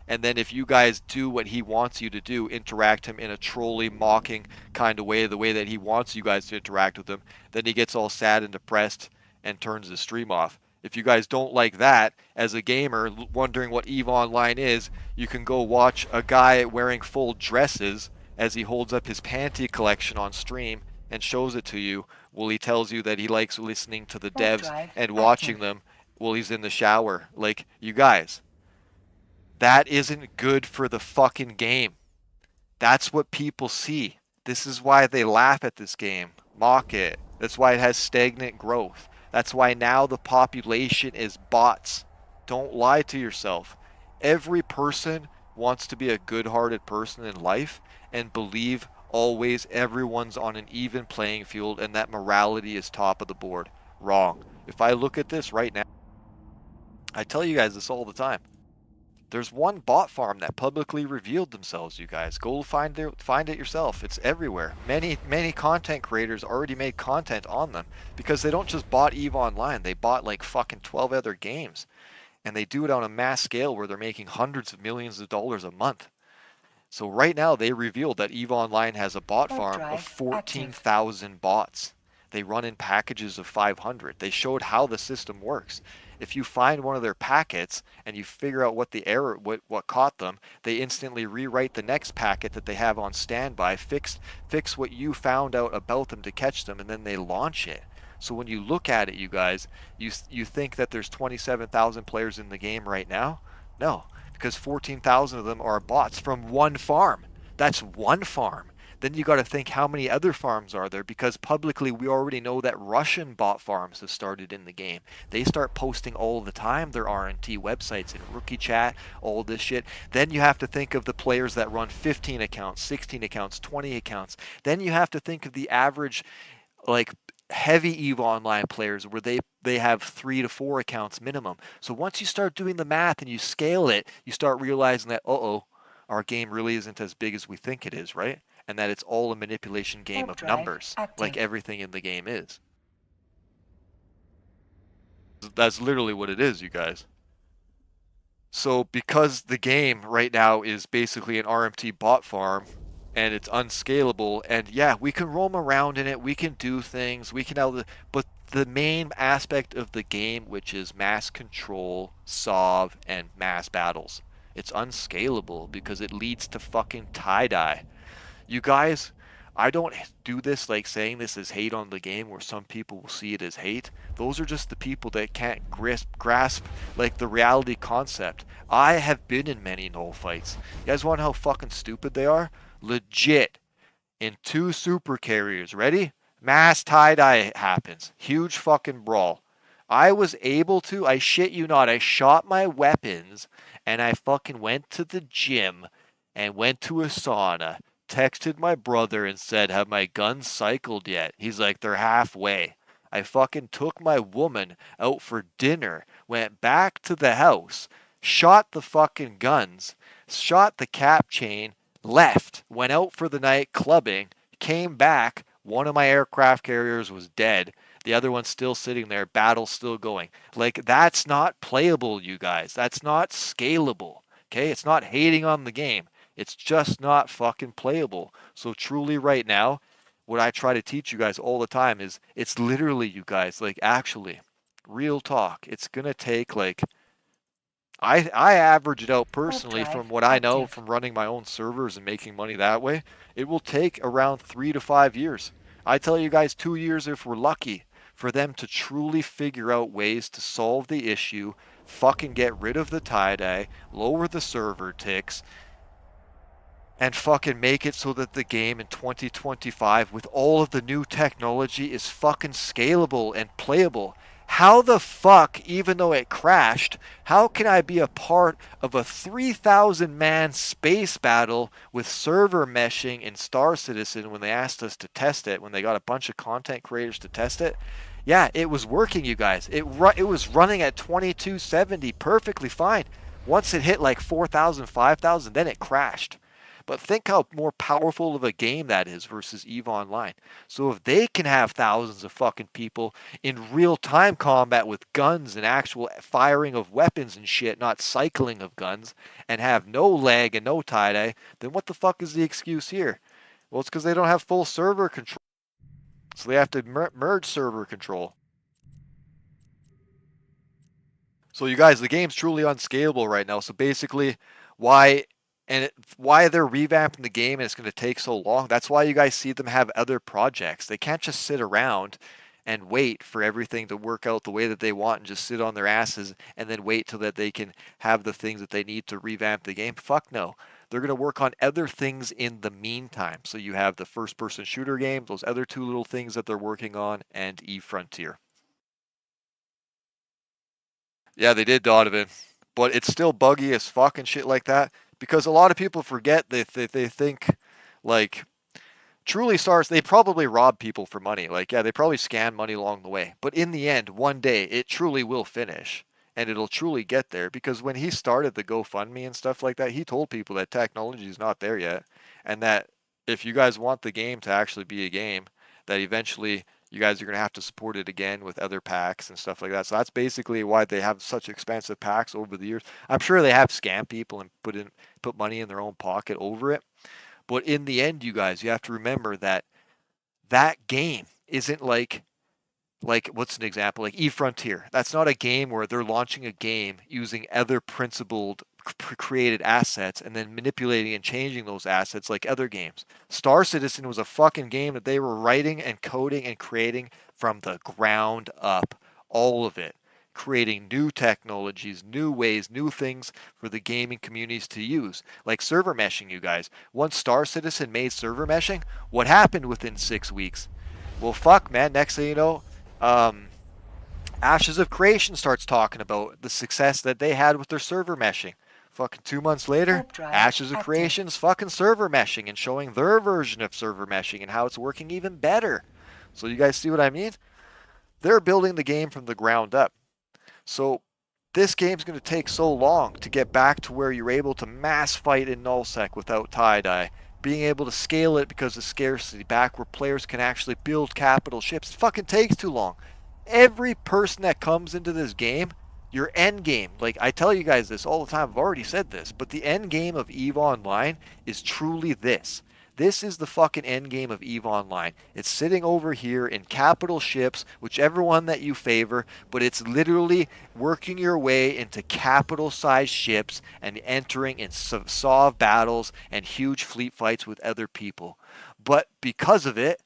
And then if you guys do what he wants you to do, interact him in a trolly, mocking kind of way, the way that he wants you guys to interact with him, then he gets all sad and depressed and turns the stream off. If you guys don't like that as a gamer, wondering what EVE Online is, you can go watch a guy wearing full dresses as he holds up his panty collection on stream and shows it to you. Well, he tells you that he likes listening to the Warp devs drive and watching active. them while he's in the shower. Like, you guys, that isn't good for the fucking game. That's what people see. This is why they laugh at this game, mock it. That's why it has stagnant growth. That's why now the population is bots. Don't lie to yourself. Every person wants to be a good-hearted person in life and believe always everyone's on an even playing field and that morality is top of the board. Wrong. If I look at this right now, I tell you guys this all the time. There's one bot farm that publicly revealed themselves, you guys. Go find it yourself. It's everywhere. Many content creators already made content on them because they don't just bot EVE Online. They bought like fucking 12 other games. And they do it on a mass scale where they're making hundreds of millions of dollars a month. So right now they revealed that EVE Online has a bot Warp farm of drive active. 14,000 bots. They run in packages of 500. They showed how the system works. If you find one of their packets and you figure out what the error, what caught them, they instantly rewrite the next packet that they have on standby, fix what you found out about them to catch them, and then they launch it. So when you look at it, you guys, you think that there's 27,000 players in the game right now? No, because 14,000 of them are bots from one farm. That's one farm. Then you got to think how many other farms are there, because publicly we already know that Russian bot farms have started in the game. They start posting all the time their RNT websites and rookie chat, all this shit. Then you have to think of the players that run 15 accounts, 16 accounts, 20 accounts. Then you have to think of the average, like, heavy EVE Online players where they have 3 to 4 accounts minimum. So once you start doing the math and you scale it, you start realizing that, uh-oh, our game really isn't as big as we think it is, right? And that it's all a manipulation game Warp of drive numbers, like active. everything in the game is. That's literally what it is, you guys. So because the game right now is basically an RMT bot farm and it's unscalable, and yeah, we can roam around in it, we can do things, we can have but the main aspect of the game, which is mass control, SOV, and mass battles, it's unscalable because it leads to fucking tie-dye. You guys, I don't do this like saying this is hate on the game where some people will see it as hate. Those are just the people that can't grasp like the reality concept. I have been in many null fights. You guys want how fucking stupid they are? Legit. In 2 super carriers. Ready? Mass tie-dye happens. Huge fucking brawl. I was able to, I shit you not, I shot my weapons and I fucking went to the gym and went to a sauna, texted my brother and said, have my guns cycled yet? He's like, they're halfway. I fucking took my woman out for dinner, went back to the house, shot the fucking guns, shot the cap chain, left, went out for the night clubbing, came back. One of my aircraft carriers was dead. The other one's still sitting there, battle's still going. Like, that's not playable, you guys. That's not scalable. Okay? It's not hating on the game. It's just not fucking playable. So, truly, right now, what I try to teach you guys all the time is it's literally, you guys, like, actually, real talk. It's gonna take, like, I average it out Warp personally drive from what I know active. from running my own servers and making money that way. It will take around 3 to 5 years. I tell you guys 2 years if we're lucky for them to truly figure out ways to solve the issue, fucking get rid of the tie-dye, lower the server ticks, and fucking make it so that the game in 2025 with all of the new technology is fucking scalable and playable. How the fuck, even though it crashed, how can I be a part of a 3,000 man space battle with server meshing in Star Citizen when they asked us to test it, when they got a bunch of content creators to test it? Yeah, it was working, you guys. It was running at 2270 perfectly fine. Once it hit like 4,000, 5,000, then it crashed. But think how more powerful of a game that is versus EVE Online. So if they can have thousands of fucking people in real time combat with guns and actual firing of weapons and shit, not cycling of guns, and have no lag and no tie-dye, then what the fuck is the excuse here? Well, it's because they don't have full server control. So they have to merge server control. So you guys, the game's truly unscalable right now. So basically, why why they're revamping the game and it's going to take so long. That's why you guys see them have other projects. They can't just sit around and wait for everything to work out the way that they want and just sit on their asses and then wait till that they can have the things that they need to revamp the game. Fuck no. They're going to work on other things in the meantime. So you have the first person shooter game, those other 2 little things that they're working on, and Eve Frontier. Yeah, they did Donovan, but it's still buggy as fuck and shit like that because a lot of people forget that they think like truly stars they probably rob people for money. Like yeah, they probably scan money along the way, but in the end, one day it truly will finish and it'll truly get there because when he started the GoFundMe and stuff like that, he told people that technology is not there yet and that if you guys want the game to actually be a game, that eventually you guys are going to have to support it again with other packs and stuff like that. So that's basically why they have such expensive packs over the years. I'm sure they have scammed people and put money in their own pocket over it. But in the end, you guys, you have to remember that that game isn't like what's an example like E Frontier. That's not a game where they're launching a game using other principled created assets and then manipulating and changing those assets like other games. Star Citizen was a fucking game that they were writing and coding and creating from the ground up. All of it. Creating new technologies, new ways, new things for the gaming communities to use. Like server meshing, you guys. Once Star Citizen made server meshing, what happened within 6 weeks? Well, fuck, man. Next thing you know, um, Ashes of Creation starts talking about the success that they had with their server meshing. Fucking 2 months later, Warp drive Ashes of active. Creation's fucking server meshing and showing their version of server meshing and how it's working even better. So you guys see what I mean? They're building the game from the ground up. So this game's going to take so long to get back to where you're able to mass fight in nullsec without tie-dye, being able to scale it because of scarcity, back where players can actually build capital ships. It fucking takes too long. Every person that comes into this game, your end game, like I tell you guys this all the time, I've already said this, but the end game of EVE Online is truly this. This is the fucking end game of EVE Online. It's sitting over here in capital ships, whichever one that you favor, but it's literally working your way into capital sized ships and entering in SOV battles and huge fleet fights with other people. But because of it,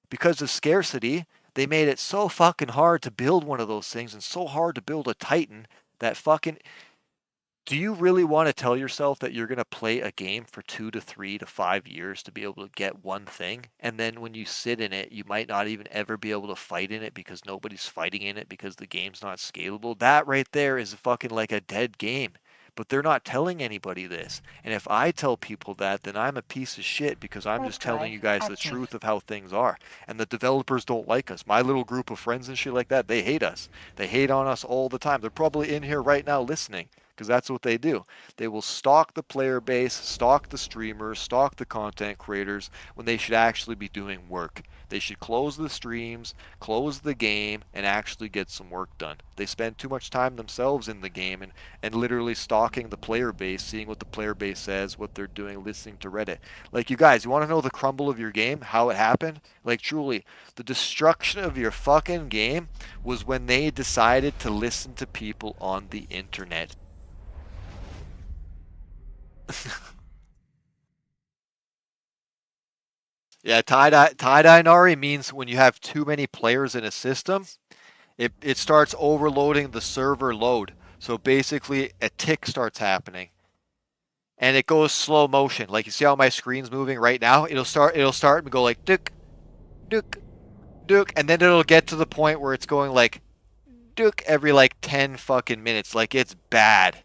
because of scarcity, they made it so fucking hard to build one of those things and so hard to build a Titan that fucking. Do you really want to tell yourself that you're going to play a game for 2 to 3 to 5 years to be able to get one thing? And then when you sit in it, you might not even ever be able to fight in it because nobody's fighting in it because the game's not scalable? That right there is fucking like a dead game. But they're not telling anybody this. And if I tell people that, then I'm a piece of shit because I'm Warp just telling drive you guys the active. truth of how things are. And the developers don't like us. My little group of friends and shit like that, they hate us. They hate on us all the time. They're probably in here right now listening because that's what they do. They will stalk the player base, stalk the streamers, stalk the content creators when they should actually be doing work. They should close the streams, close the game, and actually get some work done. They spend too much time themselves in the game and literally stalking the player base, seeing what the player base says, what they're doing, listening to Reddit. Like, you guys, you want to know the crumble of your game, how it happened? Like, truly, the destruction of your fucking game was when they decided to listen to people on the internet. Yeah, tie-dye Nari means when you have too many players in a system, it starts overloading the server load. So basically, a tick starts happening, and it goes slow motion. Like, you see how my screen's moving right now? It'll start and go like duck, duck, duck, and then it'll get to the point where it's going like duck every like 10 fucking minutes. Like, it's bad.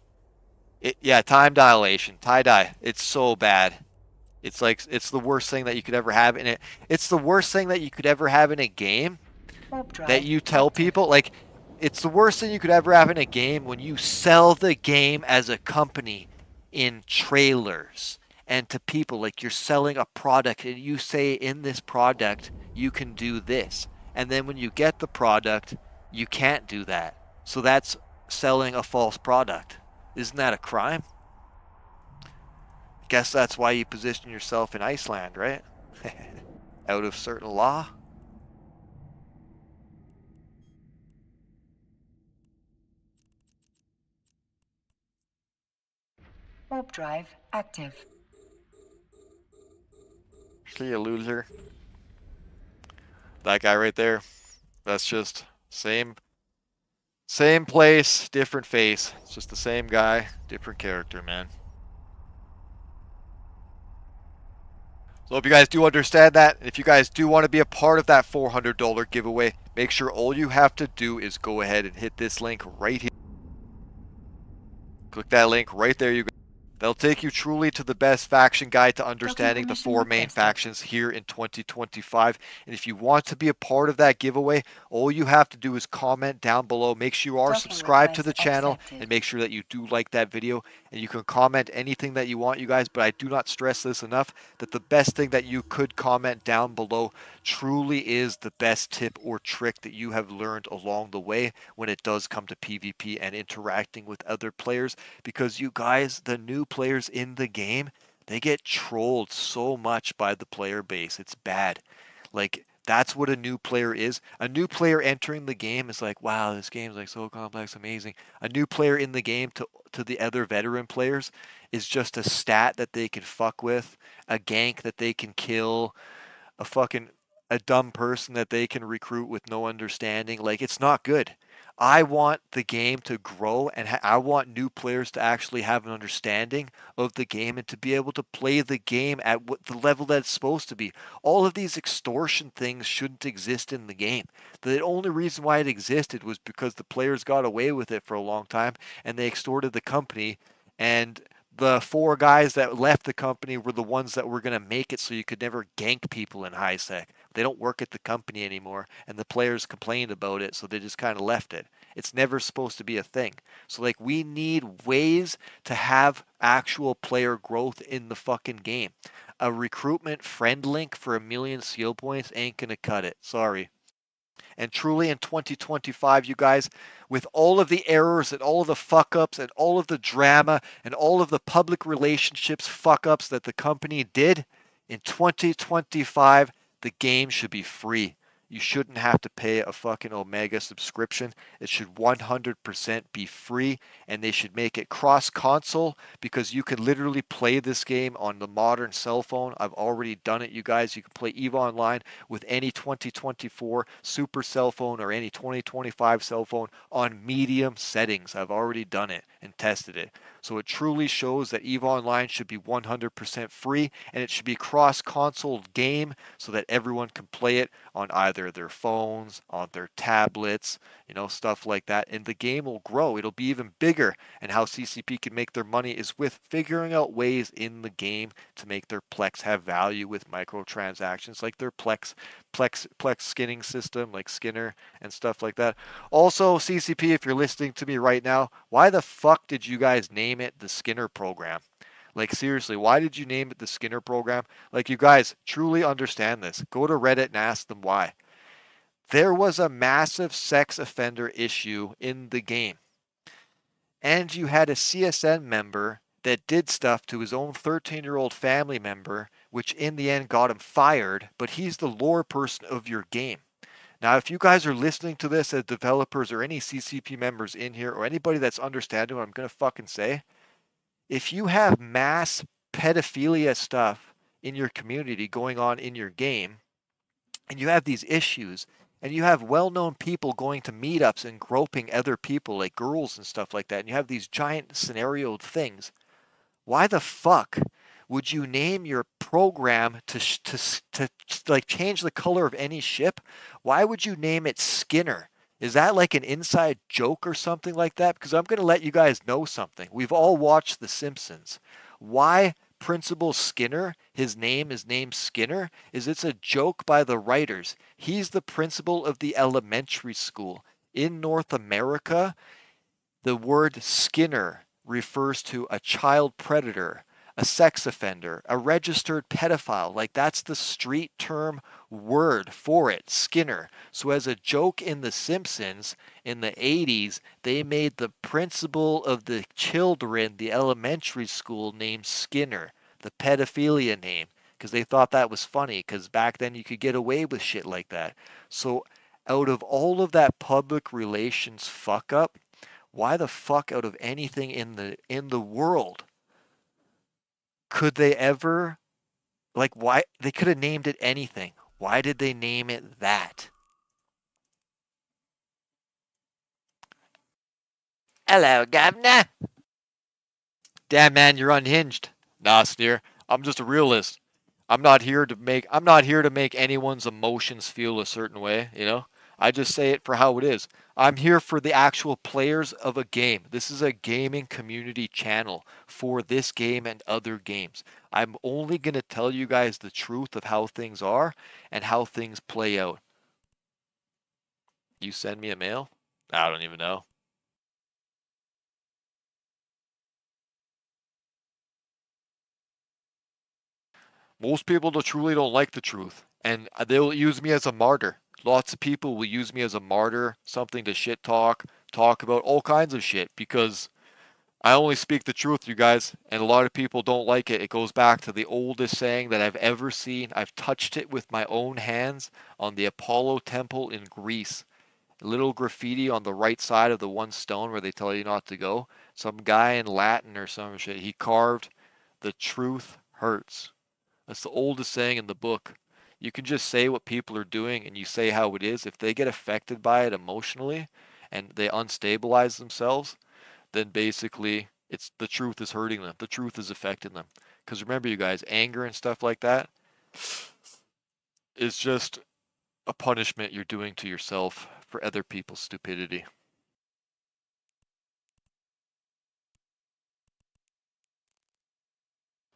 Yeah, time dilation, tie-dye. It's so bad. It's like it's the worst thing that you could ever have in it. It's the worst thing that you could ever have in a game Warp that drive you tell active. people. Like, it's the worst thing you could ever have in a game when you sell the game as a company in trailers and to people. Like, you're selling a product and you say in this product you can do this, and then when you get the product you can't do that. So that's selling a false product. Isn't that a crime? Guess that's why you position yourself in Iceland, right? Out of certain law. Warp drive active. See you, loser. That guy right there. That's just same place, different face. It's just the same guy, different character, man. So hope you guys do understand that. And if you guys do want to be a part of that $400 giveaway, make sure all you have to do is go ahead and hit this link right here. Click that link right there, you guys. They'll take you truly to the best faction guide to understanding the permission 4 main requested. factions here in 2025. And if you want to be a part of that giveaway, all you have to do is comment down below. Make sure you are Docking subscribed to the request channel accepted. and make sure that you do like that video. And you can comment anything that you want, you guys, but I do not stress this enough that the best thing that you could comment down below truly is the best tip or trick that you have learned along the way when it does come to PvP and interacting with other players. Because you guys, the new players in the game, they get trolled so much by the player base. It's bad. Like, That's what a new player is. A new player entering the game is like, wow, this game's like so complex, amazing. A new player in the game to the other veteran players is just a stat that they can fuck with, a gank that they can kill, a fucking a dumb person that they can recruit with no understanding. Like it's not good. I want the game to grow and I want new players to actually have an understanding of the game and to be able to play the game at what the level that it's supposed to be. All of these extortion things shouldn't exist in the game. The only reason why it existed was because the players got away with it for a long time and they extorted the company, and the four guys that left the company were the ones that were going to make it so you could never gank people in high sec. They don't work at the company anymore, and the players complained about it, so they just kind of left it. It's never supposed to be a thing. So, like, we need ways to have actual player growth in the fucking game. A recruitment friend link for 1,000,000 skill points ain't going to cut it. Sorry. And truly in 2025, you guys, with all of the errors and all of the fuck ups and all of the drama and all of the public relationships fuck ups that the company did, in 2025, the game should be free. You shouldn't have to pay a fucking Omega subscription. It should 100% be free, and they should make it cross console because you can literally play this game on the modern cell phone. I've already done it, you guys. You can play EVE Online with any 2024 super cell phone or any 2025 cell phone on medium settings. I've already done it and tested it. So it truly shows that EVE Online should be 100% free, and it should be cross console game so that everyone can play it on either their phones, on their tablets, stuff like that. And the game will grow. It'll be even bigger. And how CCP can make their money is with figuring out ways in the game to make their Plex have value with microtransactions, like their Plex skinning system, like Skinner and stuff like that. Also, CCP, if you're listening to me right now, why the fuck did you guys name it the Skinner program? Like, seriously, why did you name it the Skinner program? Like, you guys truly understand this. Go to Reddit and ask them why. There was a massive sex offender issue in the game. And you had a CSN member that did stuff to his own 13-year-old family member, which in the end got him fired, but he's the lore person of your game. Now, if you guys are listening to this as developers or any CCP members in here or anybody that's understanding what I'm going to fucking say, if you have mass pedophilia stuff in your community going on in your game, and you have these issues, and you have well-known people going to meetups and groping other people like girls and stuff like that, and you have these giant scenario things, why the fuck would you name your program to like change the color of any ship? Why would you name it Skinner? Is that like an inside joke or something like that? Because I'm going to let you guys know something. We've all watched The Simpsons. Why Principal Skinner, his name is named Skinner, is it's a joke by the writers. He's the principal of the elementary school. In North America, the word Skinner refers to a child predator, a sex offender, a registered pedophile. Like that's the street term word for it, Skinner. So as a joke in The Simpsons in the 80s, they made the principal of the children, the elementary school, named Skinner, the pedophilia name, because they thought that was funny because back then you could get away with shit like that. So out of all of that public relations fuck up, why the fuck out of anything in the world could they ever, like, why they could have named it anything? Why did they name it that? Hello, governor. Damn, man, you're unhinged. Nah, Sneer, I'm just a realist. I'm not here to make anyone's emotions feel a certain way. I just say it for how it is. I'm here for the actual players of a game. This is a gaming community channel for this game and other games. I'm only going to tell you guys the truth of how things are and how things play out. You send me a mail? I don't even know. Most people truly don't like the truth, and they'll use me as a martyr. Lots of people will use me as a martyr, something to shit talk about all kinds of shit, because I only speak the truth, you guys, and a lot of people don't like it. It goes back to the oldest saying that I've ever seen. I've touched it with my own hands on the Apollo temple in Greece. A little graffiti on the right side of the one stone where they tell you not to go. Some guy in Latin or some shit, he carved, "The truth hurts." That's the oldest saying in the book. You can just say what people are doing and you say how it is. If they get affected by it emotionally and they unstabilize themselves, then basically it's the truth is hurting them. The truth is affecting them. Because remember, you guys, anger and stuff like that is just a punishment you're doing to yourself for other people's stupidity.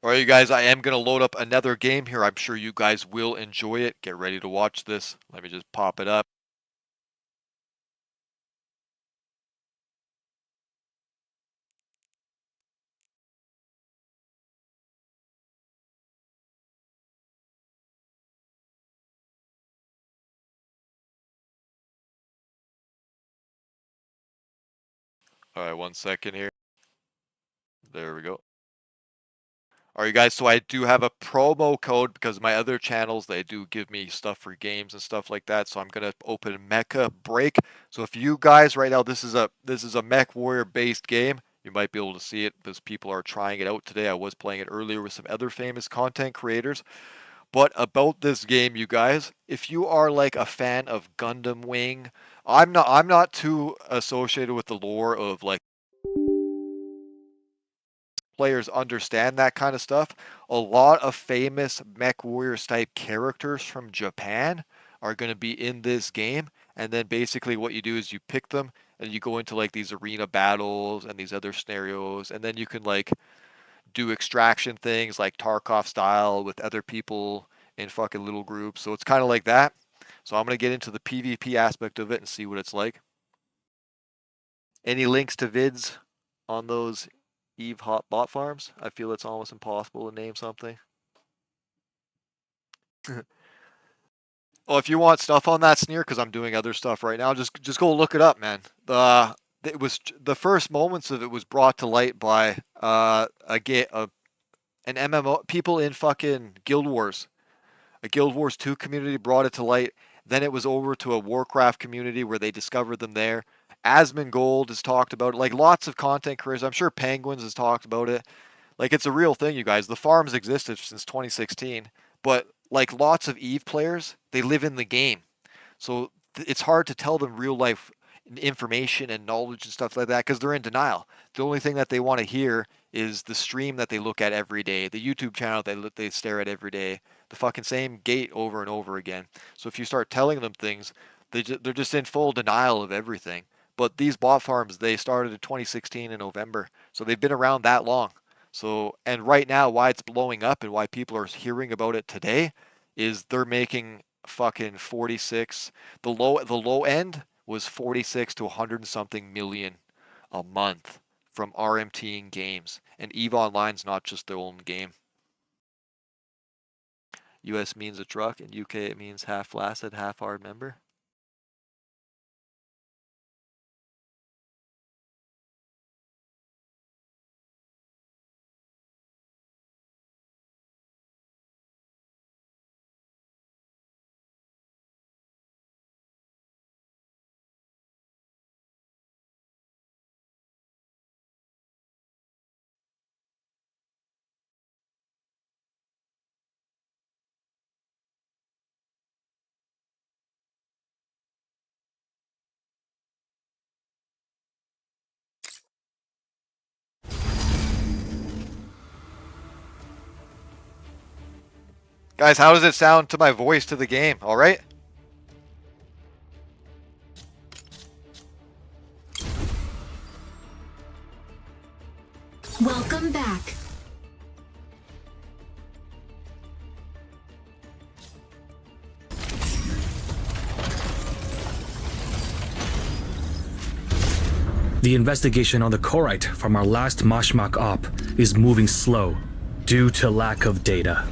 All right, you guys, I am going to load up another game here. I'm sure you guys will enjoy it. Get ready to watch this. Let me just pop it up. All right, 1 second here. There we go. All right, guys, so I do have a promo code because my other channels, they do give me stuff for games and stuff like that. So I'm going to open Mecha Break. So if you guys right now, this is a Mech Warrior based game. You might be able to see it because people are trying it out today. I was playing it earlier with some other famous content creators. But about this game, you guys, if you are like a fan of Gundam Wing, I'm not too associated with the lore of like players understand that kind of stuff. A lot of famous Mech Warriors type characters from Japan are going to be in this game. And then basically what you do is you pick them and you go into like these arena battles and these other scenarios. And then you can like do extraction things like Tarkov style with other people in fucking little groups. So it's kind of like that. So I'm going to get into the PvP aspect of it and see what it's like. Any links to vids on those Eve hot bot farms? I feel it's almost impossible to name something. Well, if you want stuff on that sneer, because I'm doing other stuff right now, just go look it up, man. The first moments of it was brought to light by an MMO people in fucking Guild Wars. A Guild Wars 2 community brought it to light. Then it was over to a Warcraft community where they discovered them there. Asmongold has talked about it. Like lots of content creators. I'm sure Penguins has talked about it. Like it's a real thing, you guys. The farms existed since 2016, but like lots of Eve players, they live in the game. So it's hard to tell them real life information and knowledge and stuff like that because they're in denial. The only thing that they want to hear is the stream that they look at every day, the YouTube channel they stare at every day, the fucking same gate over and over again. So if you start telling them things, they're just in full denial of everything. But these bot farms, they started in 2016 in November, so they've been around that long. So, and right now, why it's blowing up and why people are hearing about it today is they're making fucking 46. The low end was 46 to 100 and something million a month from RMTing games. And EVE Online's not just their own game. US means a truck, and UK it means half flaccid, half hard member. Guys, how does it sound to my voice to the game? All right? Welcome back. The investigation on the Korite from our last Mashmak op is moving slow due to lack of data.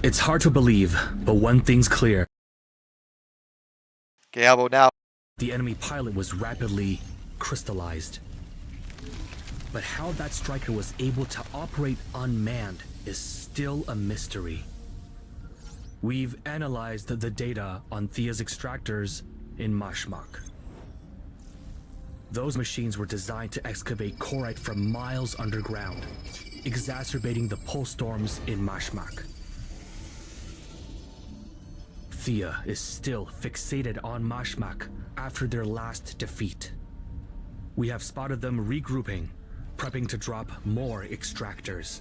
It's hard to believe, but one thing's clear. Okay, how about now? The enemy pilot was rapidly crystallized. But how that striker was able to operate unmanned is still a mystery. We've analyzed the data on Thea's extractors in Mashmak. Those machines were designed to excavate corite from miles underground, exacerbating the pulse storms in Mashmak. Thea is still fixated on Mashmak after their last defeat. We have spotted them regrouping, prepping to drop more extractors.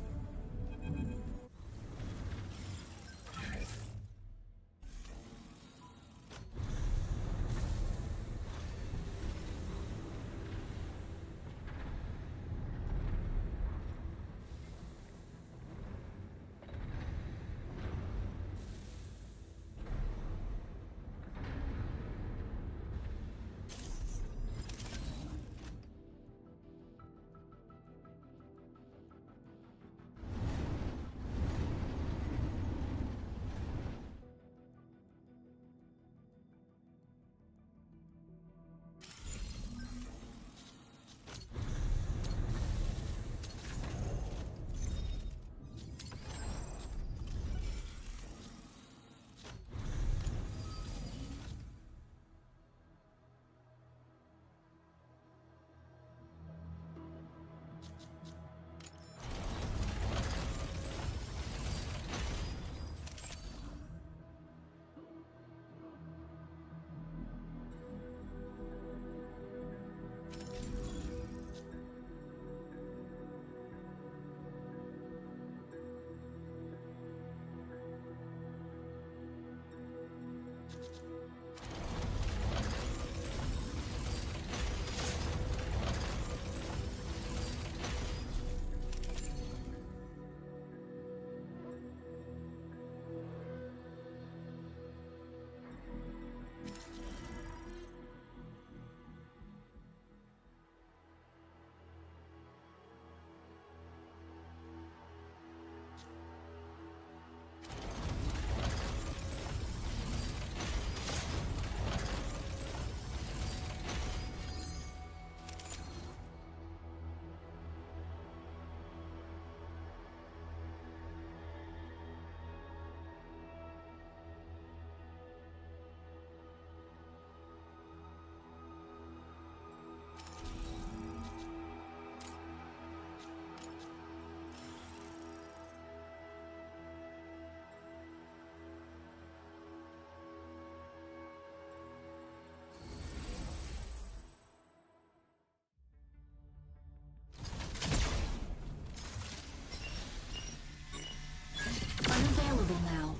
Unavailable now.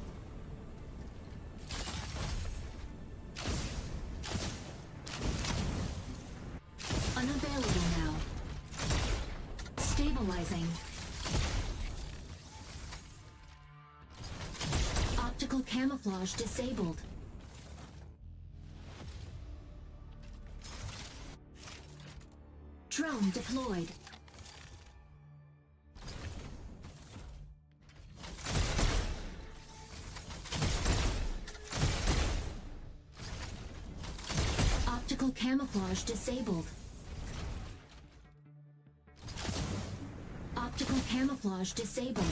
Unavailable now. Stabilizing. Optical camouflage disabled. Drone deployed. Optical camouflage disabled. Optical camouflage disabled.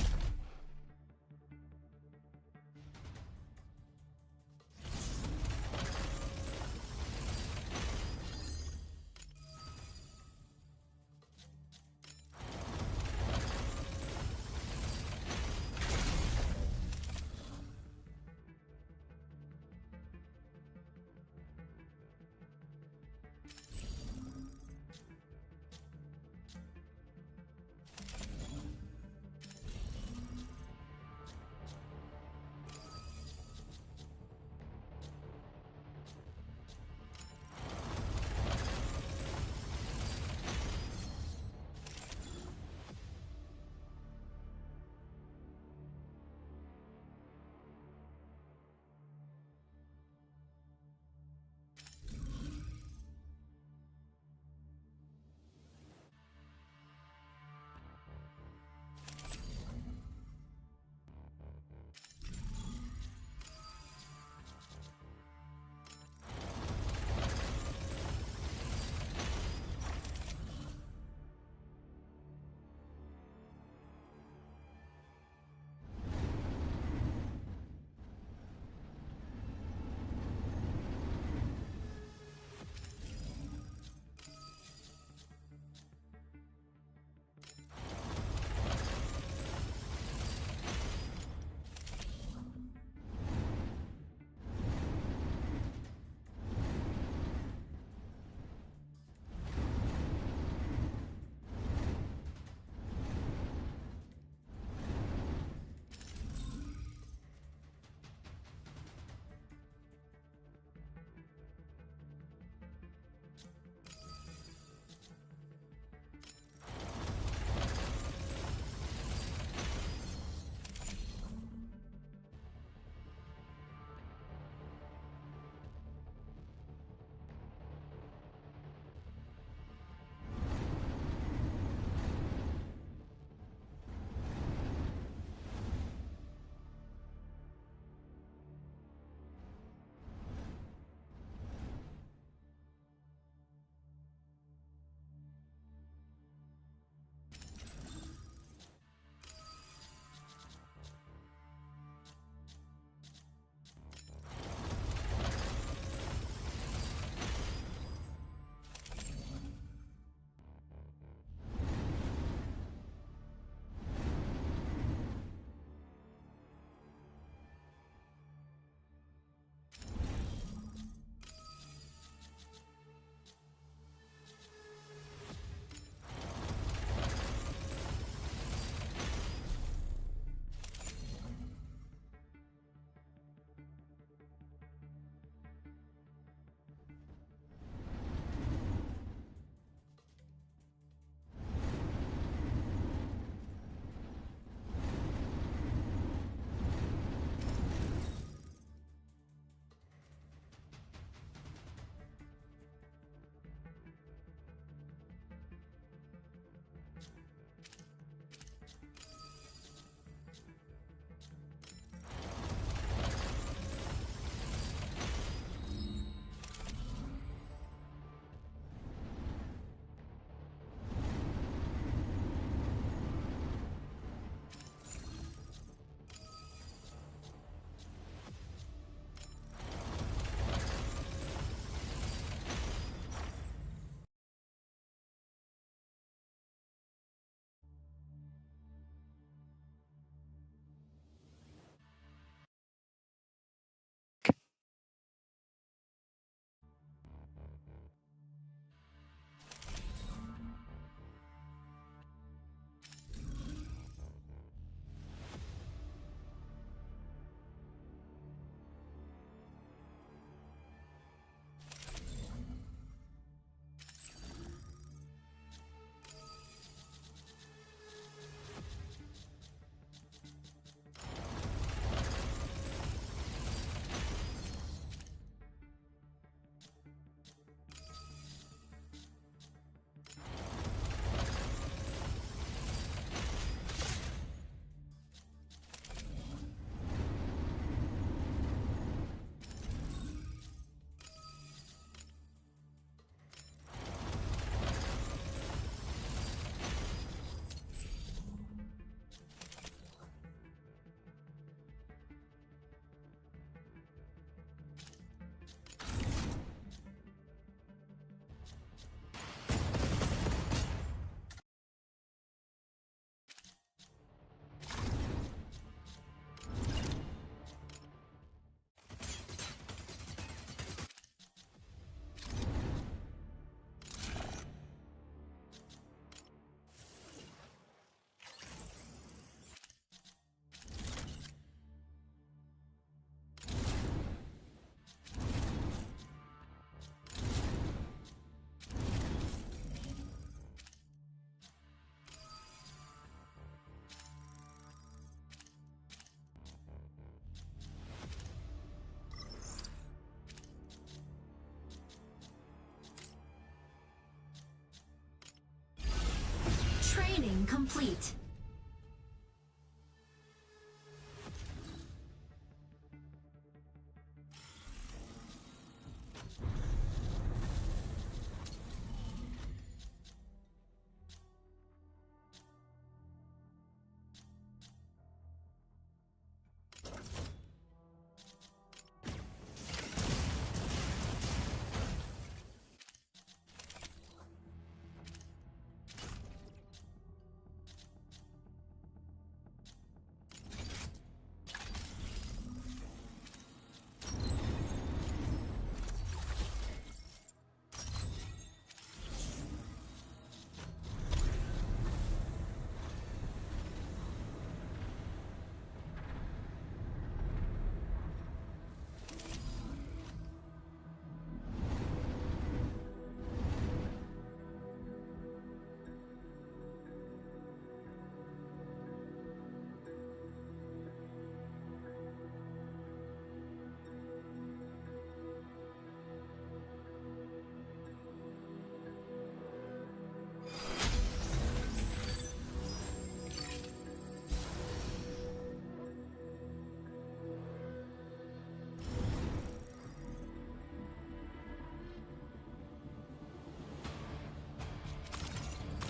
complete.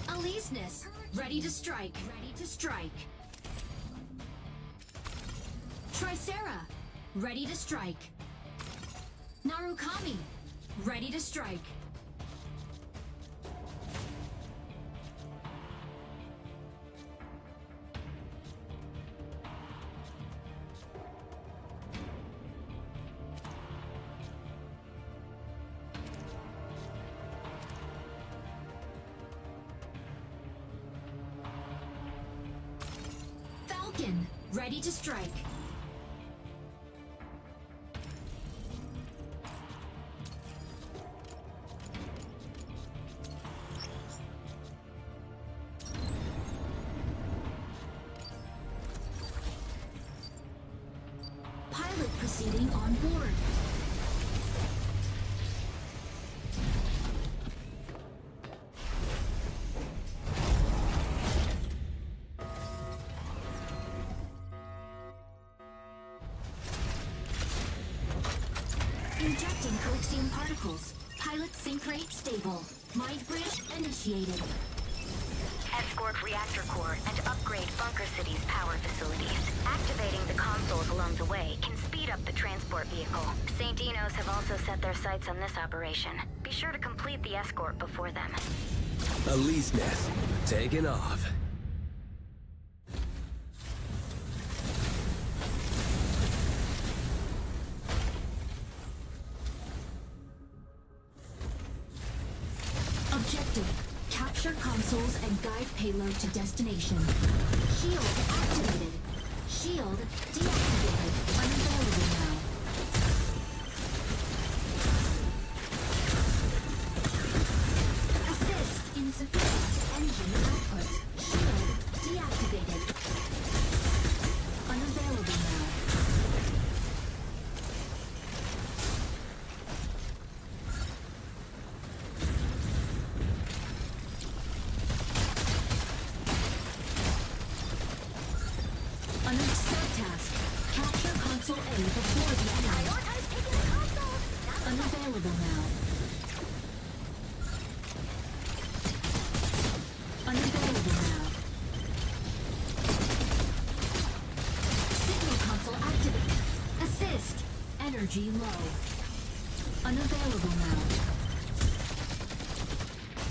Aleseness, ready to strike. Ready to strike. Tricera, ready to strike. Narukami, ready to strike. Falcon, ready to strike. Pilot proceeding on board. Injecting coaxium particles. Pilot sync rate stable. Mind bridge initiated. Escort reactor core and upgrade Bunker City's power facilities. Activating the consoles along the way can speed up the transport vehicle. St. Enos have also set their sights on this operation. Be sure to complete the escort before them. Aleseness, taking off. Objective, capture consoles and guide payload to destination. Shield activated. Shield deactivated. Unavailable now. Assist insufficient engine output. Shield deactivated. Unavailable now. Under subtask, capture console A before the enemy. Prioritize taking the console! Unavailable now. Unavailable now. Signal console activated. Assist. Energy low. Unavailable now.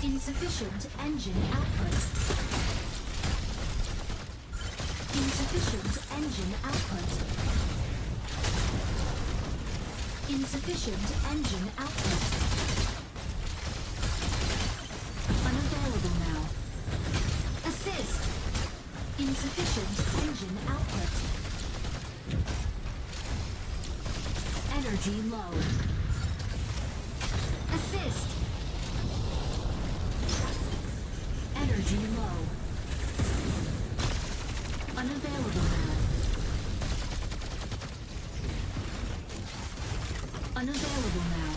Insufficient engine output. Insufficient engine output. Insufficient engine output. Unavailable now. Assist. Insufficient engine output. Energy low. Assist. Energy low. Unavailable now. Unavailable now.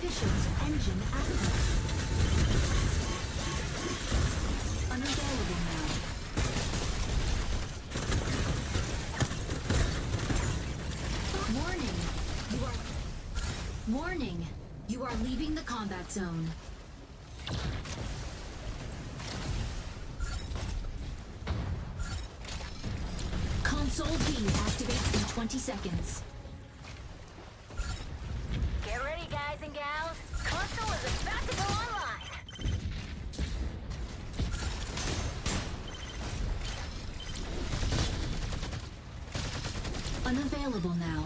Insufficient engine output. Unavailable now. Warning. Warning. You are leaving the combat zone. Console B activates in 20 seconds. Get ready, guys and gals. Console is about to go online. Unavailable now.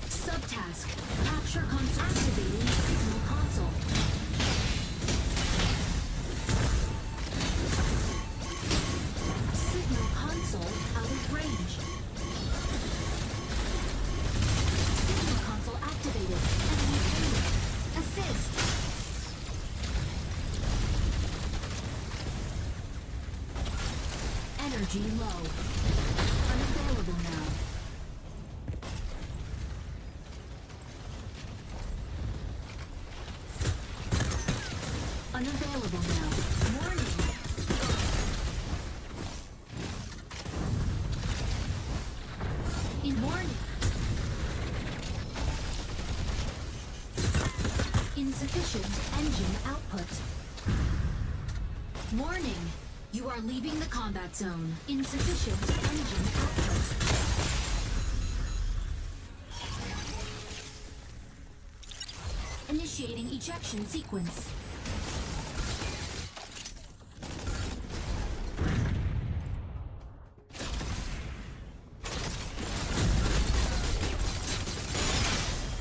Subtask. Capture console. Activating signal console. Signal console out of range. Signal console activated. Enemy payload. Assist. Energy low. Unavailable now. Unavailable now. Warning. In warning. Insufficient engine output. Warning. You are leaving the combat zone. Insufficient engine output. Initiating ejection sequence.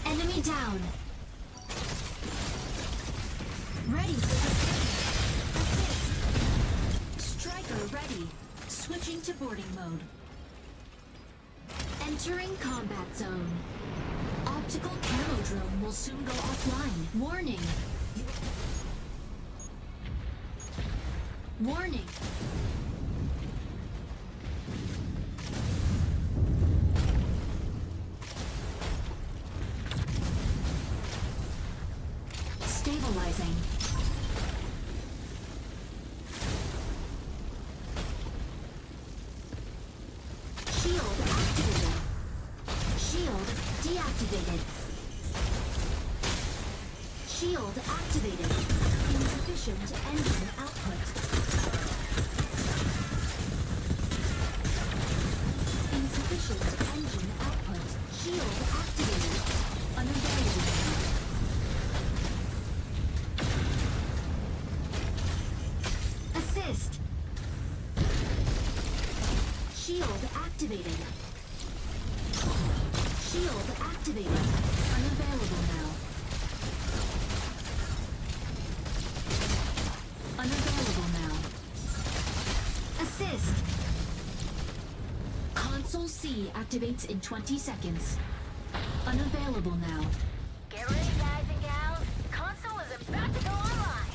Enemy down. Ready for the assist. Striker ready. Switching to boarding mode. Entering combat zone. Optical camo drone will soon go offline. Warning. Warning. Stabilizing. Shield activated. Shield deactivated. Shield activated. Insufficient engine output. Insufficient engine output. Shield activated. Unavailable. Assist. Shield activated. Shield activated. Unavailable now. Unavailable now. Assist. Console C activates in 20 seconds. Unavailable now. Get ready, guys and gals. Console is about to go online.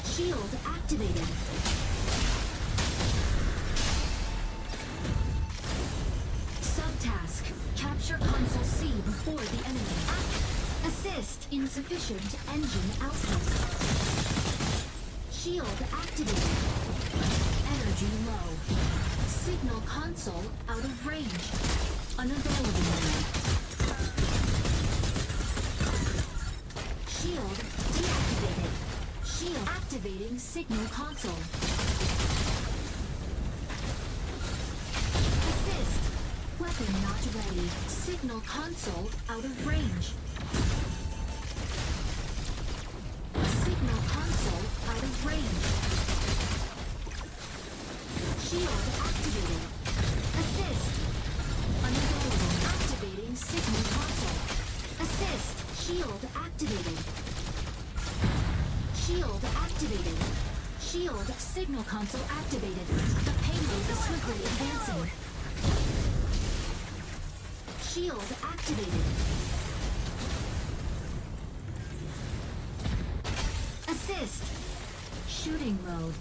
Shield activated. Subtask. Capture console C before the enemy. Assist. Insufficient engine output. Shield activated. Energy low. Signal console out of range. Unavailable now. Shield deactivated. Shield activating signal console. Assist. Weapon not ready. Signal console out of range. Signal console out of range. Shield activated. Assist. Unavailable. Activating signal console. Assist. Shield activated. Shield activated. Shield signal console activated. The payload is swiftly advancing. Shield activated. Assist. Shooting mode.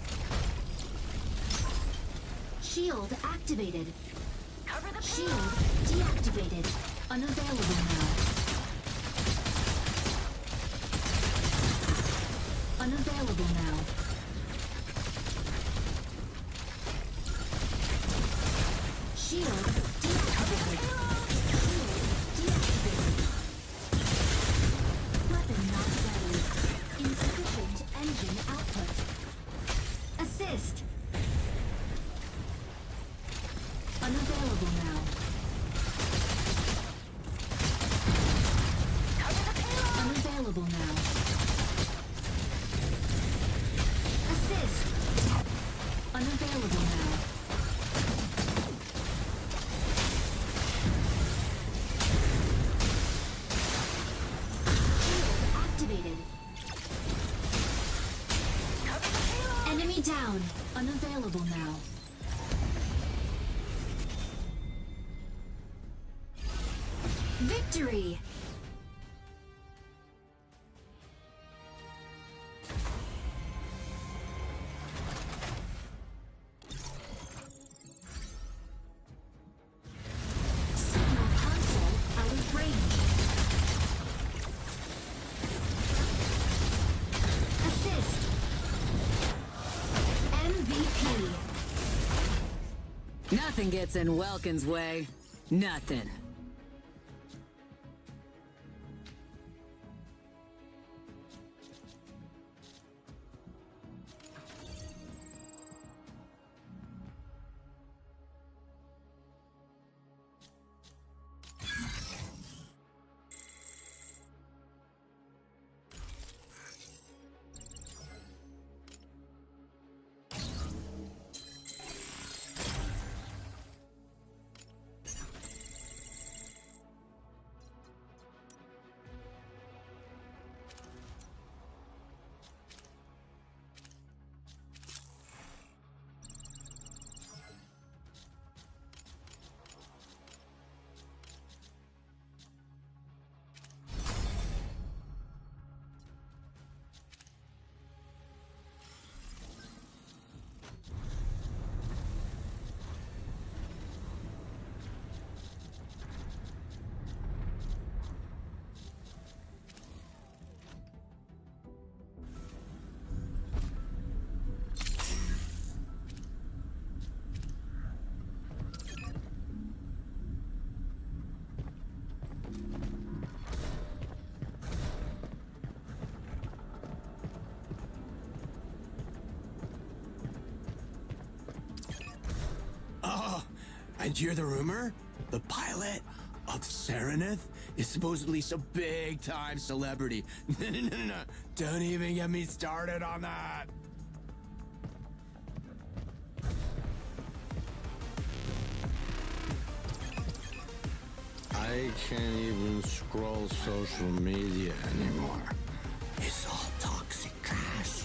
Shield activated. Cover the Shield deactivated. Unavailable now. Unavailable now. Shield deactivated. Shield deactivated. Weapon not ready. Insufficient engine output. Assist. Unavailable now. Unavailable now. Assist. Unavailable now. Shield activated. Enemy down. Unavailable now. Victory! Signal console out of range. Assist. MVP. Nothing gets in Welkin's way. Nothing. And you hear the rumor? The pilot of Serenith is supposedly some big-time celebrity. No. Don't even get me started on that. I can't even scroll social media anymore. It's all toxic trash.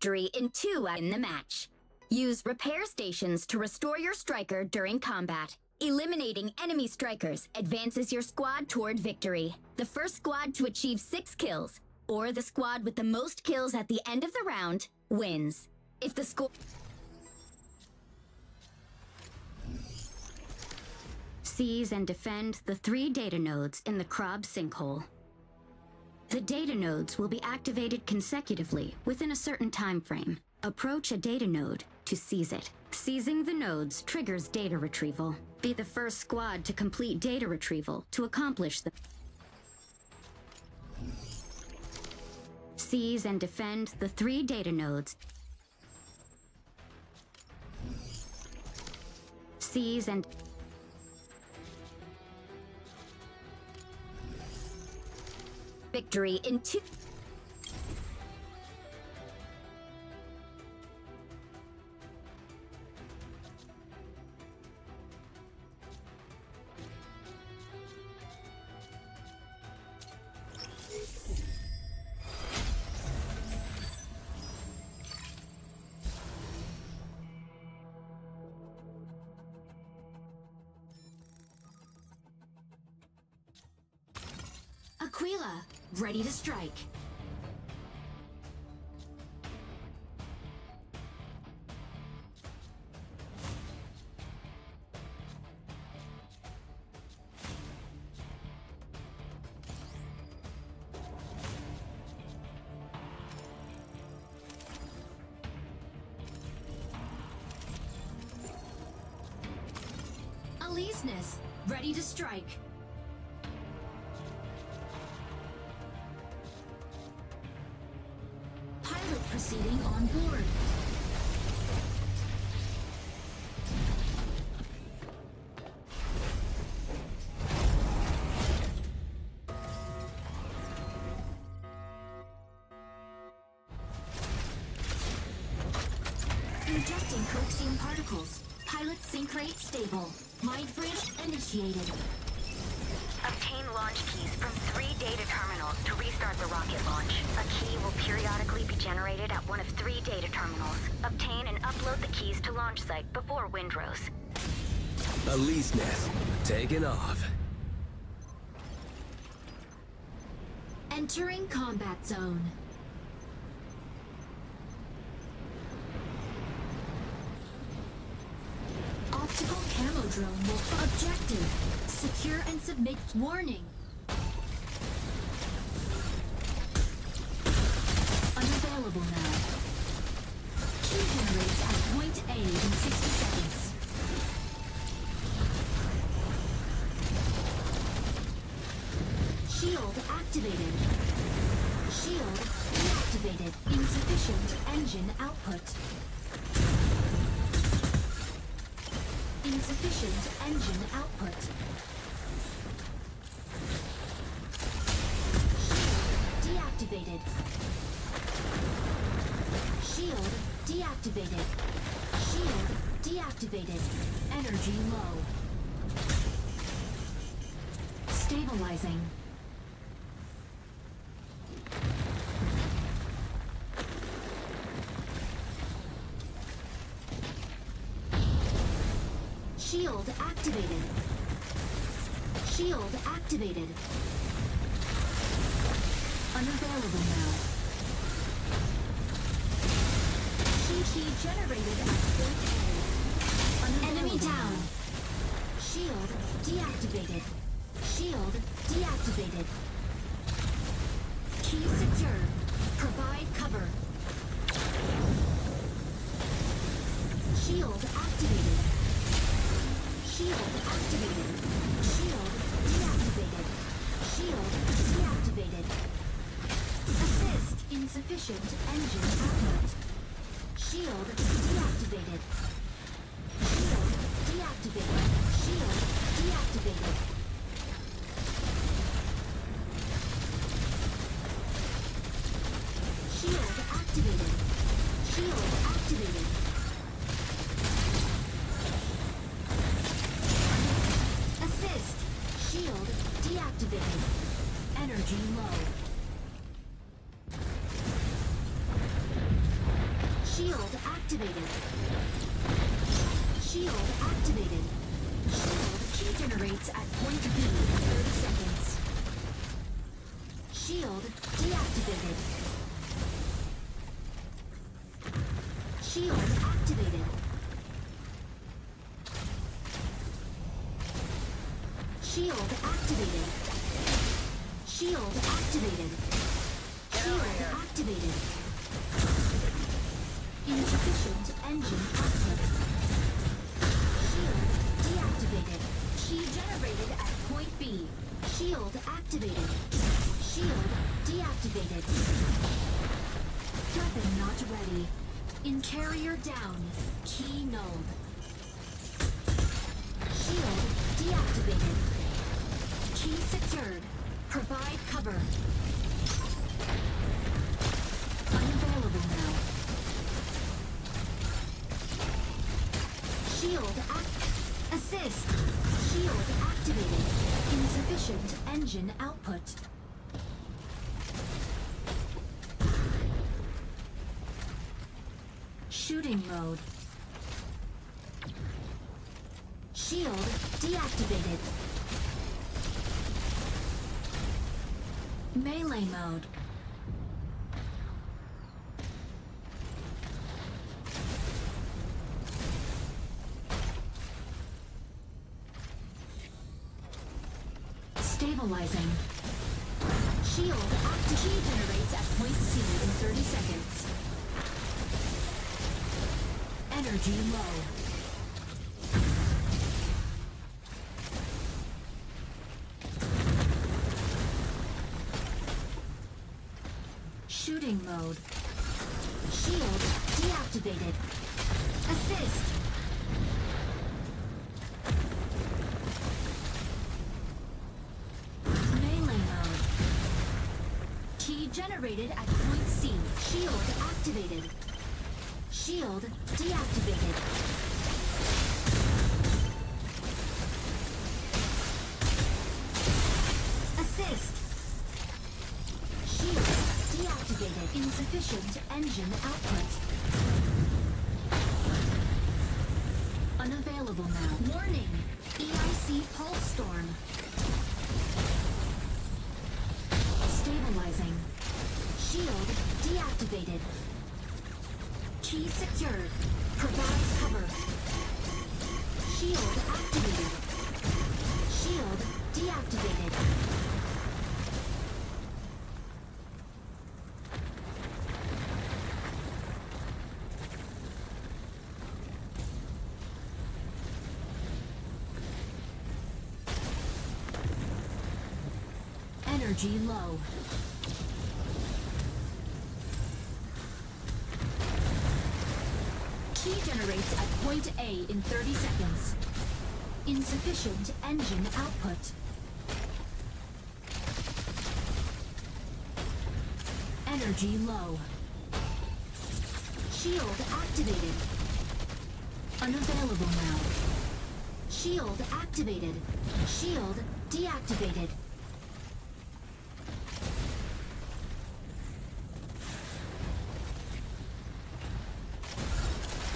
victory in 2 in the match. Use repair stations to restore your striker during combat. Eliminating enemy strikers advances your squad toward victory. The first squad to achieve 6 kills, or the squad with the most kills at the end of the round, wins. If the score... Seize and defend the 3 data nodes in the Krob sinkhole. The data nodes will be activated consecutively within a certain time frame. Approach a data node to seize it. Seizing the nodes triggers data retrieval. Be the first squad to complete data retrieval to accomplish the... Seize and defend the 3 data nodes. Seize and... Victory in 2... Aquila, ready to strike. Aleseness, ready to strike. Pilot proceeding on board. Injecting coaxium particles. Pilot sync rate stable. Mind bridge initiated. Obtain launch keys from 3 data terminals to restart the rocket launch. A key will periodically be generated at one of 3 data terminals. Obtain and upload the keys to launch site before Windrose. Aleseness, taking off. Entering combat zone. Optical camo drone will... Objective. Secure and submit. Warning. Unavailable now. Key generates at point A in 60 seconds. Shield activated. Shield deactivated. Insufficient engine output. Insufficient engine output. Shield deactivated. Shield deactivated. Shield deactivated. Energy low. Stabilizing. Shield activated. Shield activated. Unavailable now. Key generated at point A. Enemy down. Shield deactivated. Shield deactivated. Key secured. Provide cover. Shield activated. Shield activated. Shield deactivated. Shield deactivated. Assist insufficient engine output. Shield deactivated. Shield deactivated. Shield deactivated. Shield activated. Shield activated. Assist. Shield deactivated. Energy low. Shield activated. Shield activated. Shield key generates at point B in 30 seconds. Shield deactivated. Shield activated. Shield activated. Shield activated. Shield activated. Insufficient engine output. Shield deactivated. Key generated at point B. Shield activated. Shield deactivated. Weapon not ready. In carrier down. Key nulled. Shield deactivated. Key secured. Provide cover. Unavailable now. Shield assist. Shield activated. Insufficient engine output. Shooting mode. Shield deactivated. Melee mode. Stabilizing. Shield active. Key generates at point C in 30 seconds. Energy low. Shooting mode. Shield deactivated. Assist. Melee mode. Key generated at point C. Shield activated. Shield deactivated. Assist. Shield deactivated. Insufficient engine output. Unavailable now. Warning. EIC pulse storm. Stabilizing. Shield deactivated. Key secured. Provide cover. Shield activated. Shield deactivated. Energy low. Key generates at point A in 30 seconds. Insufficient engine output. Energy low. Shield activated. Unavailable now. Shield activated. Shield deactivated.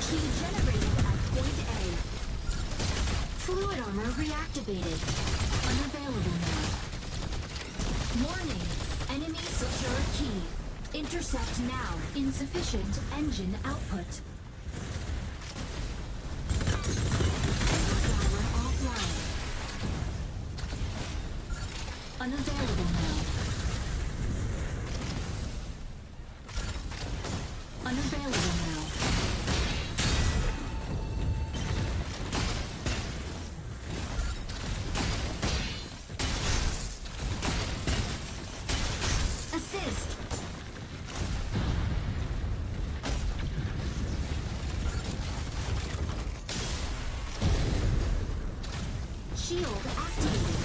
Key generated at point A. Fluid armor reactivated. Unavailable now. Warning. Enemy secure key. Intercept now. Insufficient engine output. Power offline. Unavailable now. Unavailable now. Assist. Shield activated.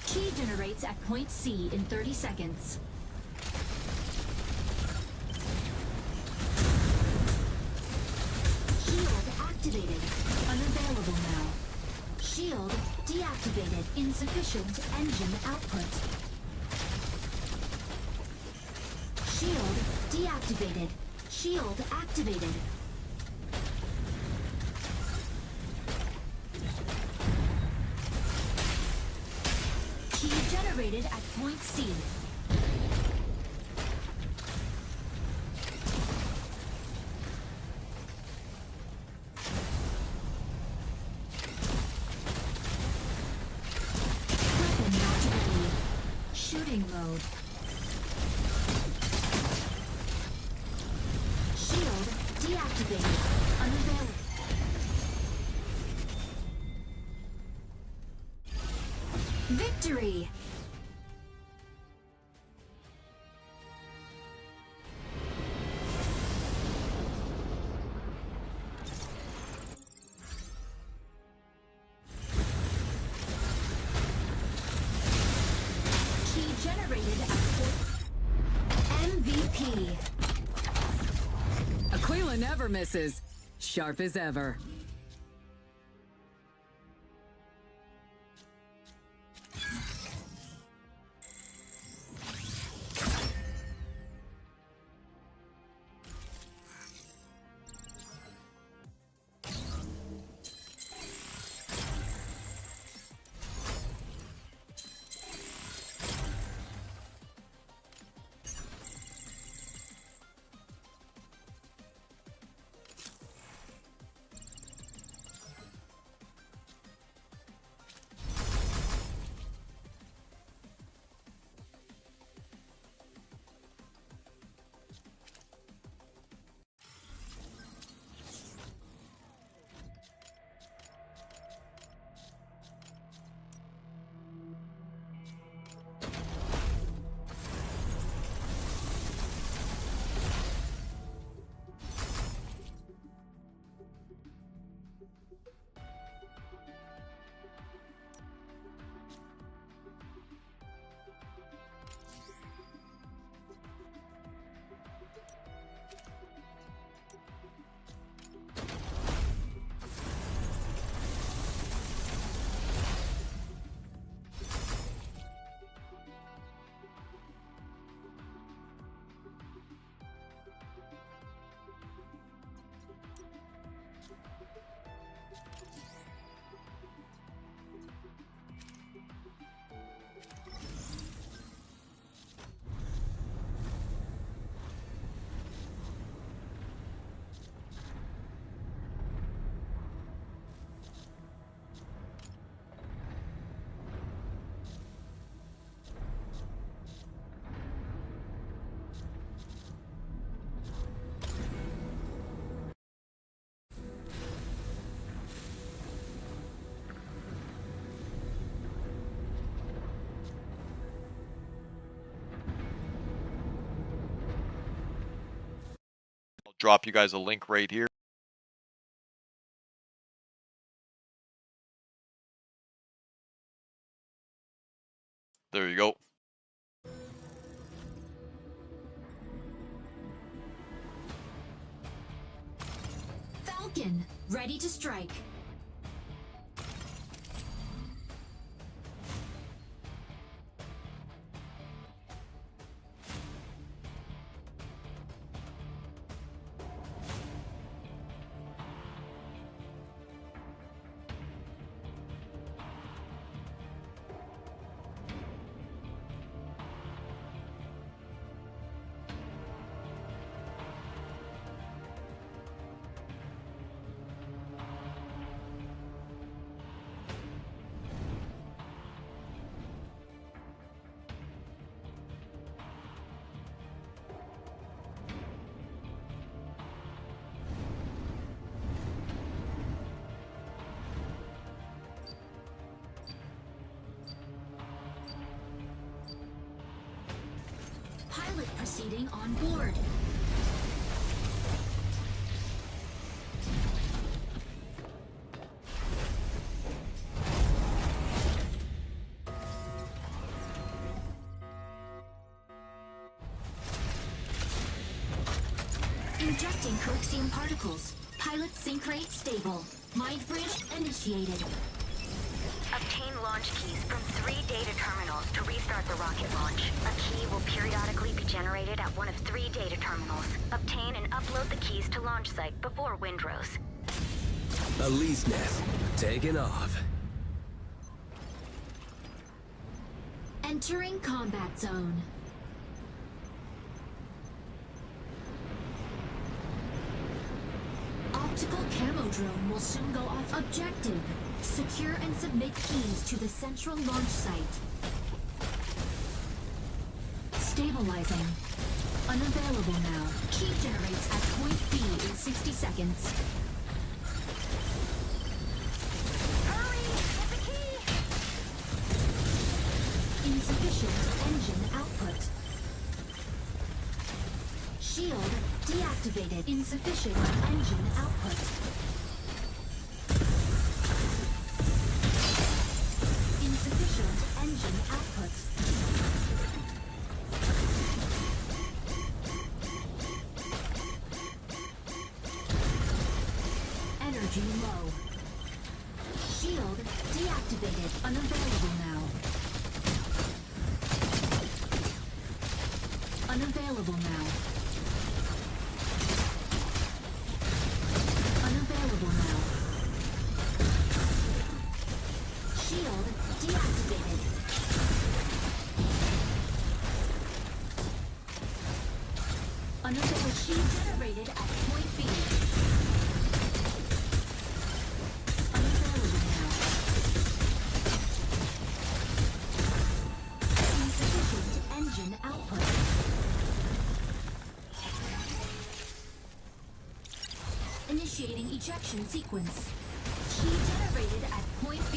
Key generates at point C in 30 seconds. Shield activated. Unavailable now. Shield deactivated. Insufficient engine output. Shield deactivated. Shield activated. Key generated at point C. Weapon not ready. Shooting mode. Shield deactivated. Unavailable. Victory! Key generated at MVP. Aquila never misses. Sharp as ever. I'll drop you guys a link right here. There you go. Falcon, ready to strike. Pilot proceeding on board. Injecting Coaxium particles. Autopilot sync rate stable. Mind bridge initiated. Obtain launch keys from 3 data terminals to restart the rocket launch. A key will periodically be generated at one of 3 data terminals. Obtain and upload the keys to launch site before Windrose. Elise Nest, taking off. Entering combat zone. Optical camo drone will soon go off. Objective. Secure and submit keys to the central launch site. Stabilizing. Unavailable now. Key generates at point B in 60 seconds. Hurry! Get the key! Insufficient engine output. Shield deactivated. Insufficient engine output. Insufficient engine output. Energy low. Shield deactivated. Unavailable now. Unavailable now. Unavailable now. Shield deactivated. Unavailable. Shield generated at point B. Unavailable now. Insufficient engine output. Initiating ejection sequence. Key generated at point B.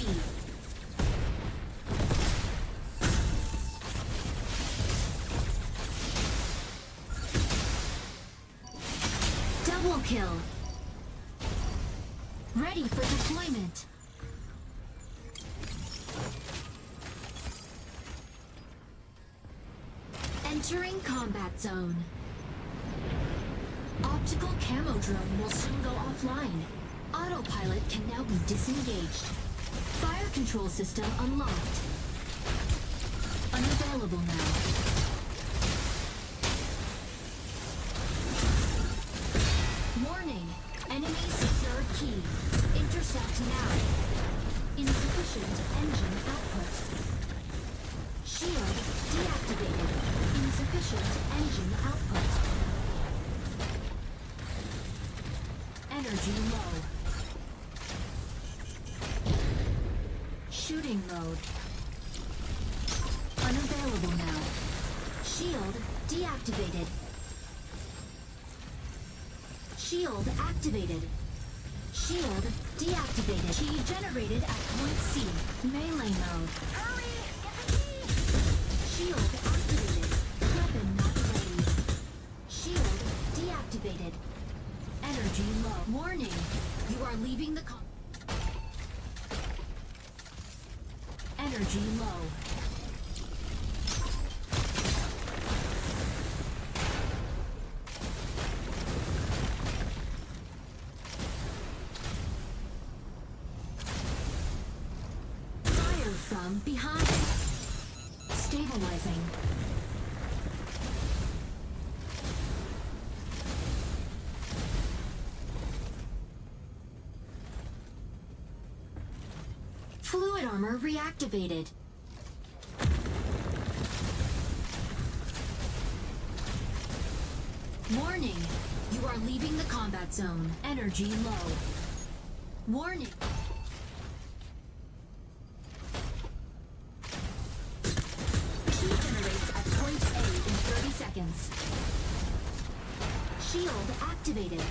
Double kill. Ready for deployment. Entering combat zone. Optical camo drone will soon go offline. Autopilot can now be disengaged. Fire control system unlocked. Unavailable now. Warning. Enemy secured key. Intercept now. Insufficient engine output. Shield deactivated. Insufficient engine output. Energy low. Shooting mode. Unavailable now. Shield deactivated. Shield activated. Shield deactivated. Key generated at point C. Melee mode. Hurry! Get the key! Shield activated. Weapon not ready. Shield deactivated. Energy low. Warning. You are leaving the Energy low. Fire from behind. Stabilizing. Fluid armor reactivated. Warning. You are leaving the combat zone. Energy low. Warning. Key generates at point A in 30 seconds. Shield activated.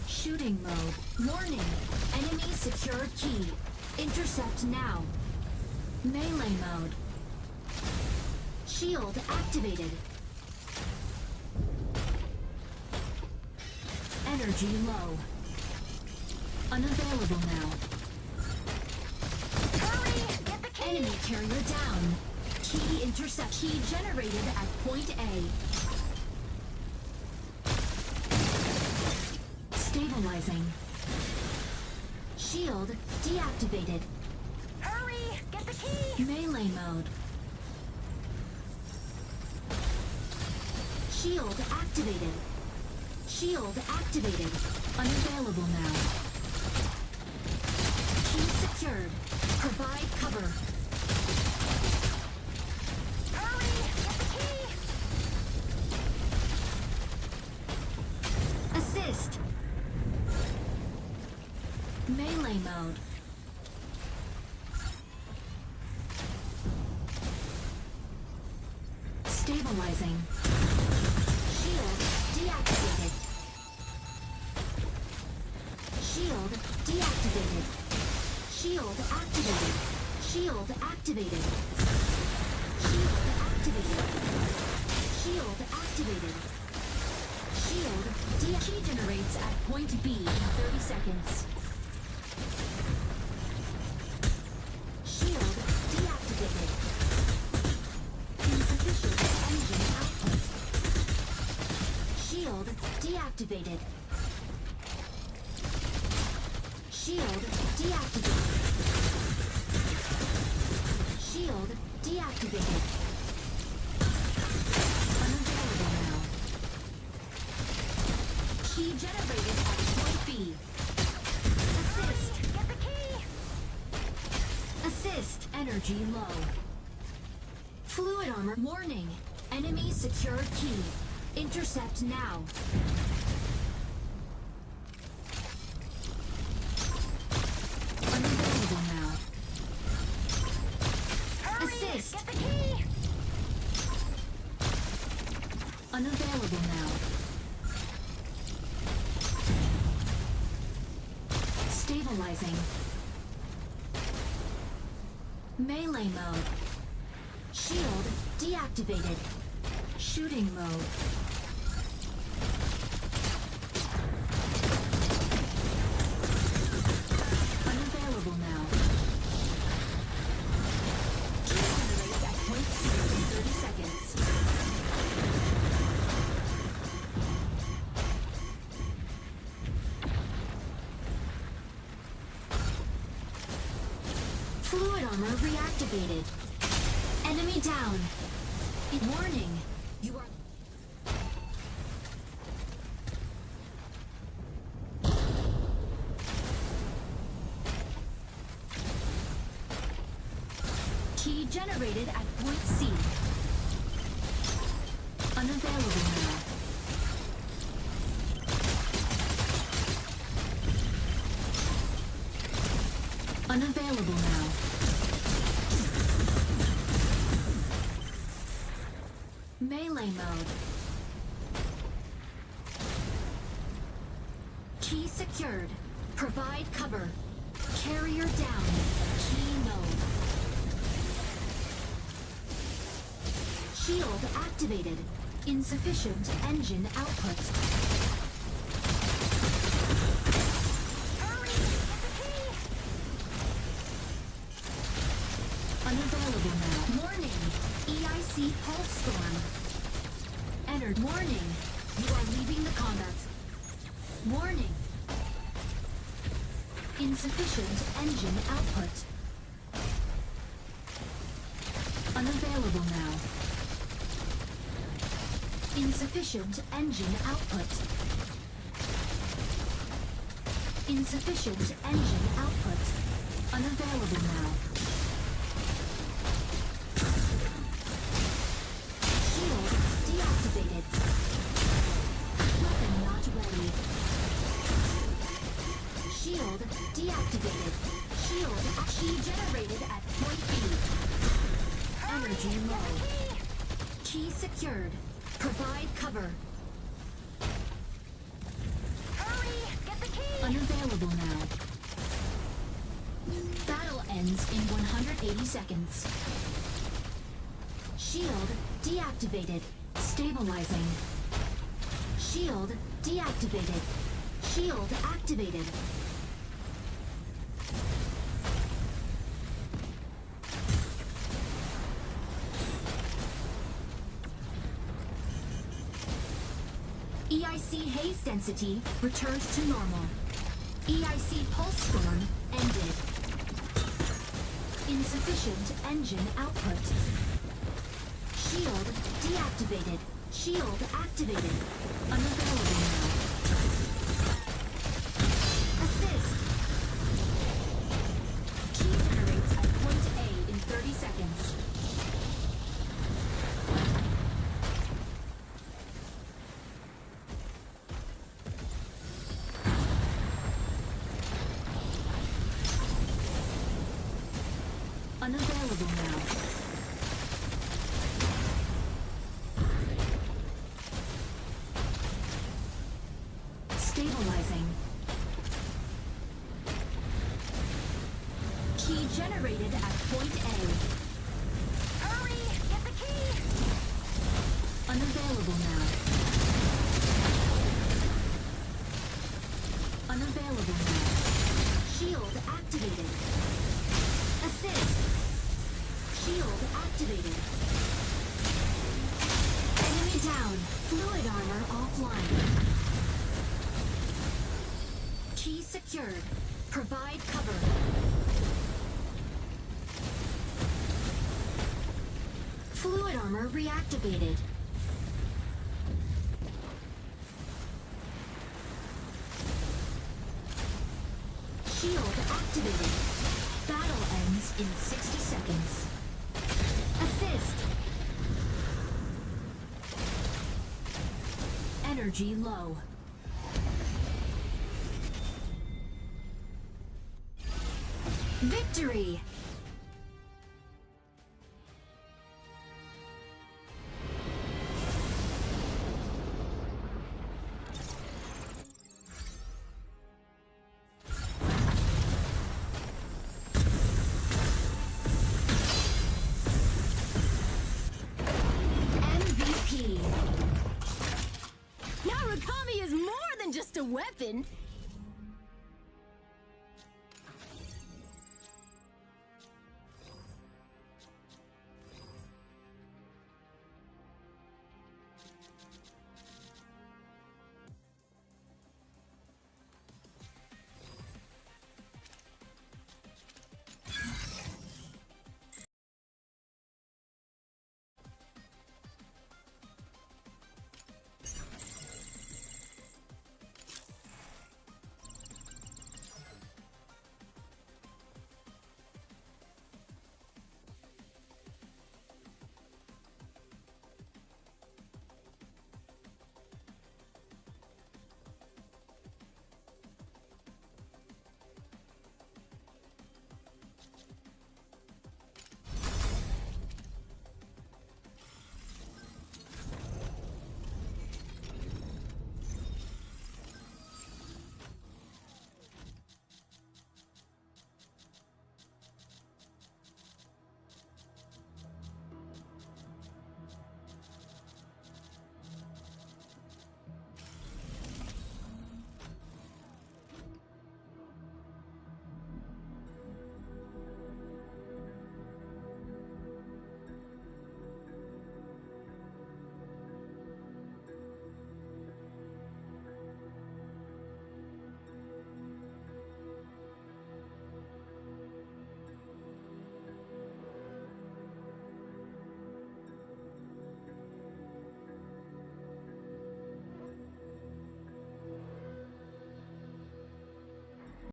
Shooting mode. Warning. Enemy secured key. Intercept now. Melee mode. Shield activated. Energy low. Unavailable now. Hurry! Get the key! Enemy carrier down. Key intercept. Key generated at point A. Stabilizing. Shield deactivated. Hurry! Get the key! Melee mode. Shield activated. Shield activated. Unavailable now. Key secured. Provide cover. Hurry! Get the key! Assist. Melee mode. Stabilizing. Shield deactivated. Shield deactivated. Shield activated. Shield activated. Shield activated. Shield activated. Shield key generates at point B in 30 seconds. Shield deactivated. Insufficient engine output. Shield deactivated. Shield deactivated. Shield deactivated. Unavailable now. Key generated at point B. Assist. Get the key! Assist. Energy low. Fluid armor. Warning. Enemy secured key. Intercept now. Unavailable now. Hurry! Assist. Get the key! Unavailable now. Stabilizing. Melee mode. Shield deactivated. Shooting mode. Unavailable now. Key generates at point C in 30 seconds. Fluid armor reactivated. Enemy down. Warning. You are... Key generated at point C. Unavailable now. Unavailable now. Melee mode. Key secured. Provide cover. Carrier down. Key node. Shield activated. Insufficient engine output. Hurry! Get the key! Unavailable now. Warning. EIC pulse storm. Entered. Warning. You are leaving the combat. Warning. Insufficient engine output. Unavailable now. Insufficient engine output. Insufficient engine output. Unavailable now. Shield deactivated. Weapon not ready. Shield deactivated. Shield key generated at point B. Energy low. Key secured. Provide cover. Hurry! Get the key! Unavailable now. Battle ends in 180 seconds. Shield deactivated. Stabilizing. Shield deactivated. Shield activated. EIC haze density returned to normal. EIC Pulse storm ended. Insufficient engine output. Shield deactivated. Shield activated. Unavailable now. Assist. Key generates at point A in 30 seconds. Unavailable now. Stabilizing. Key generated at point A. Hurry! Get the key! Unavailable now. Unavailable now. Shield activated. Assist. Shield activated. Enemy down. Fluid armor offline. Key secured. Provide cover. Fluid armor reactivated. Shield activated. Battle ends in 60 seconds. Assist. Energy low. Victory! MVP. Narukami is more than just a weapon.